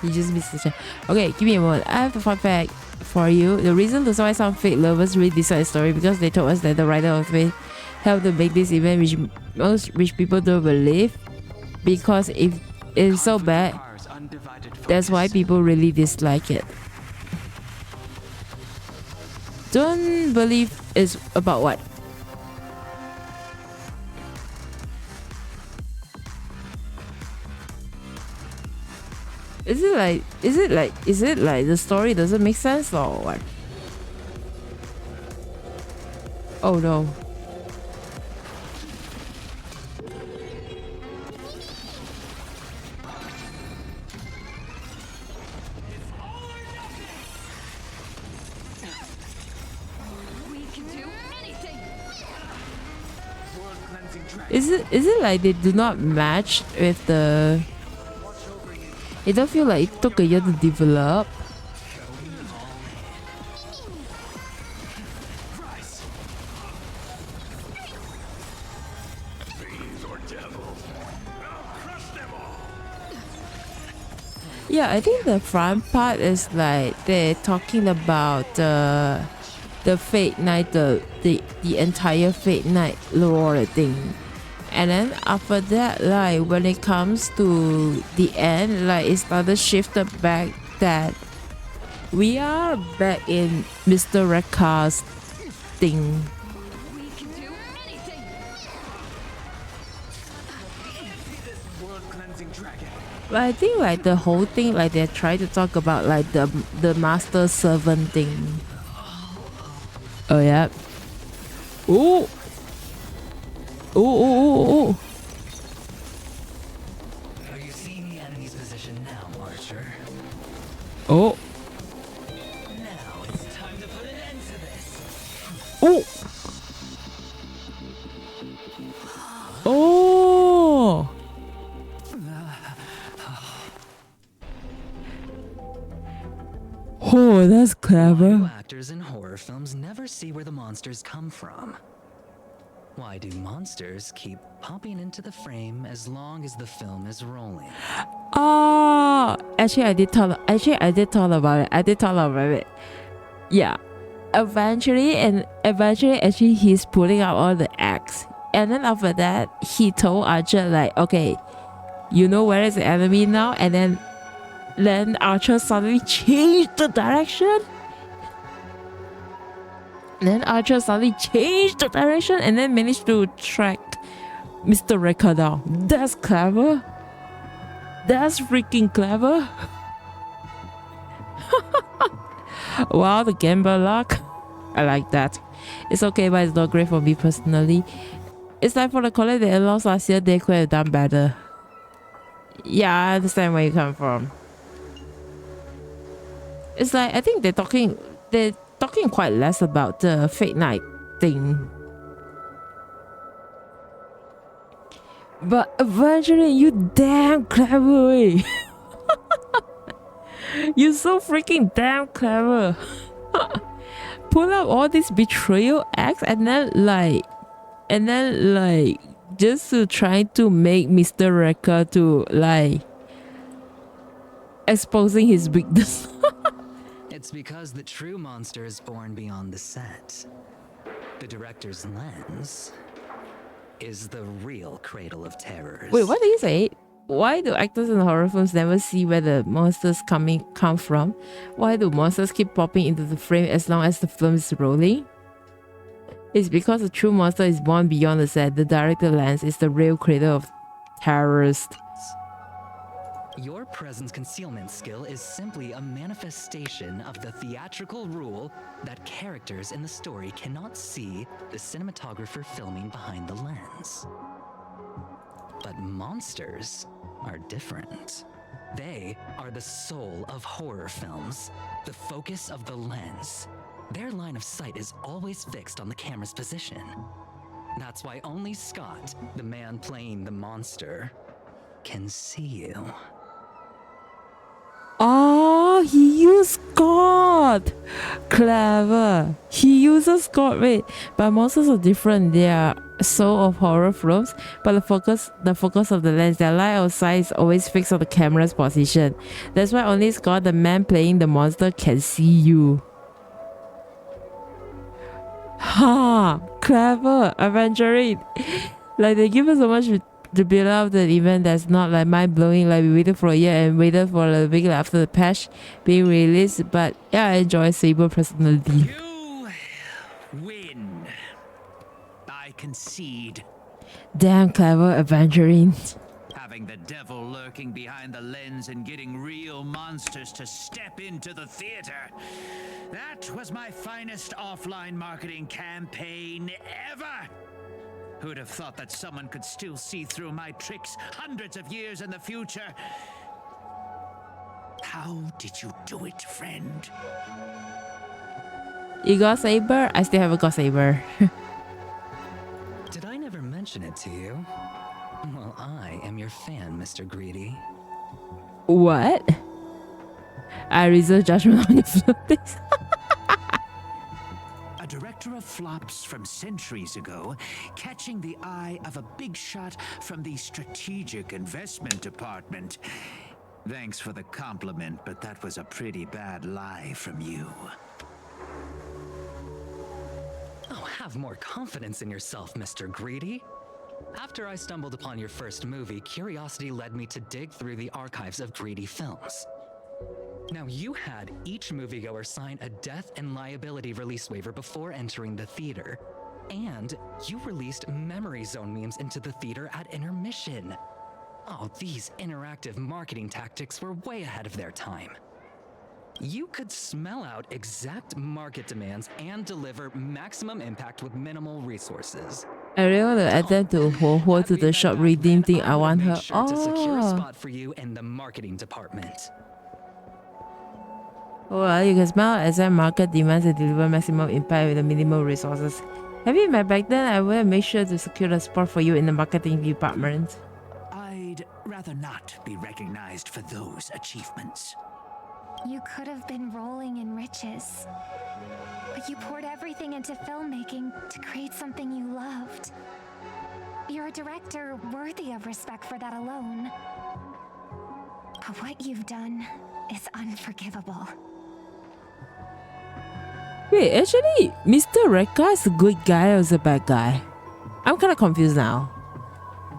He just missed the shot. Okay, give me a moment. I have the fun fact for you. The reason why some fate lovers read this side of the story because they told us that the writer of fate helped to make this event which most rich people don't believe. Because if it's so bad, that's why people really dislike it. Don't believe is about what? Is it like the story doesn't make sense or what? Oh no. Is it like they do not match with the... It don't feel like it took a year to develop. Yeah, I think the front part is like they're talking about the Fate Night, the entire Fate Night lore thing. And then after that, like when it comes to the end, like it started shifted back that we are back in Mr. Rekka's thing. But I think like the whole thing, like they're trying to talk about like the master servant thing. Oh yeah. Ooh. Ooh. Are you seeing the enemy's position now, Archer? Oh. Now it's time to put an end to this. Oh. Oh. Oh, that's clever. Actors in horror films never see where the monsters come from. Why do monsters keep popping into the frame as long as the film is rolling? Oh, actually, I did thought about it. Yeah, eventually, actually, he's pulling out all the acts, and then after that, he told Archer like, okay, you know where is the enemy now, and then Archer suddenly changed the direction. Then Archer suddenly changed the direction and then managed to track Mr. Rekka down. That's clever. That's freaking clever. Wow, the gambler luck. I like that. It's okay, but it's not great for me personally. It's like for the Collab they lost last year, they could have done better. Yeah, I understand where you come from. It's like I think they're talking quite less about the Fate Night thing. But eventually, you damn clever, eh? You're so freaking damn clever. Pull out all these betrayal acts and then like just to try to make Mr. Rekka to like exposing his weakness. It's because the true monster is born beyond the set. The director's lens is the real cradle of terrors. Wait, what did you say? Why do actors in horror films never see where the monsters come from? Why do monsters keep popping into the frame as long as the film is rolling? It's because the true monster is born beyond the set. The director lens is the real cradle of terrors. Your presence concealment skill is simply a manifestation of the theatrical rule that characters in the story cannot see the cinematographer filming behind the lens. But monsters are different. They are the soul of horror films, the focus of the lens. Their line of sight is always fixed on the camera's position. That's why only Scott, the man playing the monster, can see you. Oh, he used God. god! Clever! He uses god. Wait, but monsters are different. They are so of horror films, but the focus of the lens, their light or sight is always fixed on the camera's position. That's why only Scott, the man playing the monster, can see you. Ha! Clever! Adventuring! Like, they give us so much to build up the event that's not like mind-blowing, like we waited for a year and waited for a week after the patch being released. But yeah, I enjoy Saber personally. You win. I concede. Damn clever adventuring. Having the devil lurking behind the lens and getting real monsters to step into the theater. That was my finest offline marketing campaign ever. Who'd have thought that someone could still see through my tricks hundreds of years in the future? How did you do it, friend? You got Saber? I still haven't got Saber. Did I never mention it to you? Well, I am your fan, Mr. Greedy. What? I reserve judgment on your floaties. A director of flops from centuries ago, catching the eye of a big shot from the strategic investment department. Thanks for the compliment, but that was a pretty bad lie from you. Oh, have more confidence in yourself, Mr. Greedy. After I stumbled upon your first movie, curiosity led me to dig through the archives of Greedy films. Now, you had each moviegoer sign a death and liability release waiver before entering the theater. And you released memory zone memes into the theater at intermission. Oh, these interactive marketing tactics were way ahead of their time. You could smell out exact market demands and deliver maximum impact with minimal resources. I really want to add that to Ho to the shop redeem thing. I want her. Sure to secure a Oh. spot for you in the marketing department. Well, you can smell exact market demands and deliver maximum impact with the minimal resources. Have you met back then? I will make sure to secure a spot for you in the marketing department. I'd rather not be recognized for those achievements. You could have been rolling in riches. But you poured everything into filmmaking to create something you loved. You're a director worthy of respect for that alone. But what you've done is unforgivable. Wait, actually, Mr. Rekka is a good guy or is a bad guy? I'm kind of confused now.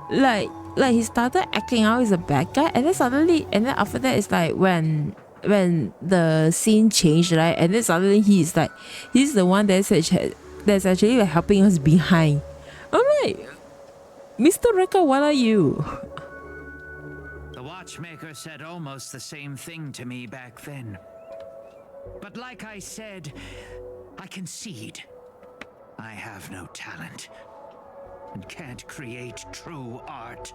Like he started acting out as a bad guy, and then after that, it's like when the scene changed, right? And then suddenly he's the one that's actually like helping us behind. I'm like, Mr. Rekka, what are you? The watchmaker said almost the same thing to me back then. But like I said, I concede. I have no talent and can't create true art.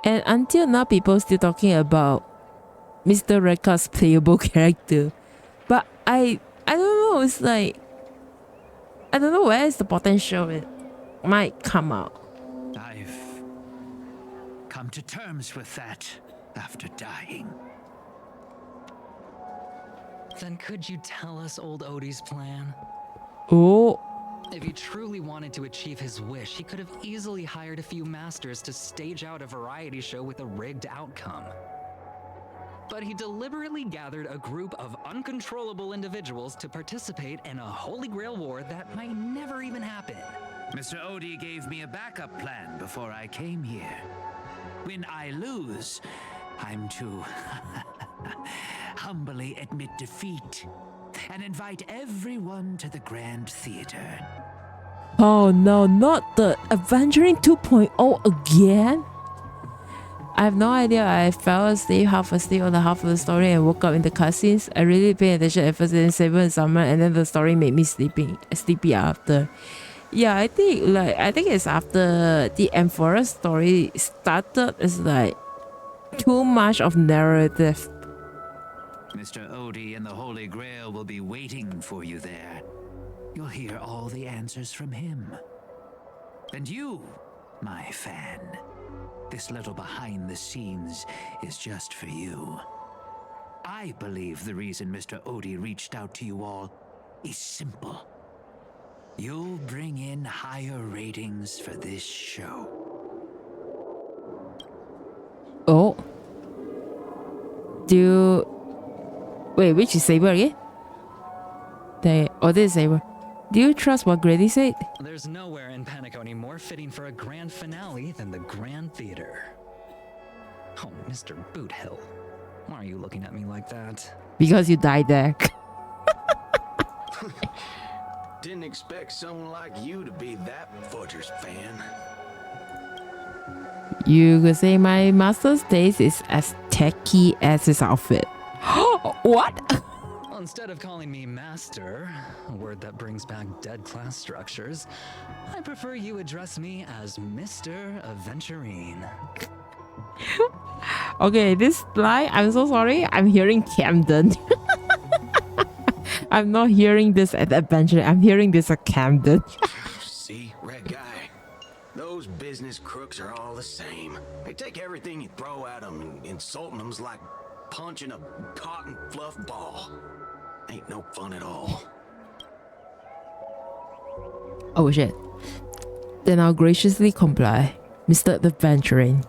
And until now, people still talking about Mr. Rekka's playable character. But I don't know, it's like, I don't know where is the potential it might come out. I've come to terms with that after dying. Then could you tell us old Odie's plan? Oh. If he truly wanted to achieve his wish, he could have easily hired a few masters to stage out a variety show with a rigged outcome. But he deliberately gathered a group of uncontrollable individuals to participate in a Holy Grail war that might never even happen. Mr. Odie gave me a backup plan before I came here. When I lose, I'm to humbly admit defeat and invite everyone to the Grand Theater. Oh no, not the Adventuring 2.0 again? I have no idea. I fell asleep half asleep on the half of the story and woke up in the cutscenes. I really paid attention at first in Saber and Summer, and then the story made me sleepy after. Yeah, I think it's after the Emperor story started. It's like too much of narrative. Mr. Odie and the Holy Grail will be waiting for you there. You'll hear all the answers from him. And you, my fan, this little behind the scenes is just for you. I believe the reason Mr. Odie reached out to you all is simple. You'll bring in higher ratings for this show. Oh. Wait, which is Saber again? This is Saber. Do you trust what Grady said? There's nowhere in Penacony more fitting for a grand finale than the Grand Theater. Oh, Mr. Boothill. Why are you looking at me like that? Because you died there. Didn't expect someone like you to be that Fudger's fan. You could say my master's taste is as techy as his outfit. What? Instead of calling me Master, a word that brings back dead class structures, I prefer you address me as Mr. Aventurine. Okay, this line, I'm so sorry. I'm hearing Camden. I'm not hearing this at Adventure. I'm hearing this at Camden. See, red guy. Those business crooks are all the same. They take everything you throw at them, and insulting them's like punching a cotton fluff ball. Ain't no fun at all. Oh shit. Then I'll graciously comply, Mr. Adventuring.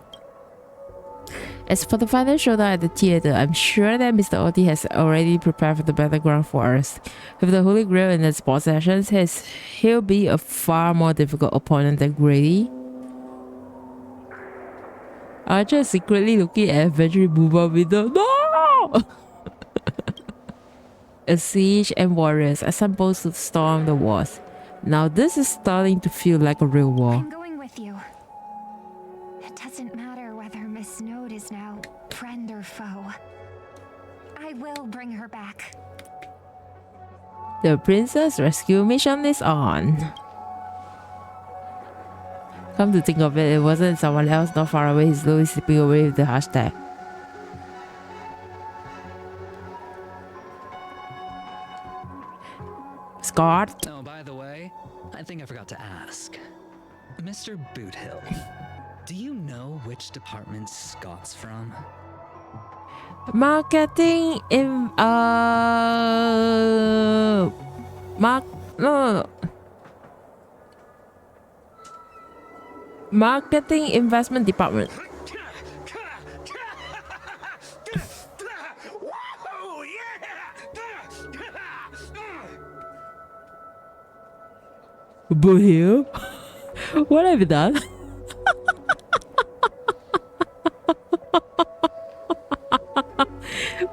As for the final showdown at the theater, I'm sure that Mr. Odie has already prepared for the battleground for us. With the Holy Grail in his possession, he'll be a far more difficult opponent than Grady. Archer is secretly looking at Adventuring Booba window. No! A siege and warriors assemble to storm the walls. Now this is starting to feel like a real war. I'm going with you. It doesn't matter whether Miss Snowd is now friend or foe. I will bring her back. The princess rescue mission is on. Come to think of it, it wasn't someone else not far away. He's slowly slipping away with the hashtag. Scott? Oh, by the way, I think I forgot to ask. Mr. Boothill, do you know which department Scott's from? Marketing in no. Marketing investment department. But here, what have you done?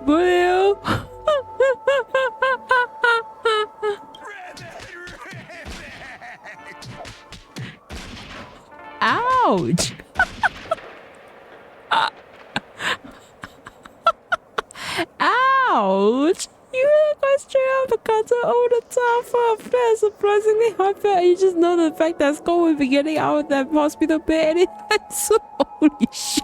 But here. Ouch! Ouch! You go straight out the cutter over the top for a fair, surprisingly hot fair. You just know the fact that Scott will be getting out of that hospital bed anytime soon. Holy shit!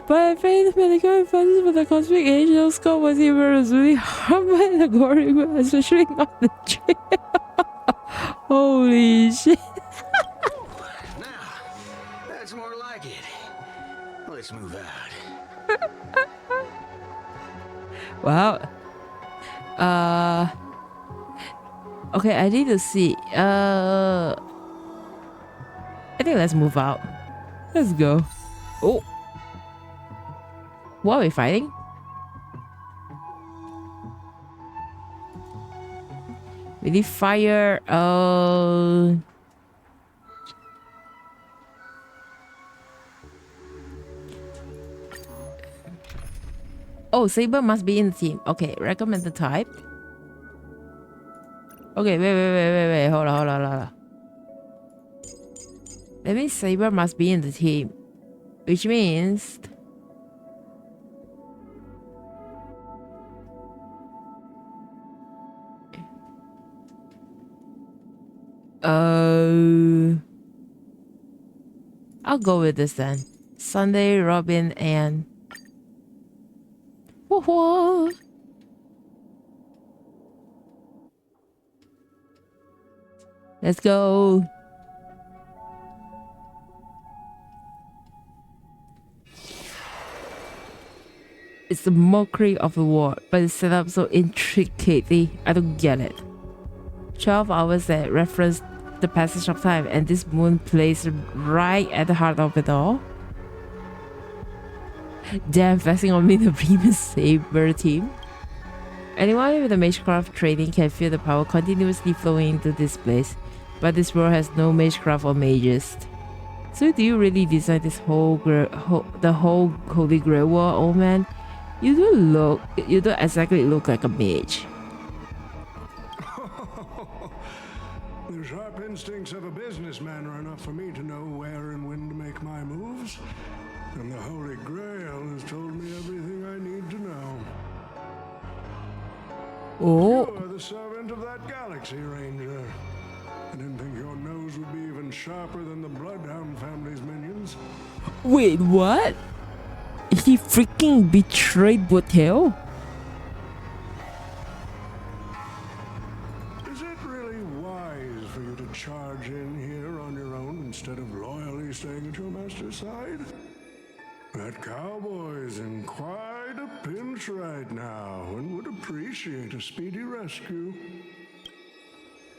But I think the medical advances for the cosmic angel Scott was even really harmed by the gory, especially not the trail. Holy shit! Now, that's more like it. Let's move out. Wow. Okay, I need to see. I think let's move out. Let's go. Oh. What are we fighting? We need fire. Oh, Saber must be in the team. Okay, recommend the type. Okay, wait. Hold on. That means Saber must be in the team. Which means... I'll go with this then. Sunday, Robin, and... Whoa. Let's go. It's a mockery of the war, but it's set up so intricately. I don't get it. 12 hours that reference the passage of time, and this moon plays right at the heart of it all. Damn, flexing on me, the Premium Saber team. Anyone with a magecraft training can feel the power continuously flowing into this place, but this world has no magecraft or mages. So do you really design this whole Holy Grail war, old man? You don't exactly look like a mage. The sharp instincts of a businessman are enough for me to know where and when to make my moves. And the Holy Grail has told me everything I need to know. Oh. You are the servant of that galaxy, Ranger. I didn't think your nose would be even sharper than the Bloodhound family's minions. Wait, what? He freaking betrayed Botel? Is it really wise for you to charge in here on your own instead of loyally staying at your master's side? That cowboy's in quite a pinch right now and would appreciate a speedy rescue.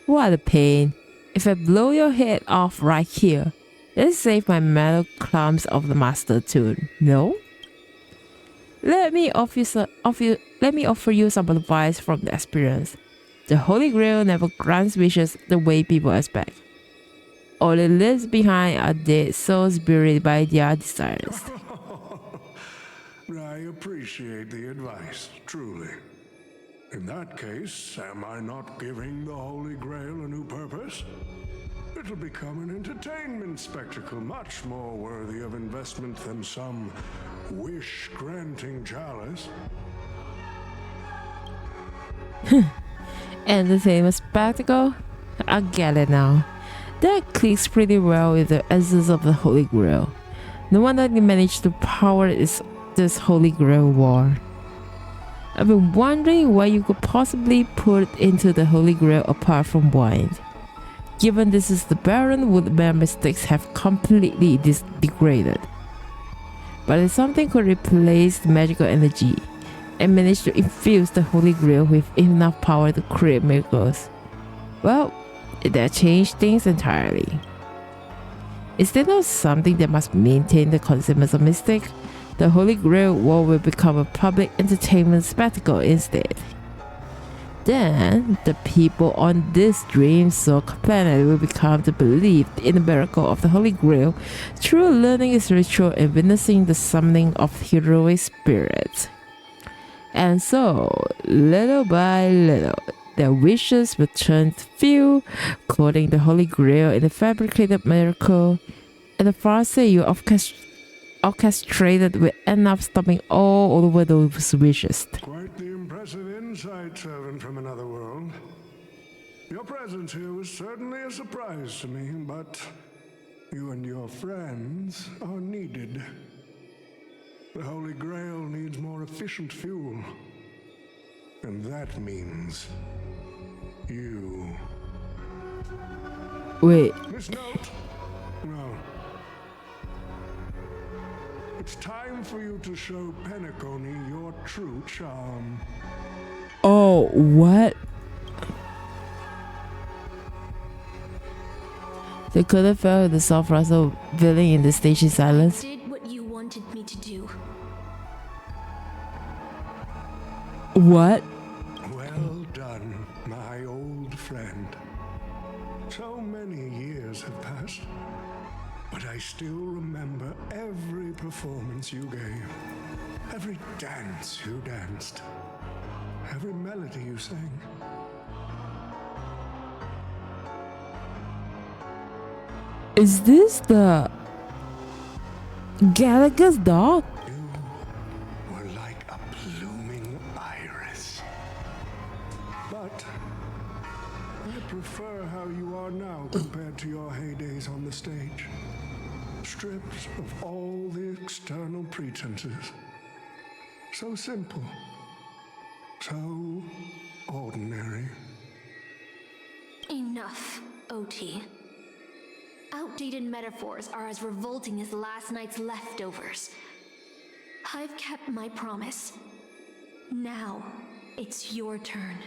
What a pain. If I blow your head off right here, let's save my metal clumps of the master tune. No? Let me offer you some advice from the experience. The Holy Grail never grants wishes the way people expect. All it leaves behind are dead souls buried by their desires. I appreciate the advice, truly. In that case, am I not giving the Holy Grail a new purpose? It'll become an entertainment spectacle much more worthy of investment than some wish-granting chalice. Entertainment spectacle? I get it now. That clicks pretty well with the essence of the Holy Grail. No wonder they managed to power this Holy Grail war. I've been wondering what you could possibly put into the Holy Grail apart from wine. Given this is the Baron, woodman mistakes have completely degraded. But if something could replace the magical energy and manage to infuse the Holy Grail with enough power to create miracles, well, that changed things entirely. Instead of something that must maintain the consumers of mystic, the Holy Grail war will become a public entertainment spectacle instead. Then, the people on this dream-soaked planet will become to believe in the miracle of the Holy Grail through learning its ritual and witnessing the summoning of heroic spirits. And so, little by little, their wishes will turn to few, clothing the Holy Grail in a fabricated miracle, and the farce you orchestrated will end up stopping all over those wishes. Quite the impressive insight, servant from another world. Your presence here was certainly a surprise to me, but you and your friends are needed. The Holy Grail needs more efficient fuel. And that means you. Wait. Miss Note? No. It's time for you to show Penacony your true charm. Oh, what? They could have felt the soft rustle building in the station silence. I did what you wanted me to do. What? Well done, my old friend. So many years have passed, but I still remember every performance you gave, every dance you danced, every melody you sang. Is this the Gallagher's dog? You were like a blooming iris. But I prefer how you are now compared to your heydays on the stage. Stripped of all the external pretenses. So simple. So ordinary. Enough, OT. Outdated metaphors are as revolting as last night's leftovers. I've kept my promise. Now, it's your turn.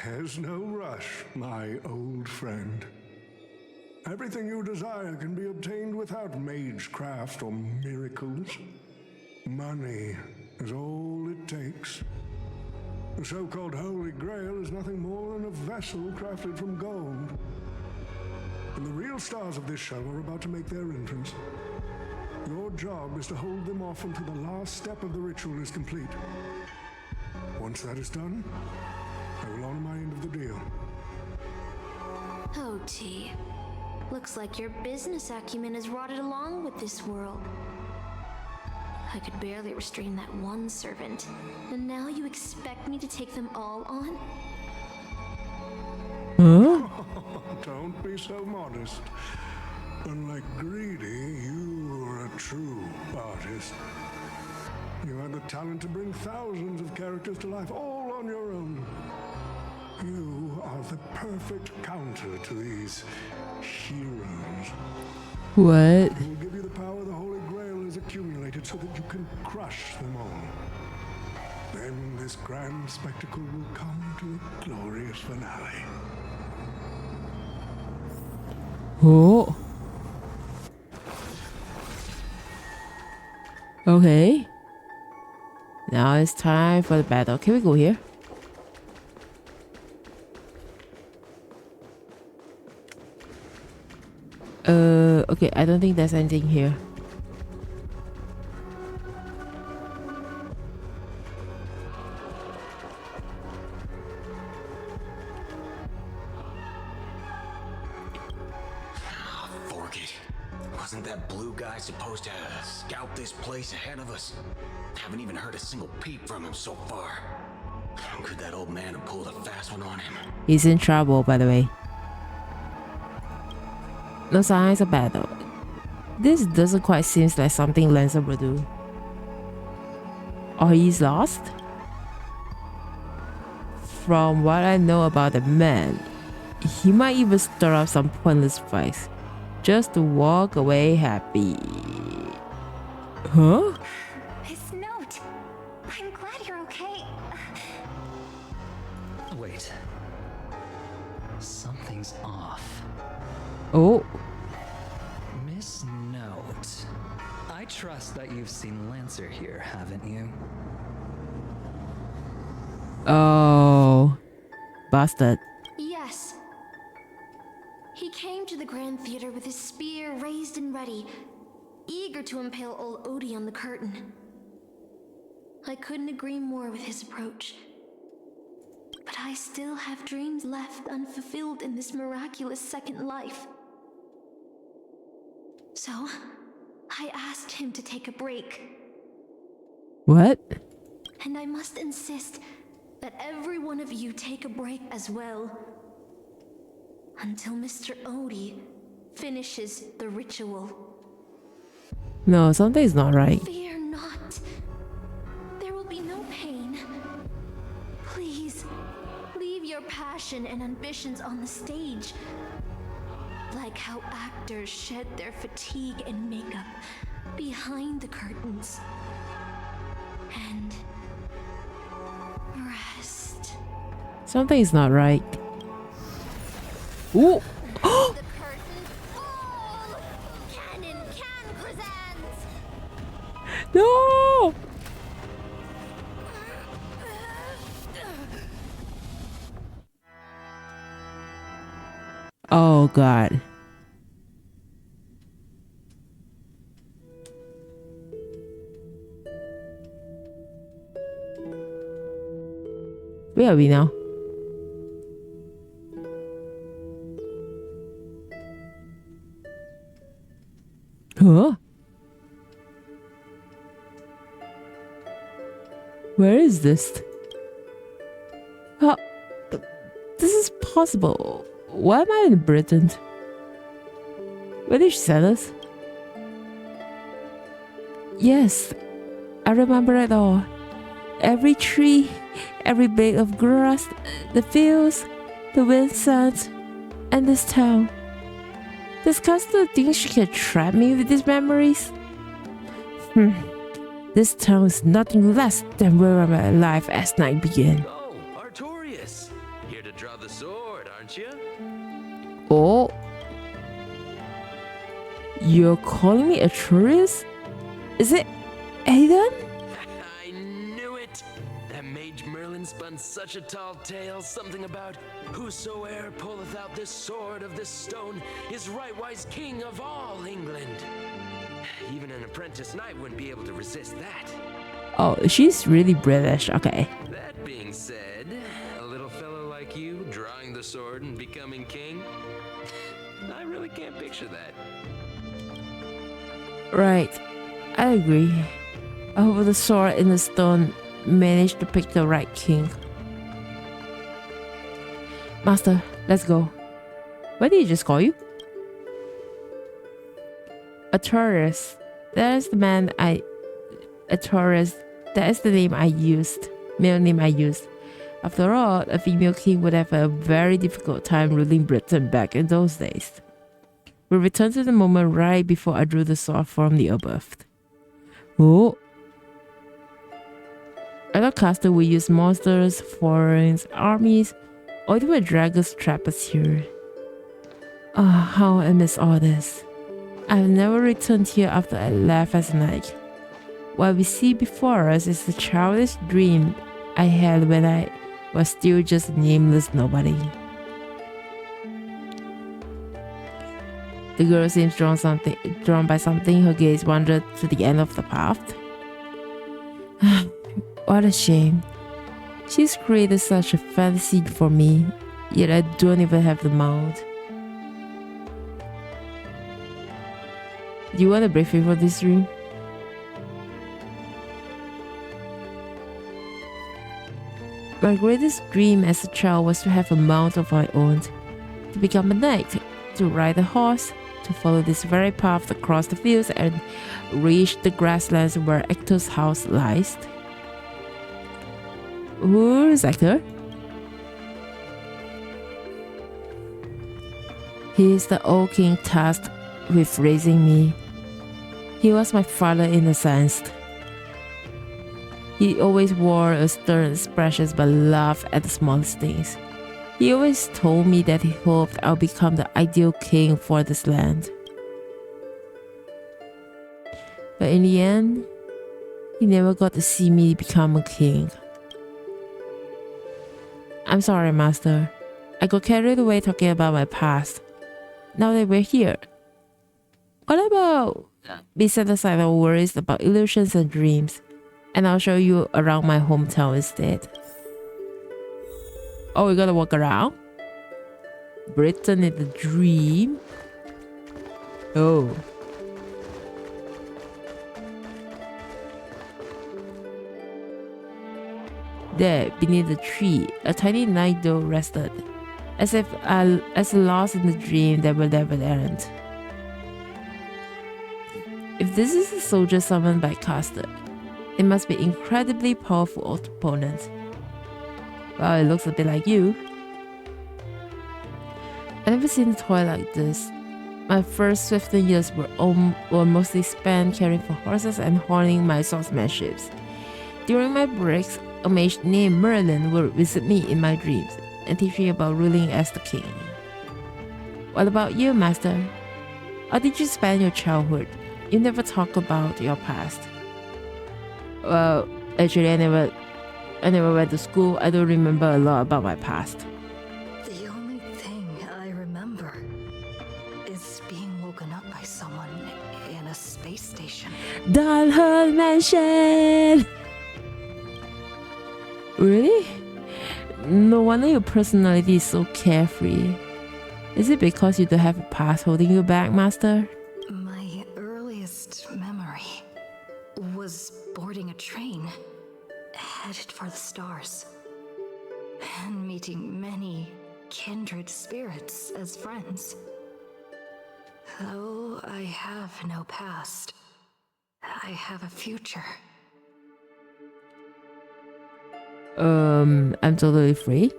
There's no rush, my old friend. Everything you desire can be obtained without magecraft or miracles. Money is all it takes. The so-called Holy Grail is nothing more than a vessel crafted from gold. And the real stars of this show are about to make their entrance. Your job is to hold them off until the last step of the ritual is complete. Once that is done, I will honor my end of the deal. Oh, T. Looks like your business acumen has rotted along with this world. I could barely restrain that one servant, and now you expect me to take them all on? Huh? Don't be so modest. Unlike Greedy, you are a true artist. You have the talent to bring thousands of characters to life all on your own. You are the perfect counter to these heroes. What? It will give you the power the Holy Grail has accumulated so that you can crush them all. Then this grand spectacle will come to a glorious finale. Oh. Okay. Now it's time for the battle. Can we go here? Okay, I don't think there's anything here. Fork it. Wasn't that blue guy supposed to scout this place ahead of us? Haven't even heard a single peep from him so far. Could that old man have pulled a fast one on him? He's in trouble, by the way. No signs of battle. This doesn't quite seem like something Lancer would do. Or he's lost? From what I know about the man, he might even stir up some pointless fights just to walk away happy. Huh? His note. I'm glad you're okay. Wait. Something's off. Oh. Miss Note. I trust that you've seen Lancer here, haven't you? Oh. Bastard. Yes. He came to the Grand Theater with his spear raised and ready, eager to impale old Odie on the curtain. I couldn't agree more with his approach. But I still have dreams left unfulfilled in this miraculous second life. So, I asked him to take a break. What? And I must insist that every one of you take a break as well. Until Mr. Odie finishes the ritual. No, something's not right. Fear not. There will be no pain. Please, leave your passion and ambitions on the stage. Like how actors shed their fatigue and makeup behind the curtains. And rest. Something's not right. Ooh. The curtain fall! Canon Can presents! No! Oh god. Where are we now? Huh? Where is this? How? This is possible. Why am I in Britain? Where did she send us? Yes, I remember it all. Every tree, every blade of grass, the fields, the wind sounds, and this town. Does Costa think she can trap me with these memories? This town is nothing less than where my life as night began. Oh, Artorias. Here to draw the sword, aren't you? Oh. You're calling me a tourist? Is it Aiden? I knew it! That mage Merlin spun such a tall tale, something about whosoe'er pulleth out this sword of this stone is rightwise king of all England. Even an apprentice knight wouldn't be able to resist that. Oh, she's really British. Okay. That being said, a little fellow like you drawing the sword and becoming king, I really can't picture that. Right. I agree. I hope the sword in the stone managed to pick the right king. Master, let's go. What did he just call you? A tourist. That is the man I... A tourist. That is the name I used. Male name I used. After all, a female king would have a very difficult time ruling Britain back in those days. We return to the moment right before I drew the sword from the above. Oh! I thought Caster would use monsters, foreigns, armies, or even a dragons trap us here. Ah, how I miss all this. I've never returned here after I left as a knight. What we see before us is the childish dream I had when I was still just a nameless nobody. The girl seems drawn by something. Her gaze wandered to the end of the path. What a shame. She's created such a fantasy for me, yet I don't even have the mount. Do you want to brief me for this dream? My greatest dream as a child was to have a mount of my own, to become a knight, to ride a horse, to follow this very path across the fields and reach the grasslands where Hector's house lies. Who is Hector? He is the old king tasked with raising me. He was my father in a sense. He always wore a stern expression but laughed at the smallest things. He always told me that he hoped I'll become the ideal king for this land. But in the end, he never got to see me become a king. I'm sorry, Master. I got carried away talking about my past. Now that we're here, what about we set aside our worries about illusions and dreams, and I'll show you around my hometown instead. Oh, we gotta walk around? Britain in the dream? Oh. There, beneath the tree, a tiny night dove rested, as lost in the dream that will never end. If this is a soldier summoned by Caster, it must be incredibly powerful opponent. Well, it looks a bit like you. I've never seen a toy like this. My first 15 years were mostly spent caring for horses and honing my swordsmanships. During my breaks, a mage named Merlin would visit me in my dreams and teach me about ruling as the king. What about you, Master? How did you spend your childhood? You never talk about your past. Well, actually, I never went to school. I don't remember a lot about my past. The only thing I remember is being woken up by someone in a space station. Dalhut Mansion! Really? No wonder your personality is so carefree. Is it because you don't have a past holding you back, Master? My earliest memory was boarding a train, headed for the stars, and meeting many kindred spirits as friends. Though I have no past, I have a future. I'm totally free.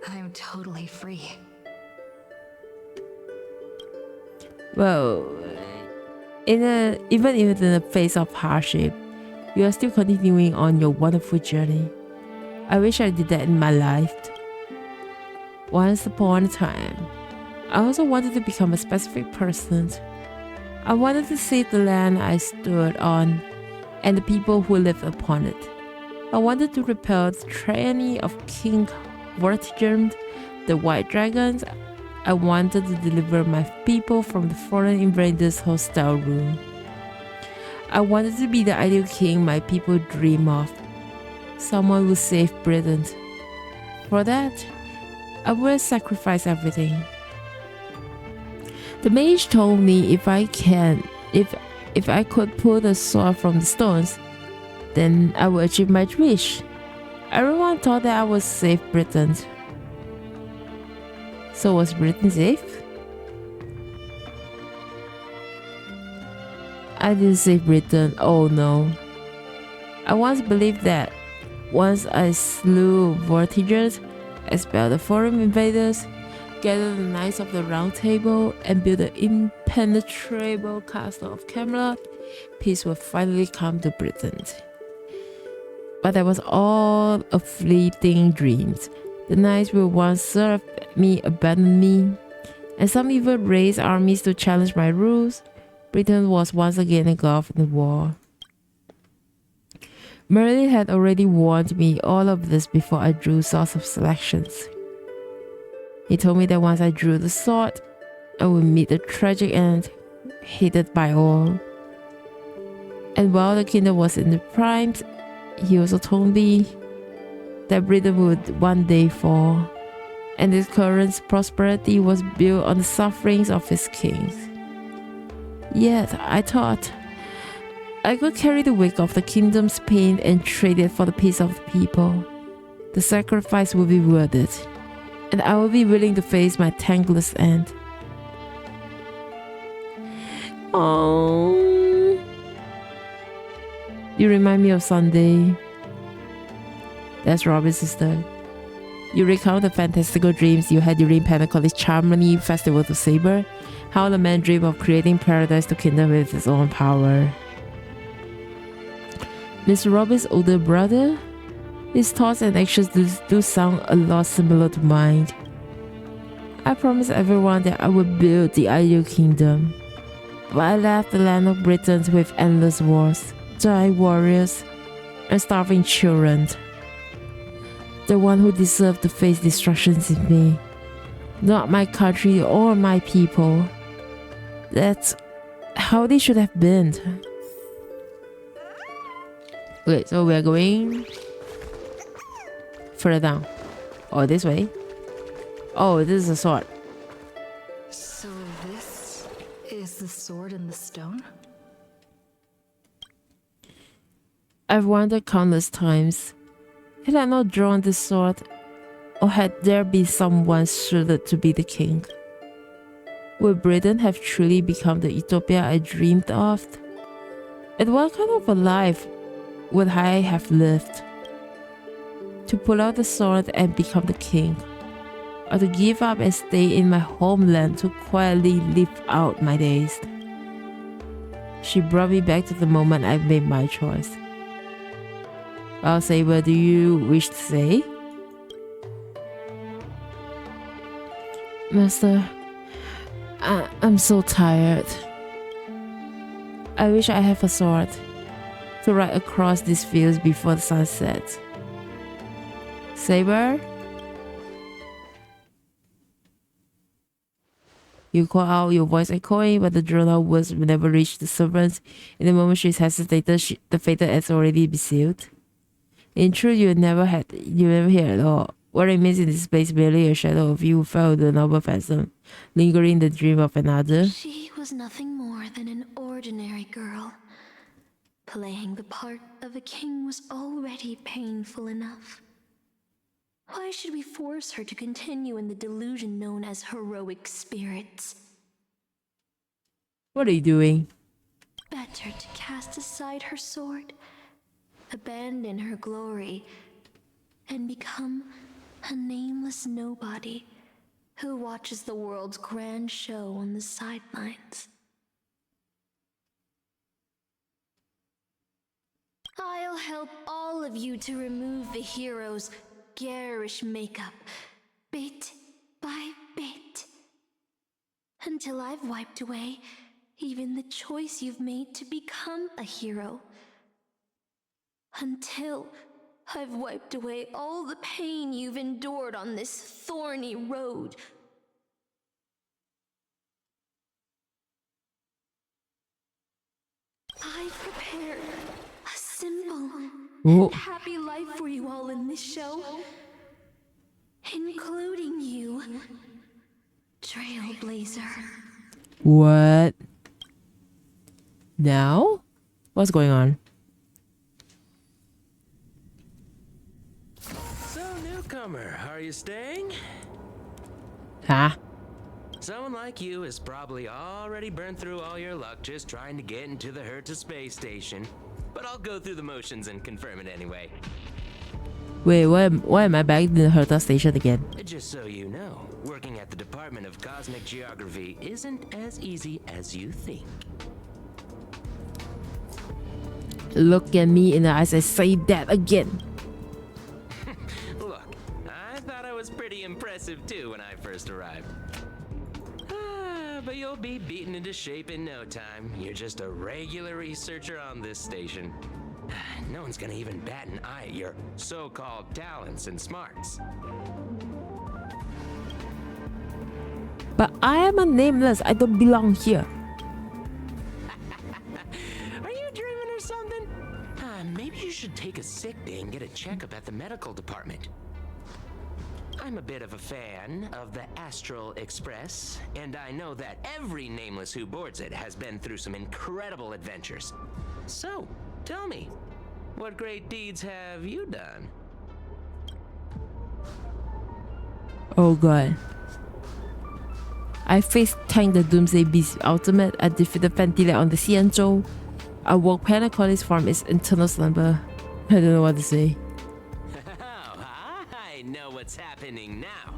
I'm totally free. Well, even in the face of hardship, You are still continuing on your wonderful journey. I wish I did that in my life. Once upon a time, I also wanted to become a specific person. I wanted to save the land I stood on and the people who lived upon it. I wanted to repel the tyranny of King Vortigern, the White Dragons. I wanted to deliver my people from the foreign invaders' hostile rule. I wanted to be the ideal king my people dream of. Someone who save Britain. For that, I would sacrifice everything. The mage told me if I could pull the sword from the stones, then I would achieve my wish. Everyone thought that I would save Britain. So was Britain safe? I didn't save Britain, oh no. I once believed that once I slew Vortigern, expelled the foreign invaders, gathered the Knights of the Round Table, and built the impenetrable castle of Camelot, peace would finally come to Britain. But that was all a fleeting dream. The knights who once served me abandoned me, and some even raised armies to challenge my rules. Britain was once again engulfed in the war. Merlin had already warned me all of this before I drew swords of selections. He told me that once I drew the sword, I would meet the tragic end, hated by all. And while the kingdom was in the prime, he also told me that Britain would one day fall, and its current prosperity was built on the sufferings of its kings. Yet I thought I could carry the weight of the kingdom's pain and trade it for the peace of the people. The sacrifice would be worth it, and I would be willing to face my thankless end. Oh, you remind me of Sunday. That's Robin's sister. You recount the fantastical dreams you had during Pentacoli's Charmony Festival to Saber, how the man dreamed of creating paradise to kingdom with his own power. Mr. Robin's older brother? His thoughts and actions do sound a lot similar to mine. I promised everyone that I would build the ideal kingdom, but I left the land of Britain with endless wars, giant warriors, and starving children. The one who deserved to face destruction is me, not my country or my people. That's how they should have been. Okay, so we're going further down. Oh, this way. Oh, this is a sword. So this is the sword in the stone? I've wondered countless times. Had I not drawn this sword, or had there been someone suited to be the king? Would Britain have truly become the utopia I dreamed of? And what kind of a life would I have lived? To pull out the sword and become the king, or to give up and stay in my homeland to quietly live out my days? She brought me back to the moment I made my choice. I'll say, what do you wish to say? Master, I'm so tired. I wish I have a sword to ride across these fields before the sun sets. Saber? You call out, your voice echoing, but the drawn-out words will never reach the servants. In the moment she hesitated, the fated has already been sealed. In truth, you never hear at all. What remains in this place merely a shadow of you who fell the noble phantom, lingering in the dream of another. She was nothing more than an ordinary girl. Playing the part of a king was already painful enough. Why should we force her to continue in the delusion known as heroic spirits? What are you doing? Better to cast aside her sword, abandon her glory, and become a nameless nobody who watches the world's grand show on the sidelines. I'll help all of you to remove the hero's garish makeup, bit by bit, until I've wiped away even the choice you've made to become a hero. Until I've wiped away all the pain you've endured on this thorny road. I've prepared a simple and happy life for you all in this show, including you, Trailblazer. What? Now? What's going on? So, newcomer, are you staying? Huh? Someone like you has probably already burned through all your luck just trying to get into the Herta space station. But I'll go through the motions and confirm it anyway. Wait, why am I back in the Herta station again? Just so you know, working at the Department of Cosmic Geography isn't as easy as you think. Look at me in the eyes, I say that again. Look, I thought I was pretty impressive too when I first arrived. But you'll be beaten into shape in no time. You're just a regular researcher on this station. No one's gonna even bat an eye at your so-called talents and smarts. But I am a nameless, I don't belong here. Are you dreaming or something? Maybe you should take a sick day and get a checkup at the medical department. I'm a bit of a fan of the Astral Express, and I know that every nameless who boards it has been through some incredible adventures. So, tell me, what great deeds have you done? Oh god. I faced Tank the Doomsday Beast Ultimate. I defeated Fantile on the Xianzhou. I woke Panaconis from its internal slumber. I don't know what to say. I know what's happening now.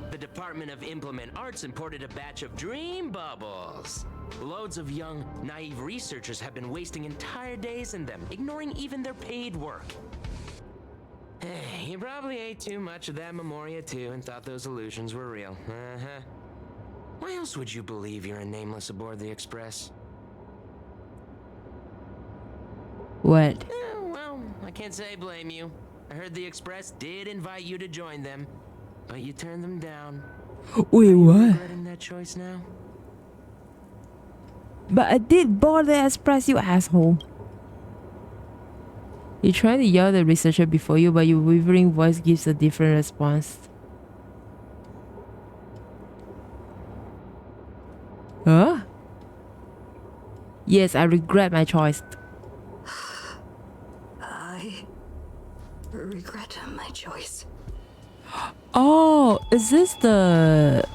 The Department of Implement Arts imported a batch of dream bubbles. Loads of young, naive researchers have been wasting entire days in them, ignoring even their paid work. You probably ate too much of that Memoria too and thought those illusions were real. Why else would you believe you're a nameless aboard the Express? What? Well, I can't say I blame you. I heard the Express did invite you to join them, but you turned them down. Wait, what? Regretting that choice now? But I did board the Express, you asshole. You try to yell at the researcher before you, but your wavering voice gives a different response. Huh? Yes, I regret my choice. I regret my choice. Oh, is this the...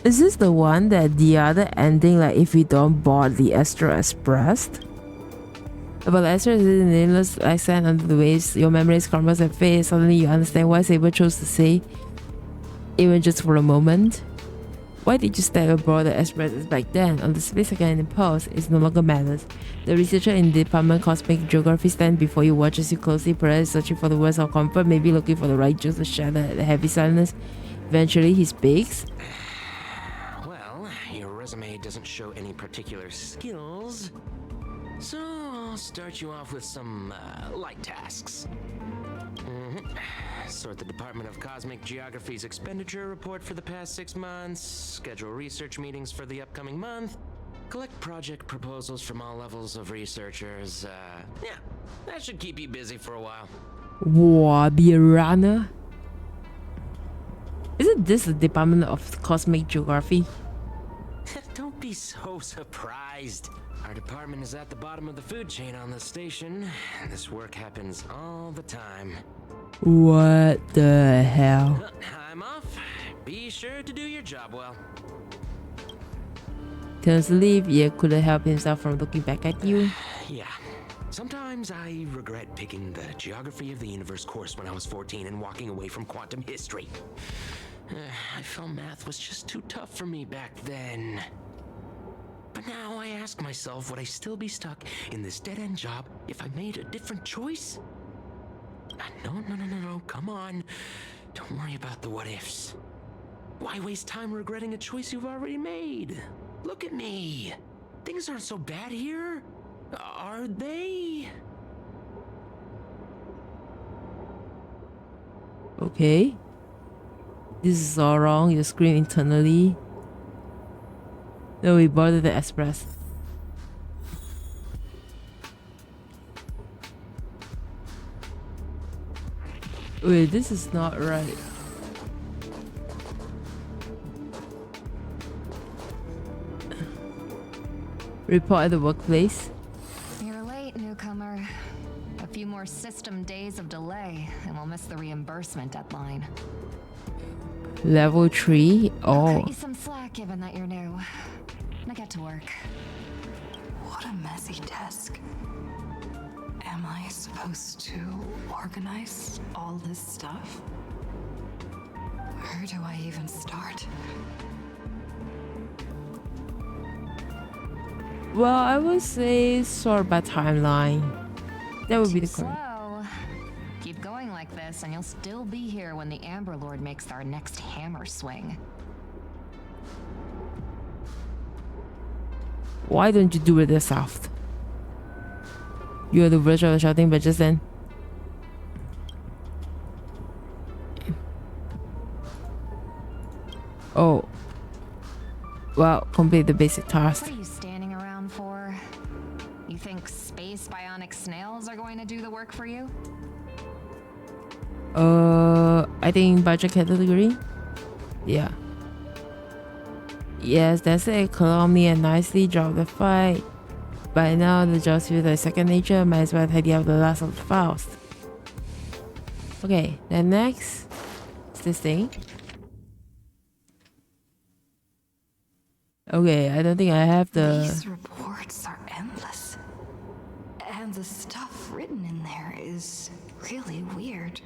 Is this the one that the other ending, like if you don't board the Astral Express? But the Astral is in nameless accent under the waves, your memories crumbles and fade. Suddenly you understand why Saber chose to say, even just for a moment. Why did you step aboard the Express back then? On the split-second impulse, it no longer matters. The researcher in the Department of Cosmic Geography stands before you, watches you closely, perhaps searching for the words of comfort, maybe looking for the right jokes to shatter the heavy silence. Eventually, he speaks. Well, your resume doesn't show any particular skills, so I'll start you off with some light tasks. Sort the Department of Cosmic Geography's expenditure report for the past 6 months, schedule research meetings for the upcoming month, collect project proposals from all levels of researchers. Yeah, that should keep you busy for a while. Wow, be a runner? Isn't this the Department of Cosmic Geography? Don't be so surprised. Our department is at the bottom of the food chain on the station. This work happens all the time. What the hell? I'm off. Be sure to do your job well. Turns to leave, Ye couldn't help himself from looking back at you. Yeah. Sometimes I regret picking the Geography of the Universe course when I was 14 and walking away from quantum history. I felt math was just too tough for me back then. But now I ask myself, would I still be stuck in this dead-end job if I made a different choice? No, come on. Don't worry about the what-ifs. Why waste time regretting a choice you've already made? Look at me. Things aren't so bad here, are they? Okay. This is all wrong. You scream internally. No, we boarded the express. Wait, this is not right. Report at the workplace. You're late, newcomer. A few more system days of delay, and we'll miss the reimbursement deadline. Level 3? Oh. Cut you some slack given that you're new. Now get to work. What a messy desk. Am I supposed to organize all this stuff? Where do I even start? Well, I would say sort by timeline. That would be the correct. Slow. Keep going like this, and you'll still be here when the Amber Lord makes our next hammer swing. Why don't you do it yourself? You're the verge of shouting, but just then. Oh. Well, complete the basic task. What are you standing around for? You think space bionic snails are going to do the work for you? I think budget category. Yeah. Yes, that's it. Calmly and nicely drop the fight. By now, the jobs feel like second nature. Might as well tidy up the last of the files. Okay, then next is this thing. Okay, I don't think I have the. These reports are endless. And the stuff written in there is really weird.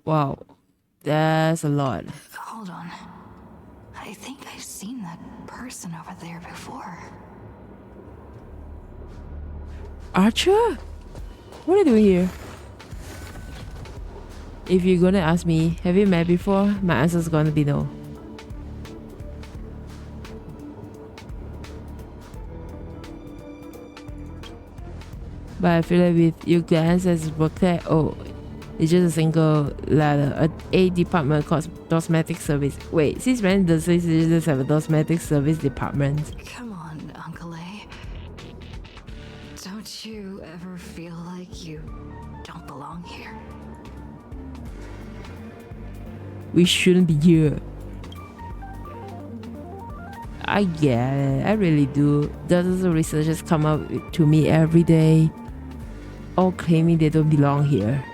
Wow, that's a lot. Hold on. I think I've seen that person over there before. Archer? What are you doing here? If you're gonna ask me, have you met before? My answer's gonna be no. But I feel like with your glance as work there, oh, it's just a single ladder. A department called cosmetic service. Wait, since when does this just have a cosmetic service department? Come on, Uncle A. Don't you ever feel like you don't belong here? We shouldn't be here. I get it, I really do. Dozens of researchers come up to me every day, all claiming they don't belong here.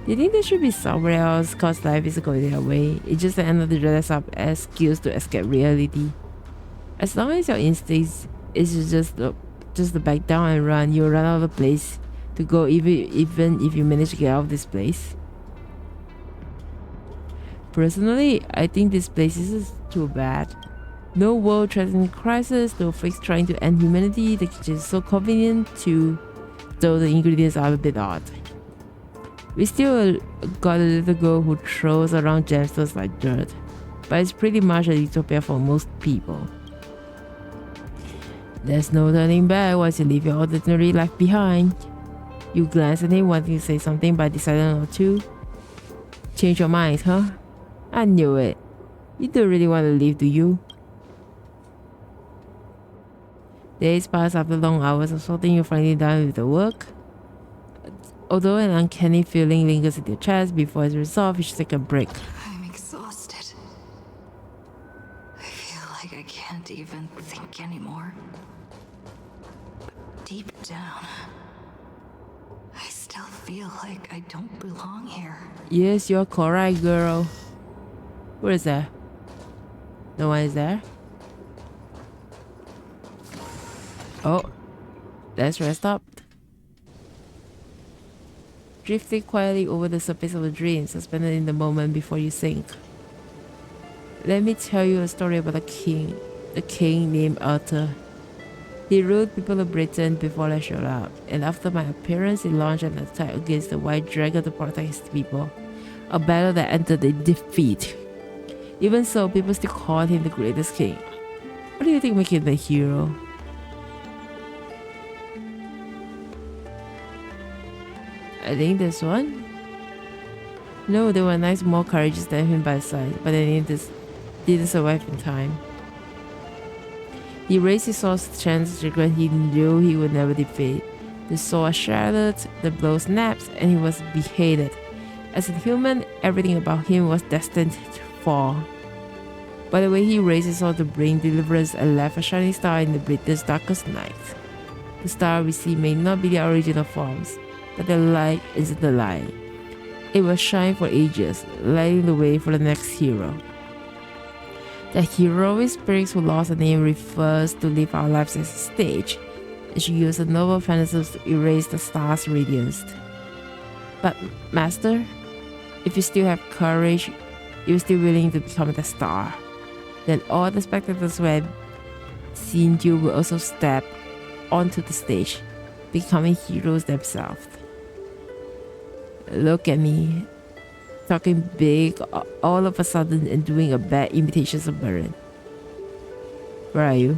They think they should be somewhere else cause life is going their way. It's just another dress up excuse to escape reality. As long as your instincts is just to back down and run, you'll run out of the place to go even if you manage to get out of this place. Personally, I think this place is too bad. No world-threatening crisis, no freaks trying to end humanity. The kitchen is so convenient too, though the ingredients are a bit odd. We still got a little girl who throws around gemstones like dirt, but it's pretty much a utopia for most people. There's no turning back once you leave your ordinary life behind. You glance at him wanting to say something but decided not to. Change your mind, huh? I knew it. You don't really want to leave, do you? Days pass after long hours of sorting, you're finally done with the work. Although an uncanny feeling lingers in your chest before it's resolved, you should take a break. I'm exhausted. I feel like I can't even think anymore. But deep down, I still feel like I don't belong here. Yes, you're correct, girl. What is that? No one is there? Oh, let's rest up. Drifting quietly over the surface of a dream, suspended in the moment before you sink. Let me tell you a story about a king named Arthur. He ruled people of Britain before I showed up, and after my appearance, he launched an attack against the White Dragon to protect his people. A battle that ended in defeat. Even so, people still call him the greatest king. What do you think makes him the hero? I think this one? No, there were nice more courageous than him by his side, but they didn't survive in time. He raised his sword's chance when he knew he would never defeat. The sword shattered, the blow snapped, and he was beheaded. As a human, everything about him was destined to fall. By the way, he raised his sword to bring deliverance and left a shining star in the Britain's darkest night. The star we see may not be the original forms, but the light is the light. It will shine for ages, lighting the way for the next hero. The heroic spirits who lost a name refers to live our lives as a stage, and she used a noble fantasy to erase the star's radiance. But, Master, if you still have courage, you're still willing to become the star, then all the spectators who have seen you will also step onto the stage, becoming heroes themselves. Look at me, talking big all of a sudden and doing a bad imitation of Baron. Where are you?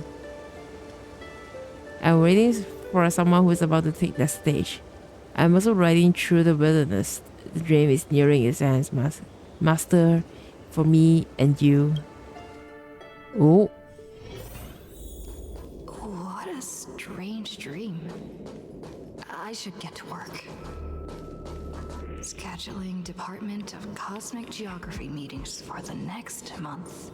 I'm waiting for someone who is about to take that stage. I'm also riding through the wilderness. The dream is nearing its end, Master, for me and you. Oh. What a strange dream. I should get to work. Scheduling Department of Cosmic Geography meetings for the next month.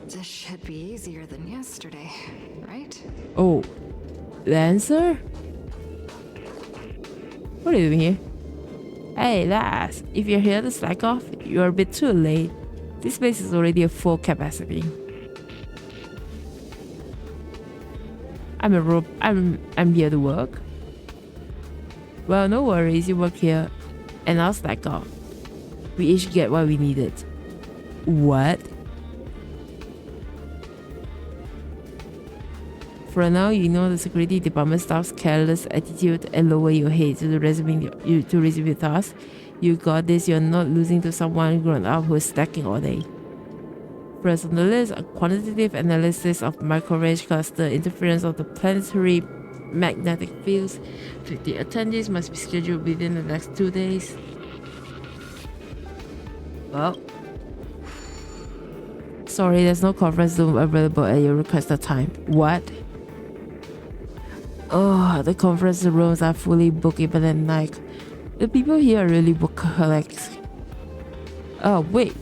This should be easier than yesterday, right? Oh, Lancer? What are you doing here? Hey, lass, if you're here to slack off, you're a bit too late. This place is already at full capacity. I'm here to work. Well, no worries, you work here, and I'll slack off. We each get what we needed. What? For now, you know the security department staff's careless attitude and lower your head to receive your task. You got this, you're not losing to someone grown up who is stacking all day. First on the list, a quantitative analysis of micro-range cluster interference of the planetary magnetic fields. 50 attendees must be scheduled within the next 2 days. Well, sorry, there's no conference room available at your requested time. What? Oh, the conference rooms are fully booked even at night. The people here are really workaholics. Oh, wait.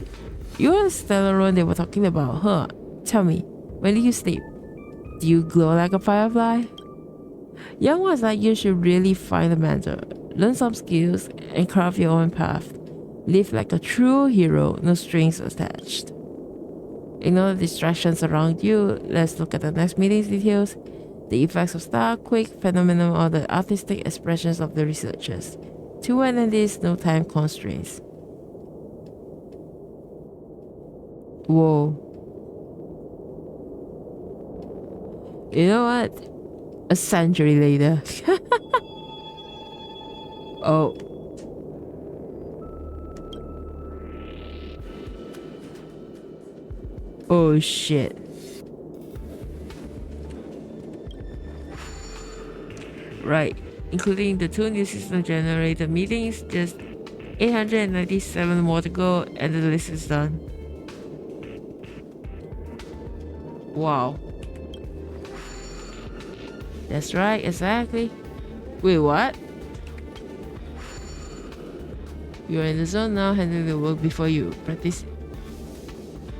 You're the stellar one they were talking about, huh? Tell me, when do you sleep? Do you glow like a firefly? Young ones like you should really find a mentor, learn some skills, and carve your own path. Live like a true hero, no strings attached. Ignore the distractions around you. Let's look at the next meeting's details. The effects of star, quake, phenomenon, or the artistic expressions of the researchers. 2 attendees, no time constraints. Whoa. You know what? A century later. Oh. Oh shit. Right. Including the 2 new system generated meetings, just 897 more to go, and the list is done. Wow. That's right, exactly. Wait, what? You're in the zone now, handling the work before you practice.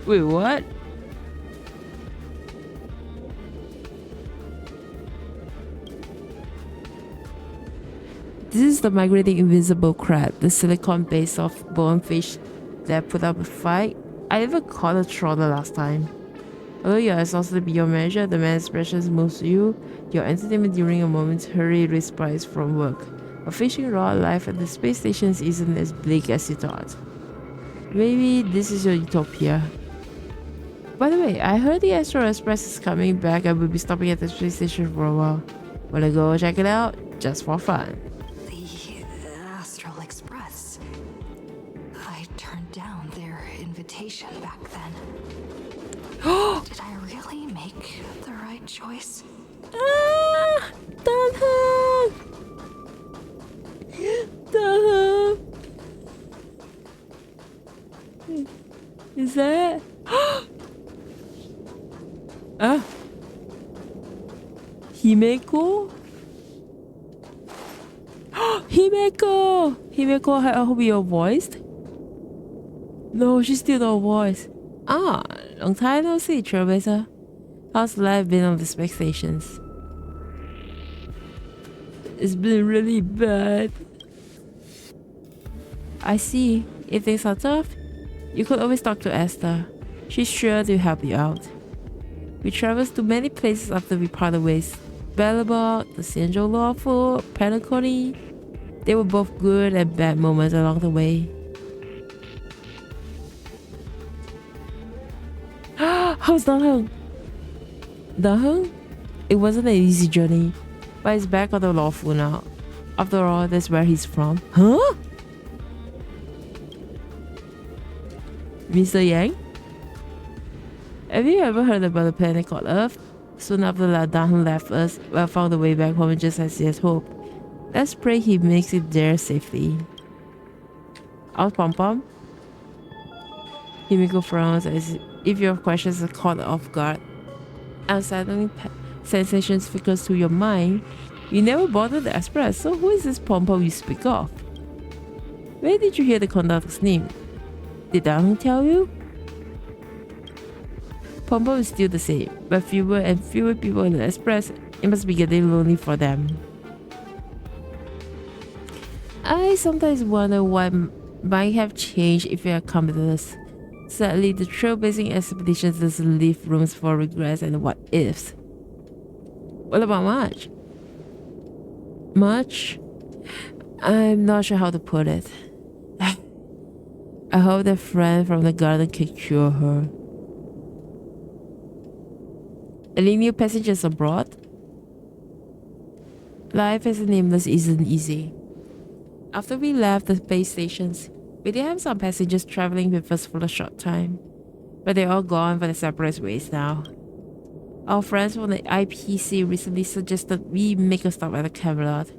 Wait, what? This is the migrating invisible crab, the silicon base of bonefish that put up a fight. I even caught a trawler last time. Although you are exhausted beyond measure, the man's expressions moves you, your entertainment during a momentary respite from work. A fishing rod life at the space stations isn't as bleak as you thought. Maybe this is your utopia. By the way, I heard the Astro Express is coming back and we'll be stopping at the space station for a while. Wanna go check it out? Just for fun. The Astral Express. I turned down their invitation back then. Did I really make the right choice? Ah! Dunham! Dunham! Is that? Ah! Himeko? Himeko! Himeko, I hope you're voiced. No, she's still not voiced. Ah, long time no see, Trailblazer. How's life been on the space stations? It's been really bad. I see. If things are tough, you could always talk to Esther. She's sure to help you out. We traveled to many places after we parted ways. Bellabog, the Sinjo Lawful, Penacony. They were both good and bad moments along the way. How's Dahung? Dahung? It wasn't an easy journey, but he's back on the Lawful now. After all, that's where he's from. Huh? Mr. Yang? Have you ever heard about a planet called Earth? Soon after Dahung left us, I found the way back home just as he has hoped. Let's pray he makes it there safely. Out Pom Pom? Himiko frowns as if your questions are caught off guard. Unsettling sensations flickers through your mind. You never bothered the express, so who is this Pom Pom you speak of? Where did you hear the conductor's name? Did Dahung tell you? Pom Pom is still the same, but fewer and fewer people in the express. It must be getting lonely for them. I sometimes wonder what might have changed if we had come with us. Sadly, the trailblazing expeditions doesn't leave rooms for regrets and what ifs. What about March? March? I'm not sure how to put it. I hope that friend from the garden can cure her. Any new passengers abroad? Life as a nameless isn't easy. After we left the space stations, we did have some passengers traveling with us for a short time, but they're all gone for their separate ways now. Our friends from the IPC recently suggested we make a stop at the Camelot.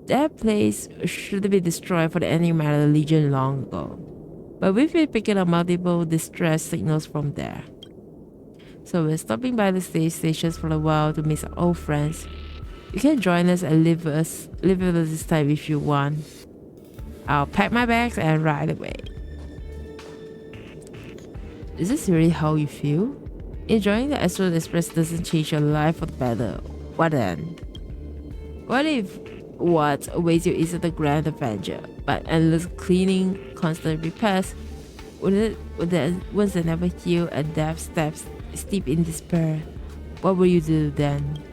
That place should have been destroyed for the Enigmatic Legion long ago, but we've been picking up multiple distress signals from there. So we're stopping by the space stations for a while to meet some old friends. You can join us and live with us this time if you want. I'll pack my bags and ride away. Is this really how you feel? Enjoying the Astral Express doesn't change your life for the better. What then? What if what awaits you isn't a grand adventure, but endless cleaning, constant repairs? Would the wounds that never heal and death steps steep in despair? What will you do then?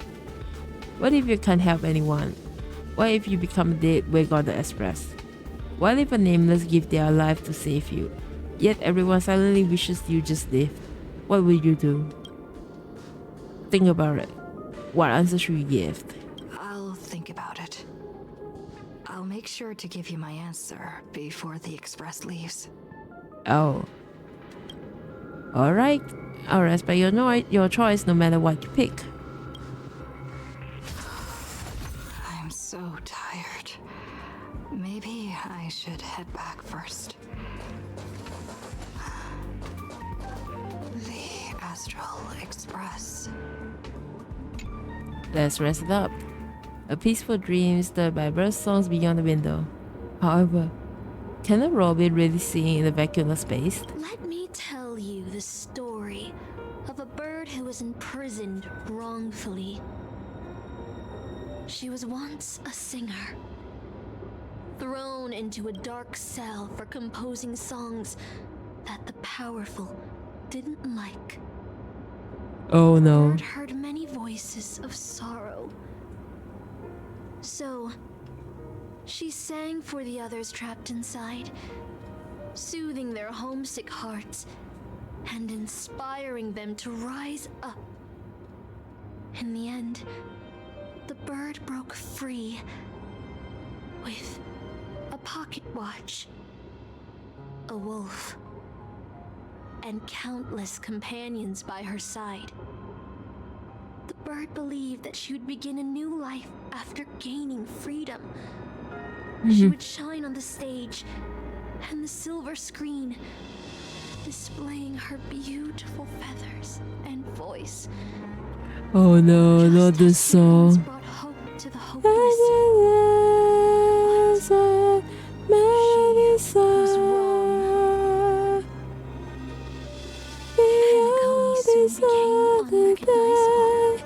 What if you can't help anyone? What if you become a dead weight on the express? What if a nameless give their life to save you, yet everyone silently wishes you just live? What will you do? Think about it. What answer should you give? I'll think about it. I'll make sure to give you my answer before the express leaves. Oh. Alright. I'll respect your choice no matter what you pick. I'm so tired. Maybe I should head back first. The Astral Express. Let's rest it up. A peaceful dream stirred by bird songs beyond the window. However, can a robin really sing in the vacuum of space? Let me tell you the story of a bird who was imprisoned wrongfully. She was once a singer, thrown into a dark cell for composing songs that the powerful didn't like. Oh no. The bird heard many voices of sorrow. So, she sang for the others trapped inside, soothing their homesick hearts and inspiring them to rise up. In the end, the bird broke free with a pocket watch, a wolf, and countless companions by her side. The bird believed that she would begin a new life after gaining freedom. She would shine on the stage and the silver screen, displaying her beautiful feathers and voice. Oh no, not this song. Brought hope to the hopeless. She was wrong. Penacony soon became unrecognizable.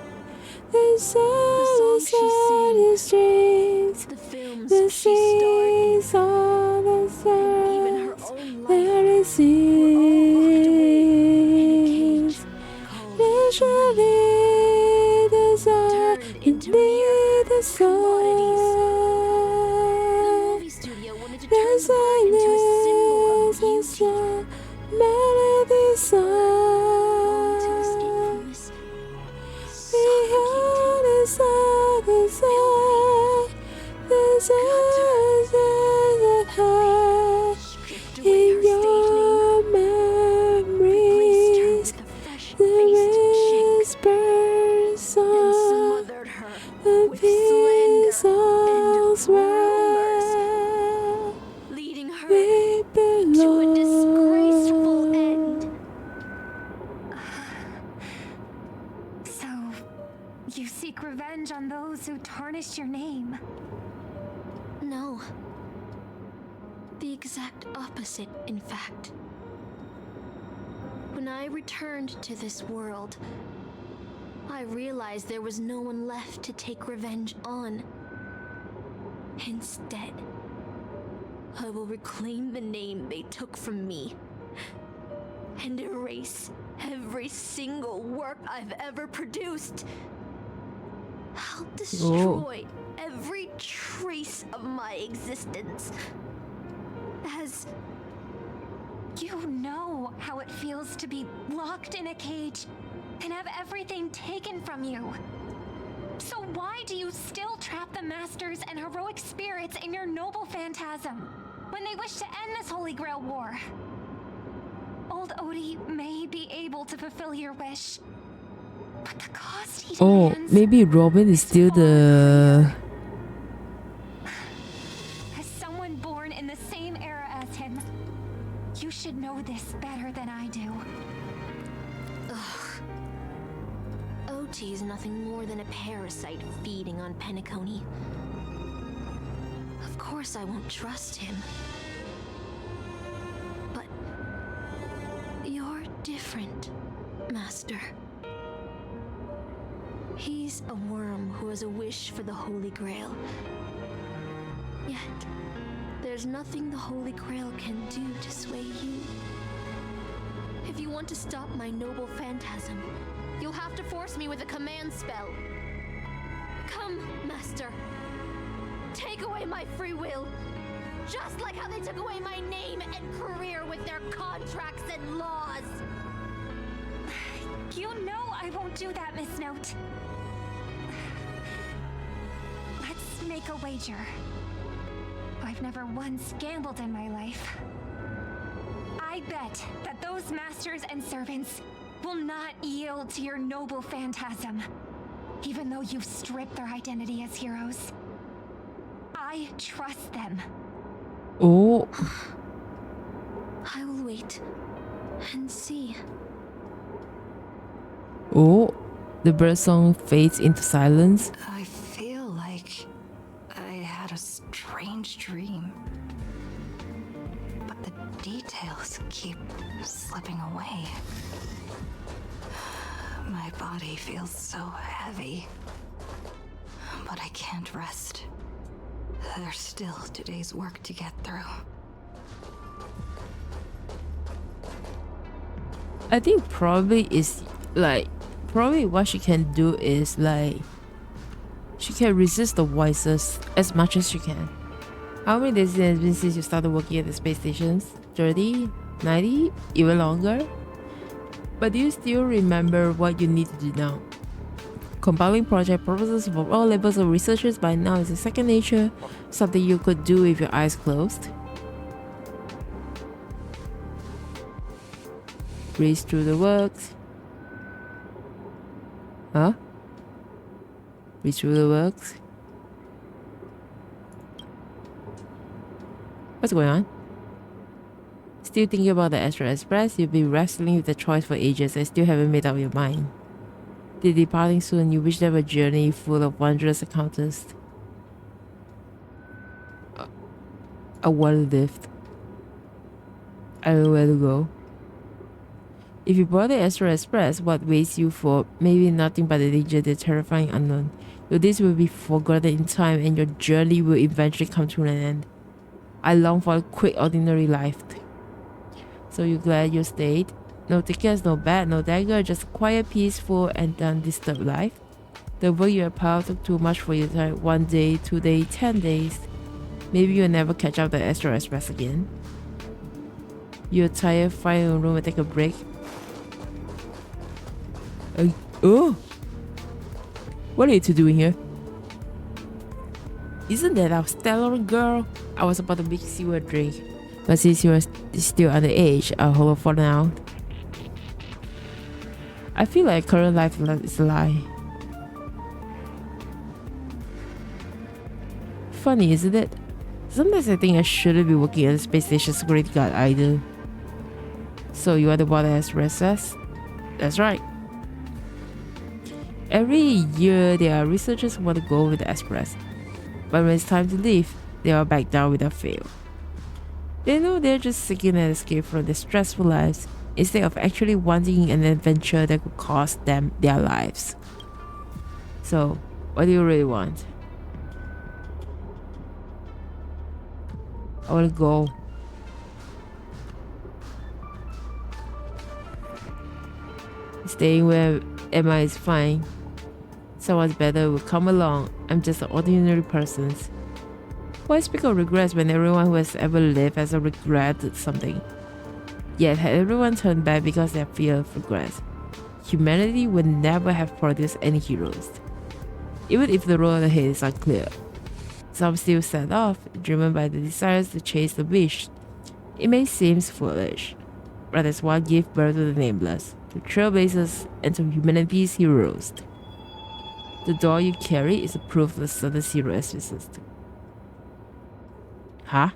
The songs she sang, the films she starred in, and even her own life were all locked away in a cage called turned into mere commodities. The movie studio wanted to turn the bird into a symbol of beauty. Long to escape from this stripped away her stage name, replaced her with a fresh-faced chick, and smothered her with slander and rumors, leading her to a disgraceful end. So, you seek revenge on those who tarnished your name? No. The exact opposite, in fact. When I returned to this world, I realized there was no one left to take revenge on. Instead, I will reclaim the name they took from me and erase every single work I've ever produced. I'll destroy every trace of my existence. As you know how it feels to be locked in a cage and have everything taken from you. So why do you still trap the masters and heroic spirits in your noble phantasm when they wish to end this Holy Grail war? Old Odie may be able to fulfill your wish, but the cost he demands... maybe Robin is still the... As someone born in the same era as him, you should know this better than I do. Ugh. OT is nothing more than a parasite feeding on Penacony. Of course I won't trust him. But you're different, Master. He's a worm who has a wish for the Holy Grail. Yet, there's nothing the Holy Grail can do to sway you. If you want to stop my noble phantasm, you'll have to force me with a command spell. Come, Master. Take away my free will. Just like how they took away my name and career with their contracts and laws. You know I won't do that, Miss Note. Let's make a wager. I've never once gambled in my life. I bet that those masters and servants will not yield to your noble phantasm, even though you've stripped their identity as heroes. I trust them. Oh. I will wait and see. Oh, the bird song fades into silence. I feel like I had a strange dream. But the details keep slipping away. My body feels so heavy. But I can't rest. There's still today's work to get through. I think probably what she can do is she can resist the voices as much as she can. How many days has it been since you started working at the space stations? 30? 90? Even longer? But do you still remember what you need to do now? Compiling project proposals for all levels of researchers by now is a second nature, something you could do with your eyes closed. Breeze through the works. Huh? Breeze through the works. What's going on? Still thinking about the Astral Express? You've been wrestling with the choice for ages and still haven't made up your mind. They're departing soon. You wish them a journey full of wondrous encounters. A one lift. I don't know where to go. If you board the Astral Express, what waits you for? Maybe nothing but the danger, the terrifying unknown. Your days will be forgotten in time and your journey will eventually come to an end. I long for a quick, ordinary life. So you're glad you stayed? No tickets, no bed, no dagger, just a quiet, peaceful, and undisturbed life. The work you are proud took too much for you time. 1 day, 2 days, 10 days. Maybe you'll never catch up the Astral Express again. You're tired, find a room and take a break. Oh! What are you two doing here? Isn't that our stellar girl? I was about to mix you a drink. But since you are still underage, I'll hold it for now. I feel like current life is a lie. Funny, isn't it? Sometimes I think I shouldn't be working as a space station security guard either. So you are the one that has recess? That's right. Every year there are researchers who want to go with the Express. But when it's time to leave, they are back down without fail. They know they're just seeking an escape from their stressful lives instead of actually wanting an adventure that could cost them their lives. So, what do you really want? I want to go. Staying where Emma is fine. Someone better will come along. I'm just an ordinary person. Why speak of regrets when everyone who has ever lived has regretted something? Yet had everyone turned back because they have fear of regret, humanity would never have produced any heroes. Even if the road ahead is unclear. Some still set off, driven by the desires to chase the wish. It may seem foolish, but that's why give birth to the nameless, to trailblazers, and to humanity's heroes. The door you carry is a proof that certain hero exists. Huh?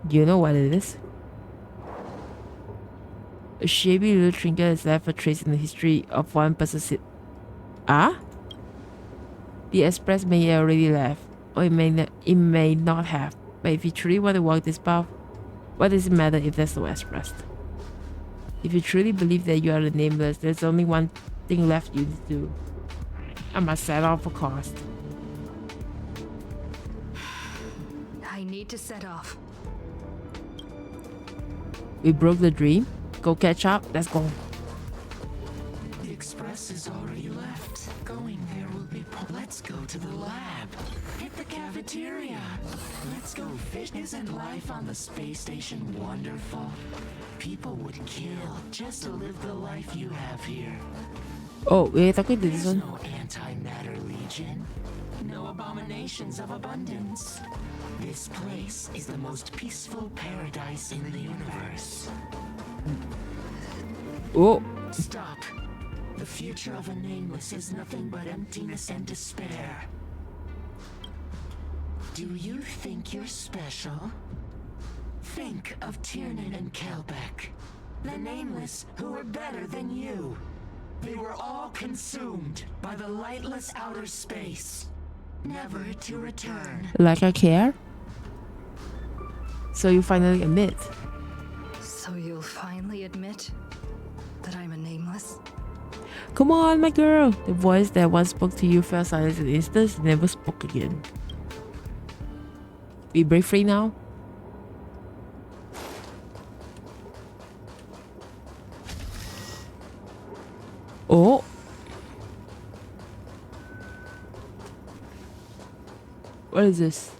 Do you know what it is? A shabby little trinket has left a trace in the history of one person's Ah? The Express may have already left, or it may not have, but if you truly want to walk this path, what does it matter if there's no Express? If you truly believe that you are the nameless, there's only one thing left you to do. I must set off for cost. I need to set off. We broke the dream. Go catch up. Let's go. The Express is already left. Going there will be. Let's go to the lab. Hit the cafeteria. Let's go fish. Isn't life on the space station wonderful? People would kill just to live the life you have here. Oh, we're talking to this one. No antimatter legion. No abominations of abundance. This place is the most peaceful paradise in the universe. Oh. Stop. The future of a nameless is nothing but emptiness and despair. Do you think you're special? Think of Tiernan and Kelbeck, the nameless who were better than you. They were all consumed by the lightless outer space, never to return. Like I care? So you finally admit. So you'll finally admit that I'm a nameless? Come on, my girl. The voice that once spoke to you fell silent in an instant, never spoke again. We break free now? Oh. What is this?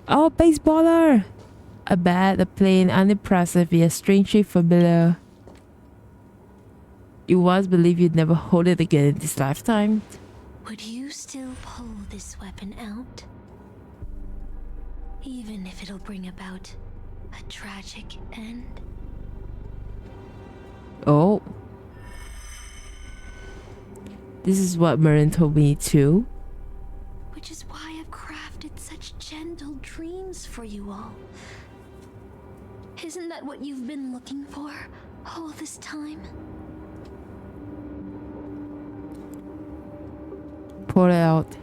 Oh, baseballer! A bat, a plain, unimpressive, yet strangely familiar. You once believed you'd never hold it again in this lifetime. Would you still pull this weapon out? Even if it'll bring about a tragic end? Oh. This is what Merlin told me too. Which is why I've crafted such gentle dreams for you all. Isn't that what you've been looking for all this time? Pull it out.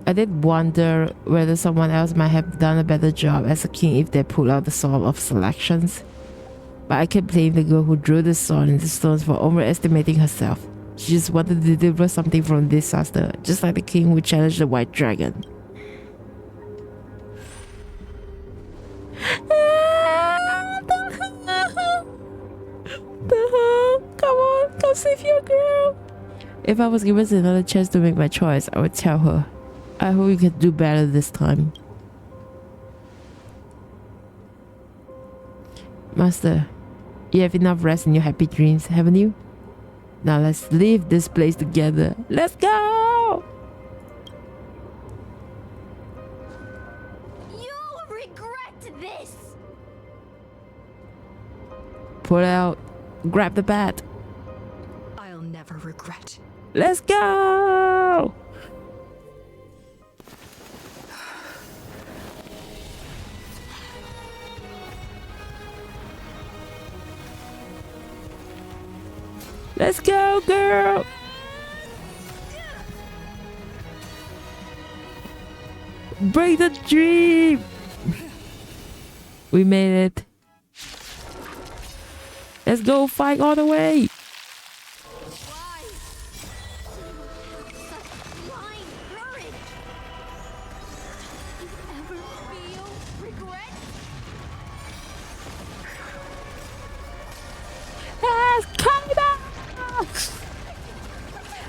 I did wonder whether someone else might have done a better job as a king if they pulled out the sword of selections. But I kept blaming the girl who drew the sword in the stones for overestimating herself. She just wanted to deliver something from disaster, just like the king who challenged the white dragon. Come on, come save your girl. If I was given another chance to make my choice, I would tell her, I hope you can do better this time. Master, you have enough rest in your happy dreams, haven't you? Now let's leave this place together. Let's go! You'll regret this! Pull it out. Grab the bat. I'll never regret. Let's go! Let's go, girl! Bring the dream! We made it. Let's go fight all the way!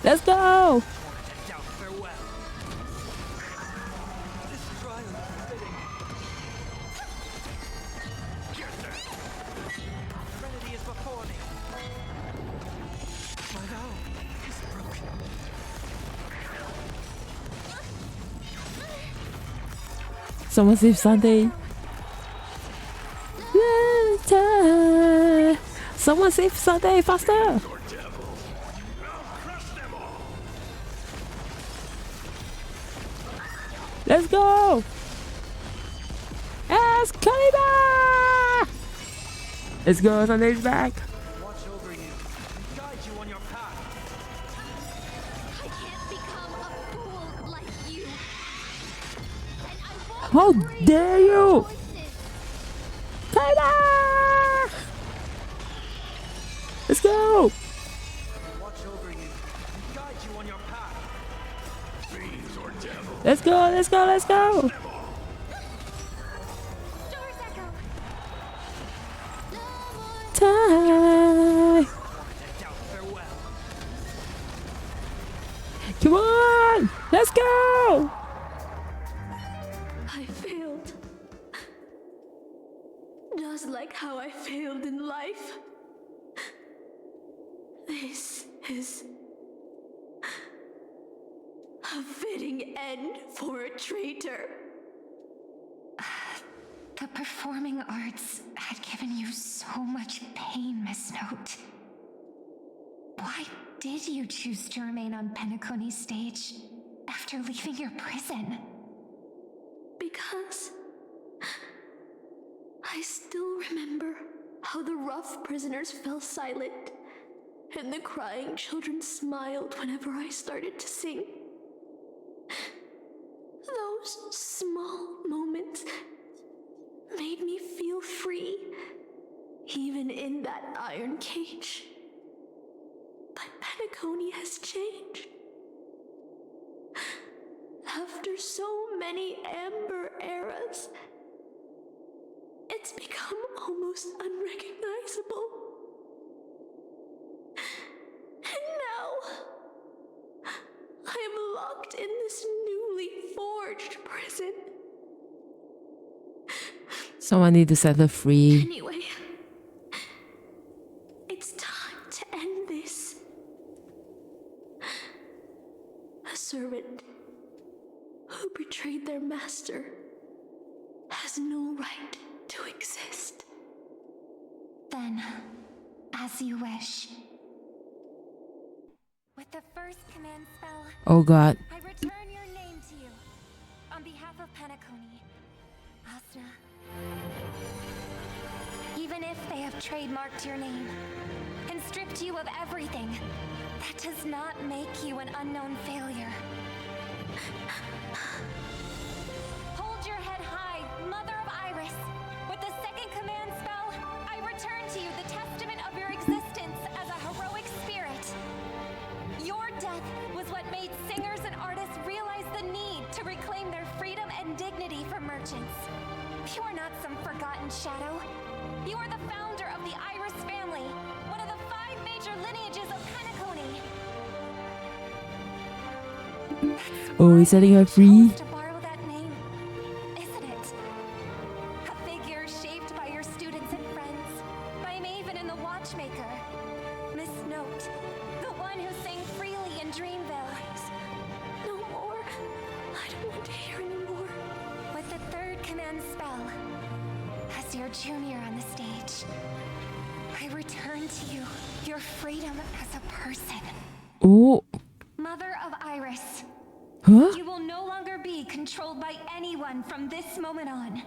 Let's go! Someone save Sunday. Someone save Sunday faster! Let's go! Excalibur! Let's go, Sunday's back. Watch over you and guide you on your path. I can't become a fool like you. And I won't How agree dare to you! choices. Excalibur! Let's go! Watch over you and guide you on your path. Fiends or devils. Let's go, let's go, let's go! Time! Come on! Let's go! I failed. Just like how I failed in life. This is a fitting end for a traitor. The performing arts had given you so much pain, Miss Note. Why did you choose to remain on Penacony's stage after leaving your prison? Because I still remember how the rough prisoners fell silent and the crying children smiled whenever I started to sing. Those small moments made me feel free, even in that iron cage. But Penacony has changed. After so many Amber eras, it's become almost unrecognizable. And now, I am locked in this newly forged prison. Someone need to set her free. Anyway, it's time to end this. A servant who betrayed their master has no right to exist. Then, as you wish. With the first command spell, Oh god. I return your name to you. On behalf of Penacony, Asna. Even if they have trademarked your name and stripped you of everything, that does not make you an unknown failure. Hold your head high, Mother of Iris. With the second command spell, I return to you the testament of your existence as a heroic spirit. Your death was what made singers and artists realize the need to reclaim their freedom and dignity from merchants. You are not some forgotten shadow. You are the founder of the Iris family, one of the 5 major lineages of Penacony. Oh, he's setting her free. To borrow that name, isn't it? A figure shaped by your students and friends, by Maven and the Watchmaker. Miss Note, the one who sang freely in Dreamville. No more. I don't want to hear anymore. With the third command spell, as your junior on the stage, I return to you your freedom as a person. Oh. Mother of Iris. Huh? You will no longer be controlled by anyone from this moment on.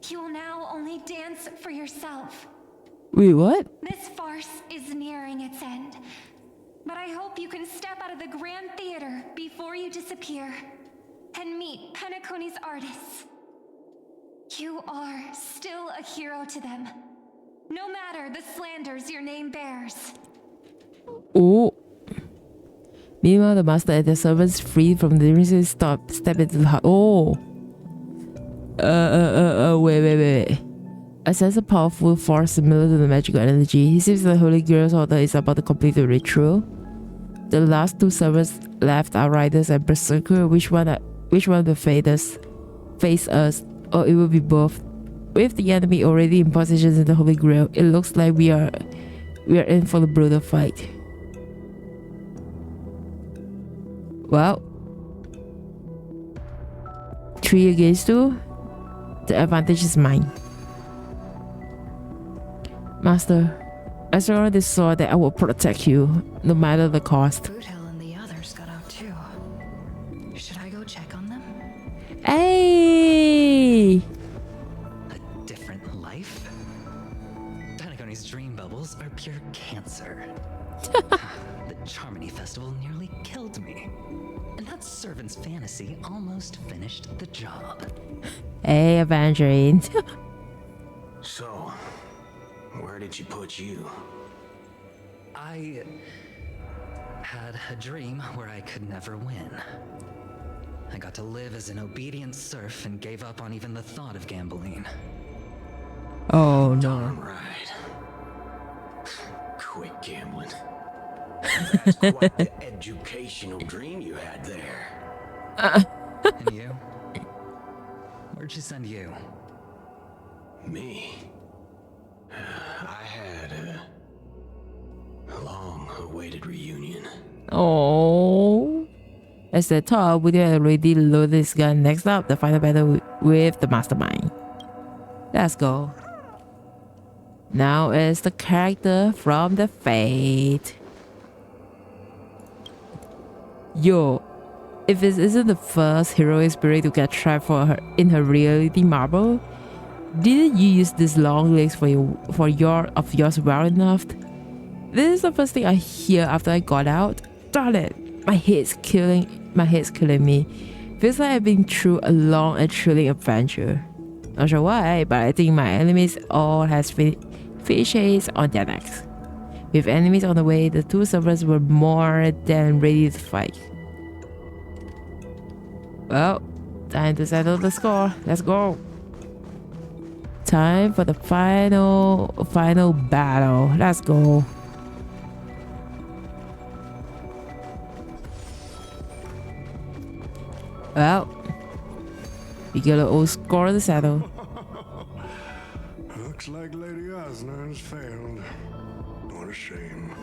You will now only dance for yourself. Wait, what? This farce is nearing its end. But I hope you can step out of the Grand Theater before you disappear and meet Penacony's artists. You are still a hero to them, no matter the slanders your name bears. Oh. Meanwhile, the master and the servants freed from the ring step into the heart. Oh. Wait. I sense a powerful force similar to the magical energy. It seems the Holy Grail's order is about to complete the ritual. The last 2 servants left are Riders and Berserker. Which one will face us? Or it will be both. With the enemy already in position in the Holy Grail, it looks like we are in for the brutal fight. Well, 3 against 2. The advantage is mine. Master, I swear on this sword that I will protect you, no matter the cost. Boothell and the others got out too. Should I go check on them? Hey! A different life? Penacony's dream bubbles are pure cancer. The Charmony Festival nearly killed me. And that servant's fantasy almost finished the job. Hey, Evangeline. So, where did she put you? I had a dream where I could never win. I got to live as an obedient serf and gave up on even the thought of gambling. Oh no. Right. Quit gambling. That's quite the educational dream you had there. And you? Where'd she send you? Me? I had a long-awaited reunion. Oh. As the top, we had already loaded this gun. Next up, the final battle with the mastermind. Let's go. Now is the character from the Fate. Yo, if this isn't the first heroic spirit to get trapped in her reality marble, didn't you use these long legs for yours well enough? This is the first thing I hear after I got out. Darn it, my head's killing me. Feels like I've been through a long and thrilling adventure. Not sure why, but I think my enemies all has fishes on their necks. With enemies on the way, the 2 servants were more than ready to fight. Well, time to settle the score. Let's go. Time for the final battle. Let's go. Well, we got an old score to settle. partner has failed. What a shame.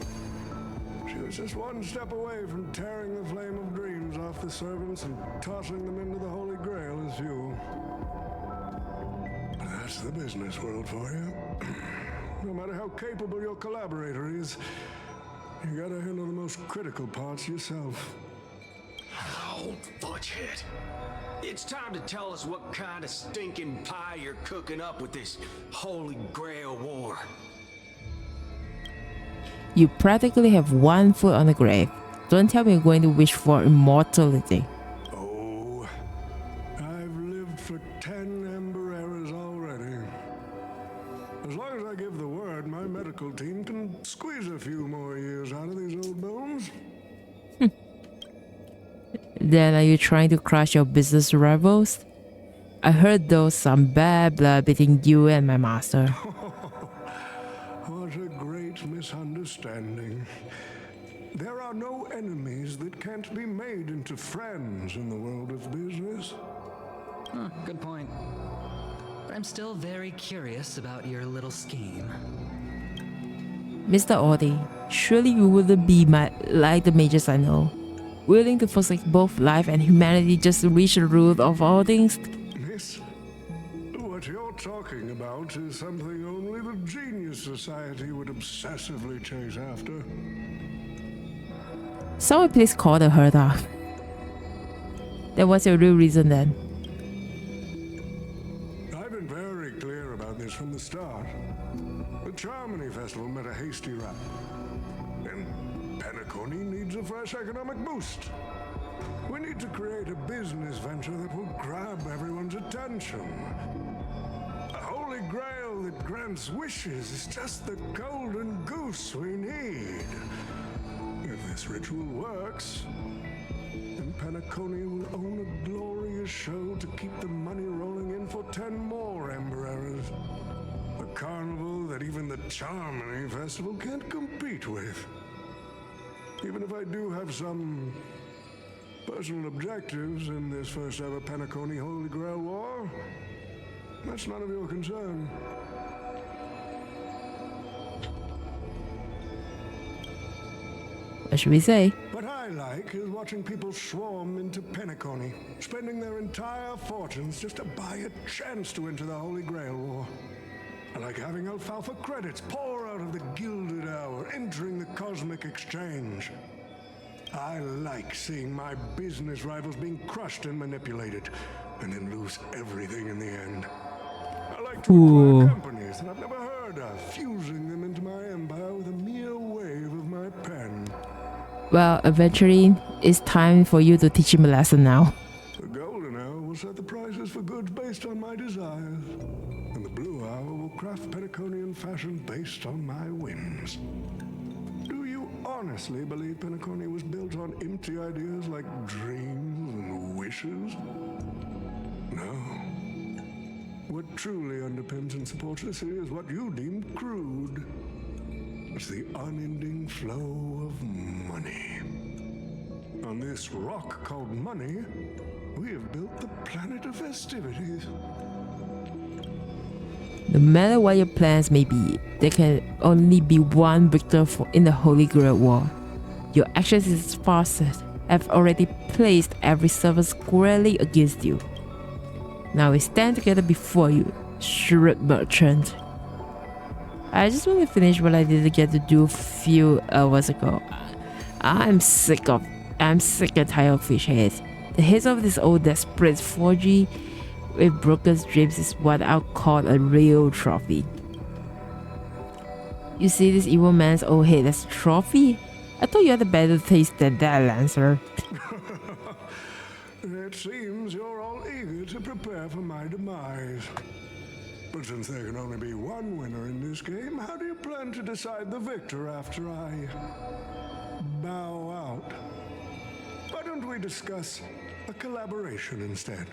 She was just one step away from tearing the flame of dreams off the servants and tossing them into the Holy Grail as fuel. But that's the business world for you. No matter how capable your collaborator is, you gotta handle the most critical parts yourself. Oh, fudgehead. It's time to tell us what kind of stinking pie you're cooking up with this Holy Grail war. You practically have one foot on the grave. Don't tell me you're going to wish for immortality. Oh, I've lived for 10 Ember Eras already. As long as I give the word, my medical team can squeeze a few more years out of these old bones. Then are you trying to crush your business rivals? I heard there's some bad blood between you and my master. What a great misunderstanding. There are no enemies that can't be made into friends in the world of business. Huh, good point. But I'm still very curious about your little scheme. Mr. Audi, surely you wouldn't be like the mages I know, willing to forsake both life and humanity just to reach the root of all things? Miss, what you're talking about is something only the Genius Society would obsessively chase after. Someone please call the herd off. Then what's your real reason then? I've been very clear about this from the start. The Charmony Festival met a hasty rap. And Penacony needs a fresh economic boost. We need to create a business venture that will grab everyone's attention. A Holy Grail that grants wishes is just the golden goose we need. If this ritual works, then Penacony will own a glorious show to keep the money rolling in for 10 more Ember Eras. A carnival that even the Charmony Festival can't compete with. Even if I do have some personal objectives in this first ever Penacony Holy Grail War, that's none of your concern. What should we say? What I like is watching people swarm into Penacony, spending their entire fortunes just to buy a chance to enter the Holy Grail War. I like having alfalfa credits pour out of the Gilded Hour, entering the Cosmic Exchange. I like seeing my business rivals being crushed and manipulated, and then lose everything in the end. I like to acquire companies that I've never heard of, fusing them into my empire with a mere wave of my pen. Well, eventually, it's time for you to teach him a lesson now. The Golden Hour will set the prices for goods based on my desires, and the Blue Hour will craft Penaconian fashion based on my whims. Do you honestly believe Penacony was built on empty ideas like dreams and wishes? No. What truly underpins and supports this city is what you deem crude. It's the unending flow of money. On this rock called money, we have built the planet of festivities. No matter what your plans may be, there can only be one victor in the Holy Grail War. Your actions as farset have already placed every servant squarely against you. Now we stand together before you, shrewd merchant. I just want to finish what I didn't get to do a few hours ago. I'm sick and tired of fish heads. The heads of this old desperate 4G with broken dreams is what I'll call a real trophy. You see this evil man's old head as a trophy? I thought you had a better taste than that, Lancer. It seems you're all eager to prepare for my demise. But since there can only be one winner in this game, how do you plan to decide the victor after I bow out? Why don't we discuss a collaboration instead?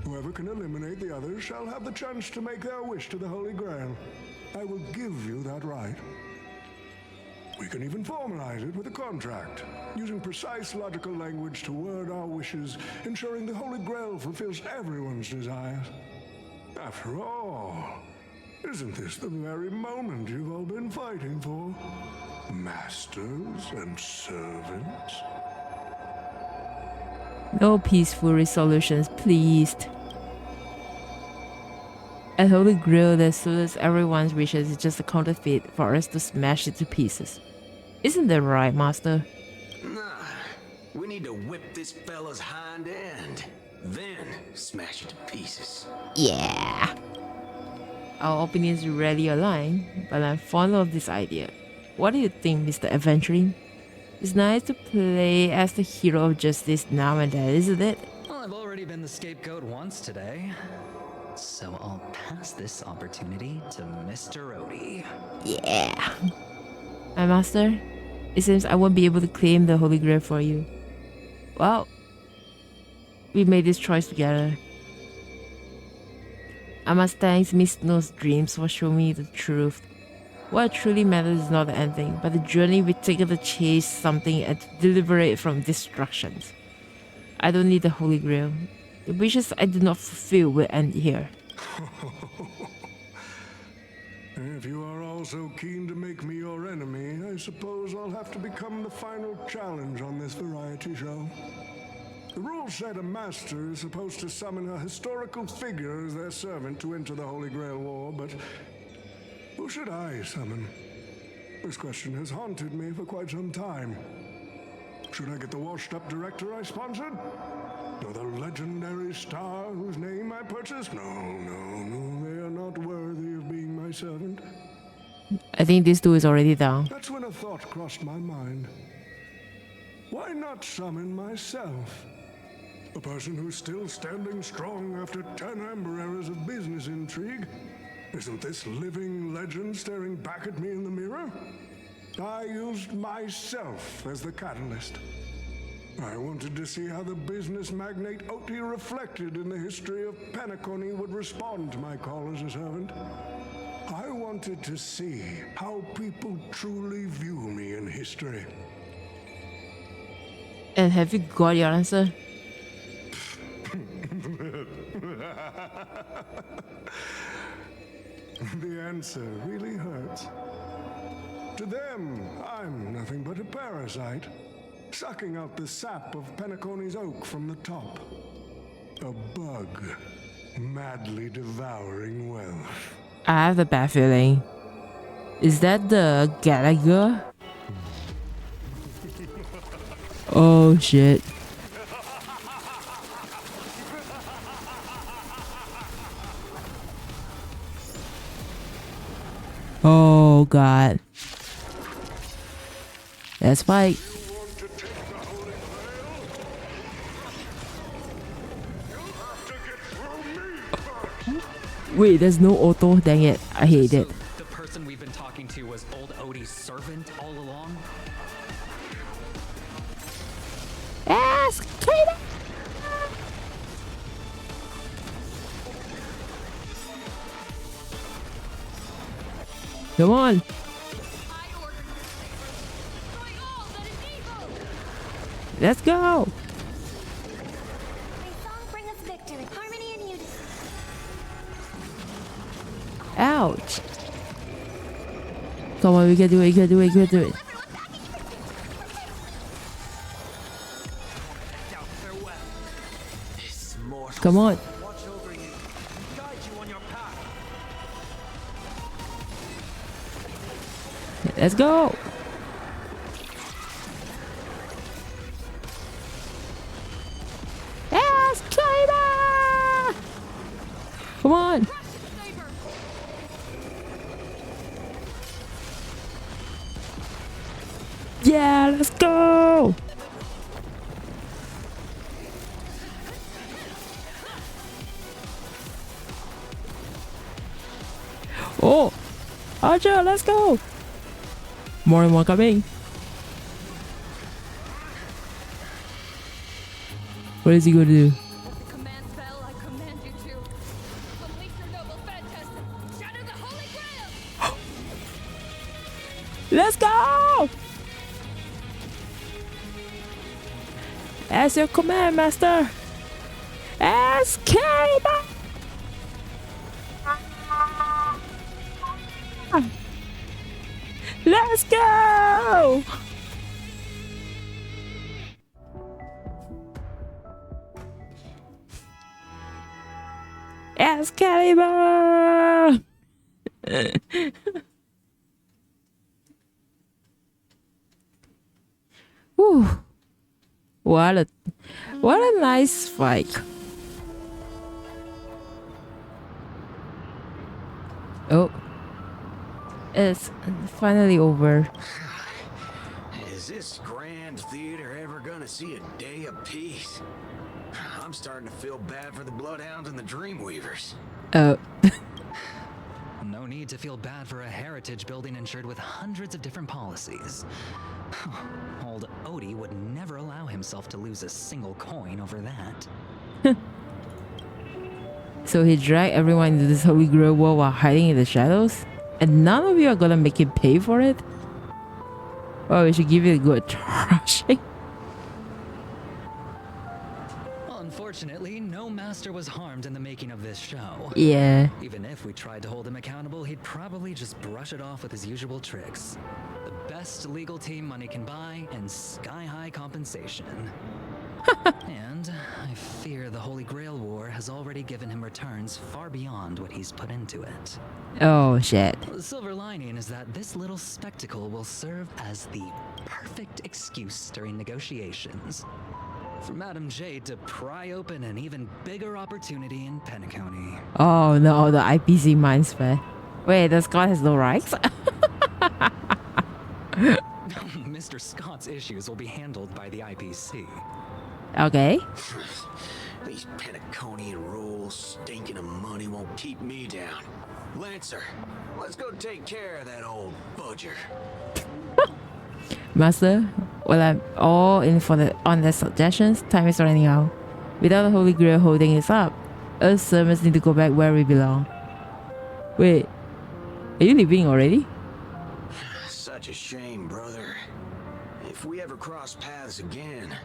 Whoever can eliminate the others shall have the chance to make their wish to the Holy Grail. I will give you that right. We can even formalize it with a contract, using precise logical language to word our wishes, ensuring the Holy Grail fulfills everyone's desires. After all, Isn't this the very moment you've all been fighting for? Masters and servants? No peaceful resolutions, please. A holy grail that suits everyone's wishes is just a counterfeit for us to smash it to pieces. Isn't that right, Master? Nah, we need to whip this fella's hind end, then smash it to pieces. Yeah. Our opinions rarely align, but I'm fond of this idea. What do you think, Mr. Adventuring? It's nice to play as the hero of justice now and then, isn't it? Well, I've already been the scapegoat once today, so I'll pass this opportunity to Mr. Odie. Yeah. My master, it seems I won't be able to claim the Holy Grail for you. Well, we made this choice together. I must thank Miss Snow's dreams for showing me the truth. What truly matters is not the ending, but the journey we take to chase something and to deliver it from destructions. I don't need the Holy Grail. The wishes I do not fulfill will end here. If you are all so keen to make me your enemy, I suppose I'll have to become the final challenge on this variety show. The rules said a master is supposed to summon a historical figure as their servant to enter the Holy Grail War, but who should I summon? This question has haunted me for quite some time. Should I get the washed-up director I sponsored? Or the legendary star whose name I purchased? No, they are not worthy of being my servant. I think this two is already down. That's when a thought crossed my mind. Why not summon myself? A person who's still standing strong after 10 amber eras of business intrigue? Isn't this living legend staring back at me in the mirror? I used myself as the catalyst. I wanted to see how the business magnate Oti reflected in the history of Penacony would respond to my call as a servant. I wanted to see how people truly view me in history. And have you got your answer? The answer really hurts. To them, I'm nothing but a parasite, sucking out the sap of Penacony's oak from the top. A bug, madly devouring wealth. I have the bad feeling. Is that the Gallagher? Oh shit. Oh god. Let's fight. Wait, there's no auto. Dang it. I hate it. The person we've been talking to was old Odie's servant all along? Ask Katie! Come on. Let's go. Bring us victory, harmony, and unity. Ouch. Come on, we can do it, we can do it, we can do it. Come on. Watch over you and guide you on your path. Let's go. Yes, China! Come on. Yeah, let's go. Oh, Archer, let's go. More and more coming. What is he going to do? Let's go! As your command, master. As Kaiba! Let's go! Excalibur! Whew. What a nice fight. Oh. It's finally over. Is this grand theater ever gonna see a day of peace? I'm starting to feel bad for the Bloodhounds and the Dreamweavers. Oh. No need to feel bad for a heritage building insured with hundreds of different policies. Old Odie would never allow himself to lose a single coin over that. So he dragged everyone into this Holy Grail war while hiding in the shadows? And none of you are gonna make him pay for it? Oh, we should give it a good thrashing. Unfortunately, no master was harmed in the making of this show. Yeah. Even if we tried to hold him accountable, he'd probably just brush it off with his usual tricks. The best legal team money can buy and sky-high compensation. And I fear the Holy Grail War has already given him returns far beyond what he's put into it. Oh shit. The silver lining is that this little spectacle will serve as the perfect excuse during negotiations for Madame Jade to pry open an even bigger opportunity in Penacony. Oh no, the IPC Minds Fair. Wait, the Scott has no rights? Mr. Scott's issues will be handled by the IPC. Okay. These Penaconian rules, stinking of money won't keep me down. Lancer, let's go take care of that old budger. Master, well, I'm all in for on the suggestions. Time is running out. Without the Holy Grail holding us up, us servants need to go back where we belong. Wait, are you leaving already? Such a shame, brother. If we ever cross paths again,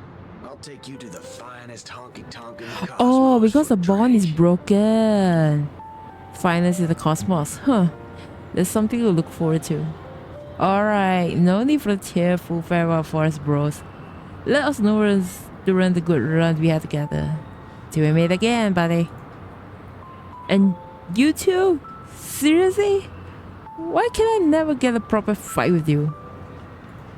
I'll take you to the finest honky-tonk in the cosmos. Oh, because the bond is broken. Finest in the cosmos. Huh. There's something to look forward to. Alright, no need for a tearful farewell for us, bros. Let us know during the good run we had together. Till we meet again, buddy. And you too? Seriously? Why can I never get a proper fight with you?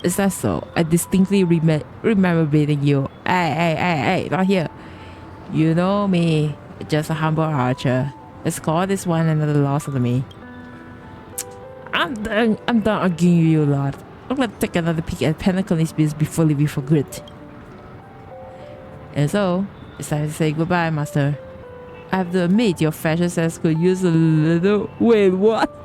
Is that so? I distinctly remember beating you. Hey, not here. You know me, just a humble archer. Let's call this one another loss of me. I'm done arguing with you, Lord. I'm gonna take another peek at Pentacle's biz before leaving for good. And so, it's time to say goodbye, Master. I have to admit, your fashion sense could use a little... Wait, what?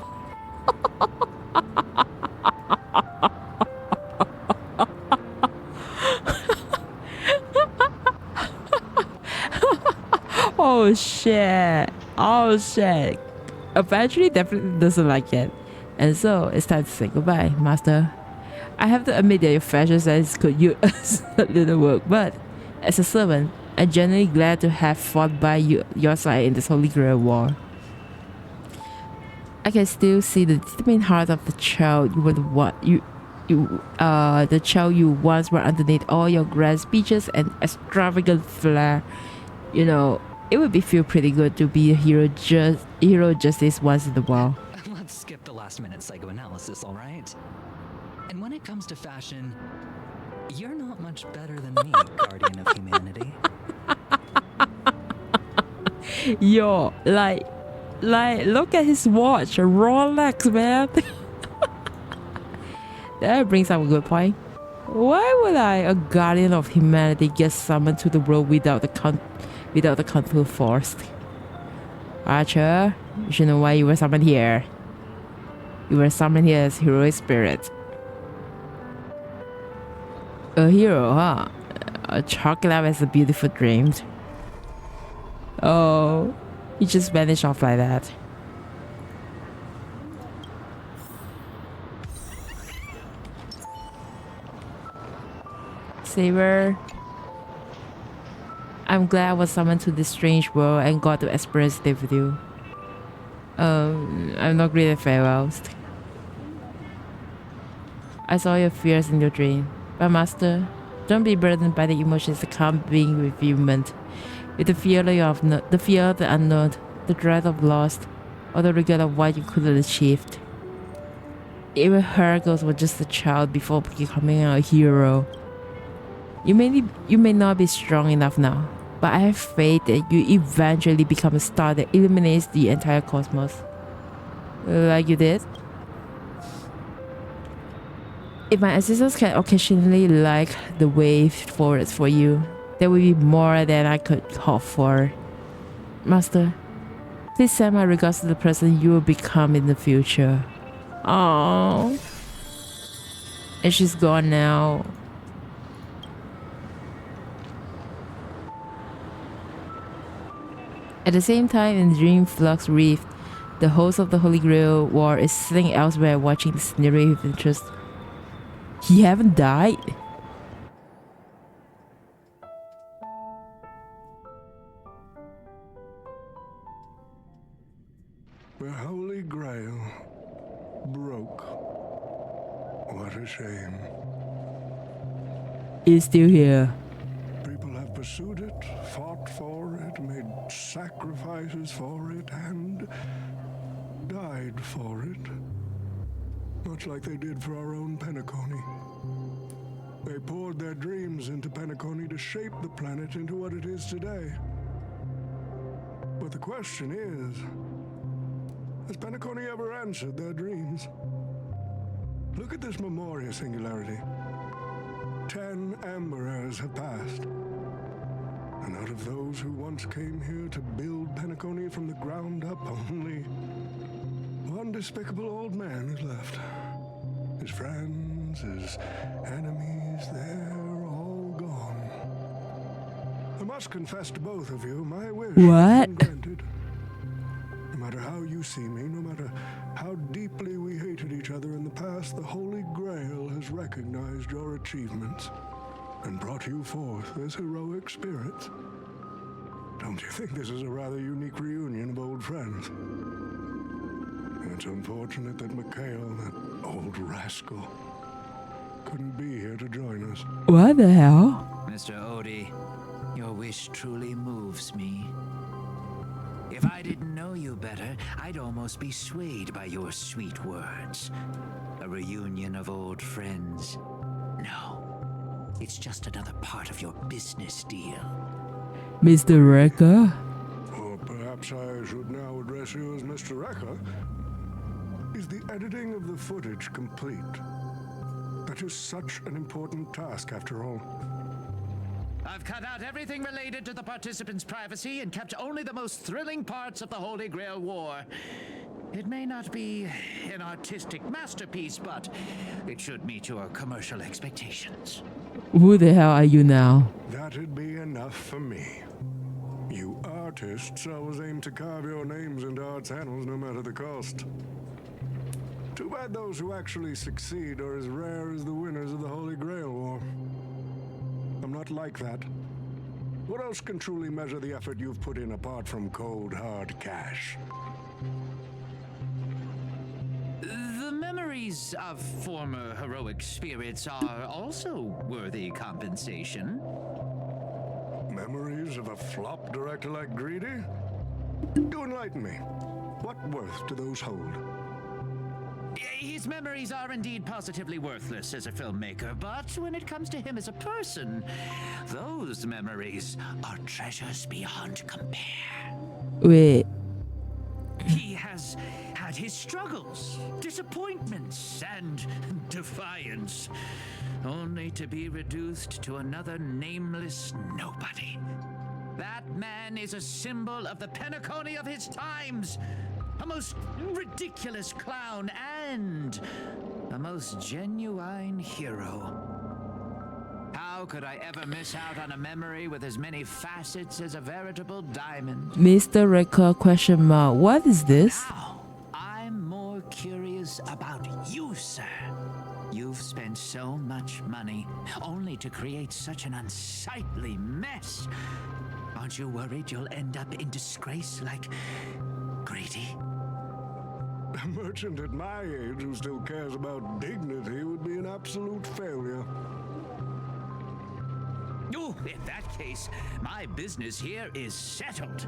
Oh shit. Eventually definitely doesn't like it. And so it's time to say goodbye, Master. I have to admit that your fashion sense could use a little work, but as a servant, I'm genuinely glad to have fought by your side in this Holy Grail war. I can still see the determined heart of the child the child you once were underneath all your grand speeches and extravagant flair. You know, it would feel pretty good to be a hero justice once in a while. Let's skip the last minute psychoanalysis, alright? And when it comes to fashion, you're not much better than me, guardian of humanity. Yo, like, look at his watch, a Rolex, man. That brings up a good point. Why would a guardian of humanity, get summoned to the world without the control force? Archer, you should know why you were summoned here. You were summoned here as heroic spirit. A hero, huh? A chocolate has a beautiful dream. Oh, he just vanished off like that. Saber, I'm glad I was summoned to this strange world and got to experience it with you. I'm not great at farewells. I saw your fears in your dream. But Master, don't be burdened by the emotions that come being revealment. With the fear of the fear of the unknown, the dread of loss, or the regret of what you couldn't achieve. Even Hercules was just a child before becoming a hero. You may not be strong enough now, but I have faith that you eventually become a star that illuminates the entire cosmos. Like you did. If my ancestors can occasionally light the way forward for you, there will be more than I could hope for. Master, please send my regards to the person you will become in the future. Oh, and she's gone now. At the same time, in Dream Flux Reef, the host of the Holy Grail War is sitting elsewhere watching the scenery with interest. He haven't died? The Holy Grail broke. What a shame. He's still here. People have pursued it, fought for it, made sacrifices for it, and died for it. Much like they did for our own Penacony. They poured their dreams into Penacony to shape the planet into what it is today. But the question is, has Penacony ever answered their dreams? Look at this Memoria singularity. 10 Amber Heirs have passed. And out of those who once came here to build Penacony from the ground up, only one despicable old man is left. His friends, his enemies, they're all gone. I must confess to both of you, my wish has been granted. No matter how you see me, no matter how deeply we hated each other in the past, the Holy Grail has recognized your achievements and brought you forth as heroic spirits. Don't you think this is a rather unique reunion of old friends? It's unfortunate that Mikhail, that old rascal, couldn't be here to join us. What the hell? Mr. Odie, your wish truly moves me. If I didn't know you better, I'd almost be swayed by your sweet words. A reunion of old friends. No, it's just another part of your business deal. Mr. Rekka? Or perhaps I should now address you as Mr. Rekka. Is the editing of the footage complete? That is such an important task, after all. I've cut out everything related to the participants' privacy and kept only the most thrilling parts of the Holy Grail War. It may not be an artistic masterpiece, but it should meet your commercial expectations. Who the hell are you now? That'd be enough for me. You artists always aim to carve your names into art's annals no matter the cost. Too bad those who actually succeed are as rare as the winners of the Holy Grail War. I'm not like that. What else can truly measure the effort you've put in apart from cold, hard cash? The memories of former heroic spirits are also worthy compensation. Memories of a flop director like Greedy? Do enlighten me. What worth do those hold? His memories are indeed positively worthless as a filmmaker, but when it comes to him as a person, those memories are treasures beyond compare. Wait. He has had his struggles, disappointments, and defiance, only to be reduced to another nameless nobody. That man is a symbol of the Penacony of his times. A most ridiculous clown and a most genuine hero. How could I ever miss out on a memory with as many facets as a veritable diamond? Mr. Rekka question mark. What is this? Now, I'm more curious about you, sir. You've spent so much money only to create such an unsightly mess. Aren't you worried you'll end up in disgrace like Greedy? A merchant at my age who still cares about dignity would be an absolute failure. Oh, in that case, my business here is settled.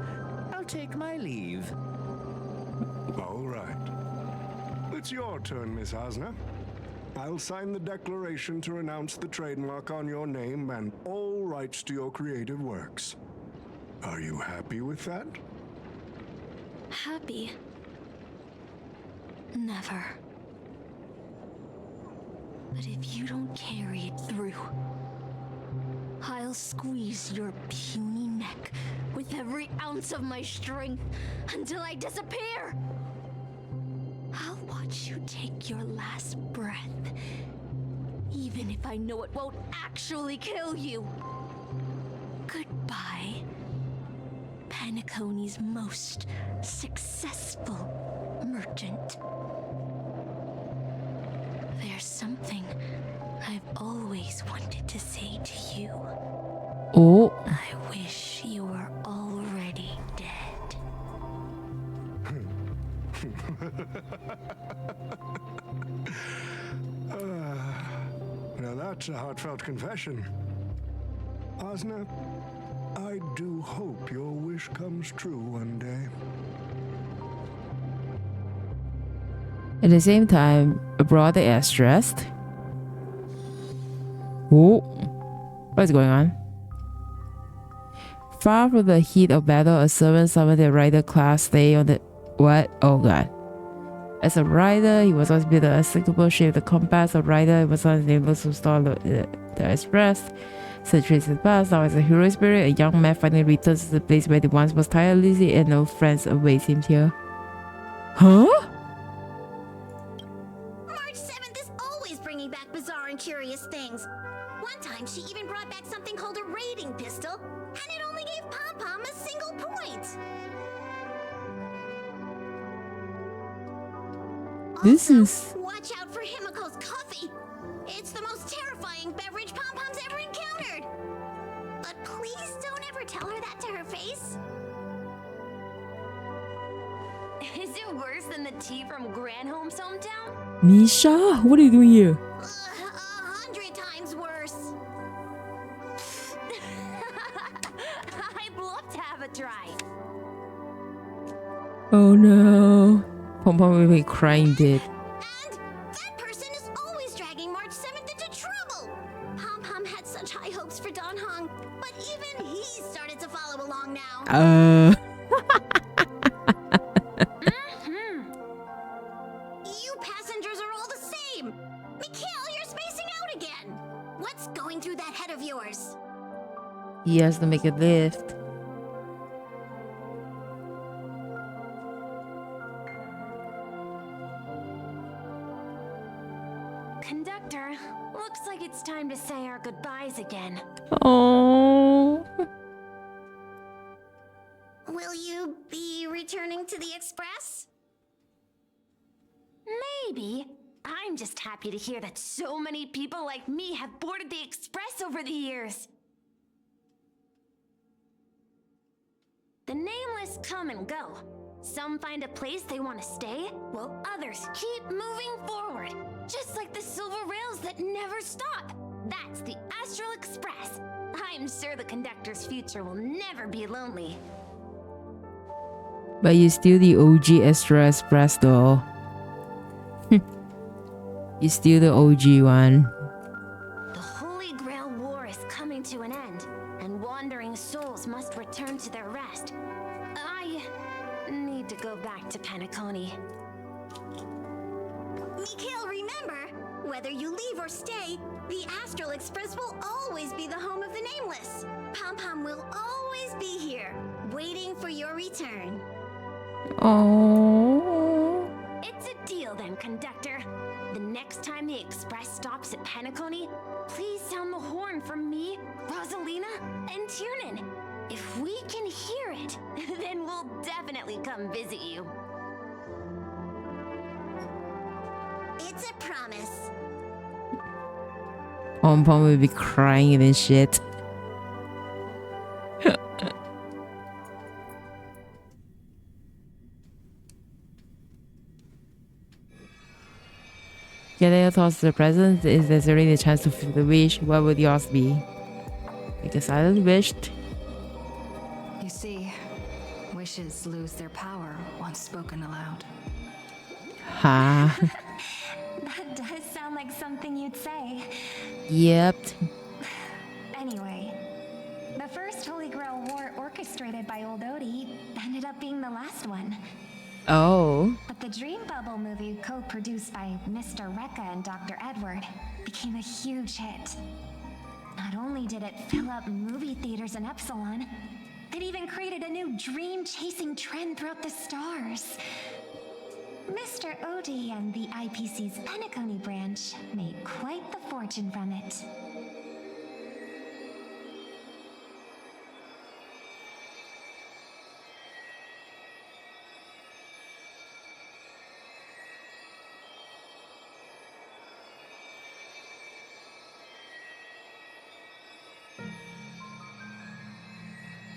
I'll take my leave. All right. It's your turn, Miss Osna. I'll sign the declaration to renounce the trademark on your name and all rights to your creative works. Are you happy with that? Happy? Never. But if you don't carry it through, I'll squeeze your puny neck with every ounce of my strength until I disappear. I'll watch you take your last breath, even if I know it won't actually kill you. Goodbye, Penacony's most successful merchant. There's something I've always wanted to say to you. Oh. I wish you were already dead. Now that's a heartfelt confession. Osna, I do hope your wish comes true one day. At the same time, abroad they are stressed. Oh, what is going on? Far from the heat of battle, a servant summoned the rider class stay on the... What? Oh god. As a rider, he was always built a cyclical shape. The compass of rider was not able to stall the express. Centuries had passed. Now, as a hero spirit, a young man finally returns to the place where he once was tirelessly, and no friends await him here. Huh? March 7th is always bringing back bizarre and curious things. One time, she even brought back something called a raiding pistol, and it only gave Pom Pom a single point. This is... Watch out for Himiko's coffee. It's the most terrifying beverage Pom Pom's ever encountered. But please don't ever tell her that to her face. Is it worse than the tea from Granholm's hometown? Misha, what are you doing here? 100 times worse. I'd love to have a try. Oh no. Pom Pom will be crying dead. That person is always dragging March 7th into trouble. Pom Pom had such high hopes for Don Hong, but even he started to follow along now. You passengers are all the same. Mikhail, you're spacing out again. What's going through that head of yours? He has to make a lift. Conductor, looks like it's time to say our goodbyes again. Oh. Will you be returning to the Express? Maybe. I'm just happy to hear that so many people like me have boarded the Express over the years. The nameless come and go. Some find a place they want to stay, while others keep moving forward. Just like the silver rails that never stop. That's the Astral Express. I'm sure the conductor's future will never be lonely. But you're still the OG Astral Express though. You're still the OG one. The Holy Grail War is coming to an end, and wandering souls must return to their rest. I need to go back to Penacony. Mikhail, remember, whether you leave or stay, the Astral Express will always be the home of the Nameless. Pom Pom will always be here, waiting for your return. Oh. It's a deal then, conductor. The next time the Express stops at Penacony, please sound the horn for me, Rosalina, and Tiernan. If we can hear it, then we'll definitely come visit you. It's a promise. Pom Pom will be crying and shit. Getting your thoughts to the present is necessarily the chance to fulfill the wish. What would yours be? Make a silent wish. You see, wishes lose their power once spoken aloud. Ha. That does sound like something you'd say. Yep. Anyway, the first Holy Grail War orchestrated by Old Odie ended up being the last one. Oh. But the Dream Bubble movie, co-produced by Mr. Rekka and Dr. Edward, became a huge hit. Not only did it fill up movie theaters in Epsilon, it even created a new dream-chasing trend throughout the stars. Mr. Odie and the IPC's Penacony branch made quite the fortune from it.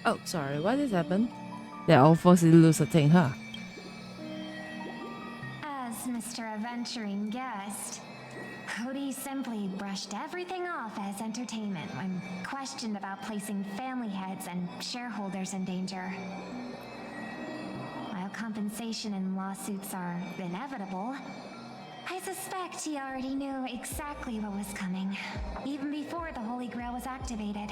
Oh, sorry, what has happened? They're all forced to lose a thing, huh? As Mr. Adventuring guessed, Cody simply brushed everything off as entertainment when questioned about placing family heads and shareholders in danger. While compensation and lawsuits are inevitable, I suspect he already knew exactly what was coming, even before the Holy Grail was activated.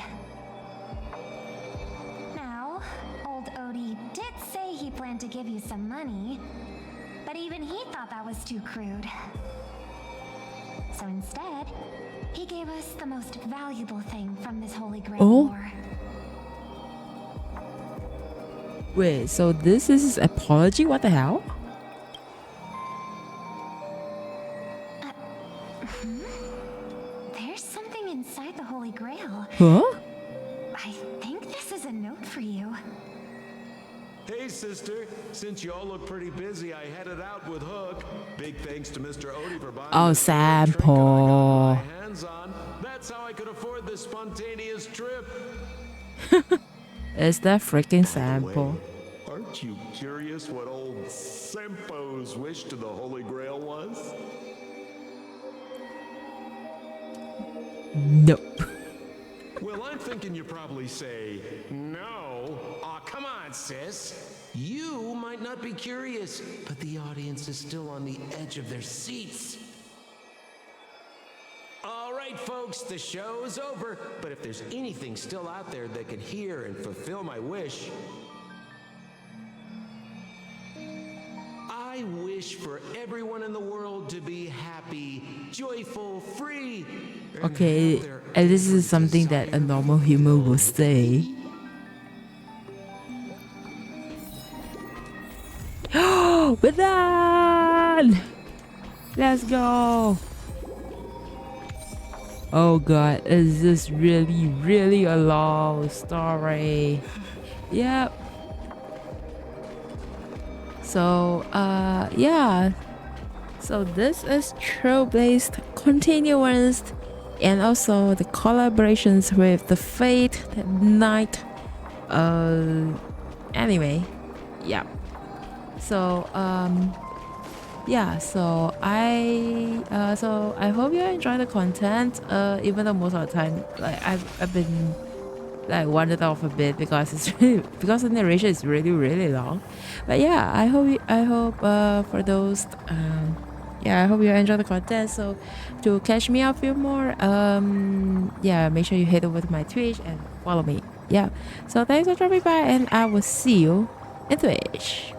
Now, old Odie did say he planned to give you some money, but even he thought that was too crude. So instead, he gave us the most valuable thing from this Holy Grail War. Wait, so this is his apology? What the hell? There's something inside the Holy Grail. Huh? I think this is a note for you. Hey, sister. Since y'all look pretty busy, I headed out with Hook. Big thanks to Mr. Odie for buying Oh, this great trinket I got sample. my hands on. That's how I could afford this spontaneous trip. It's that freaking sample. Aren't you curious what old Sempo's wish to the Holy Grail was? Nope. Well, I'm thinking you probably say, no. Aw, come on, sis. You might not be curious, but the audience is still on the edge of their seats. All right, folks, the show's over. But if there's anything still out there that can hear and fulfill my wish, I wish for everyone in the world to be happy, joyful, free. Okay, and this is something that a normal human will say. We're done! Let's go! Oh god, is this really a long story? Yep. So, yeah. So this is Trailblaze Continuance, and also the collaborations with the Fate Night. Anyway, yeah. So, yeah. So I hope you enjoy the content. Even though most of the time, like I've been like wandered off a bit because it's because the narration is really long. But yeah, I hope for those yeah, I hope you enjoy the content. So to catch me up a few more, yeah, make sure you head over to my Twitch and follow me. Yeah. So thanks for dropping by, and I will see you in Twitch.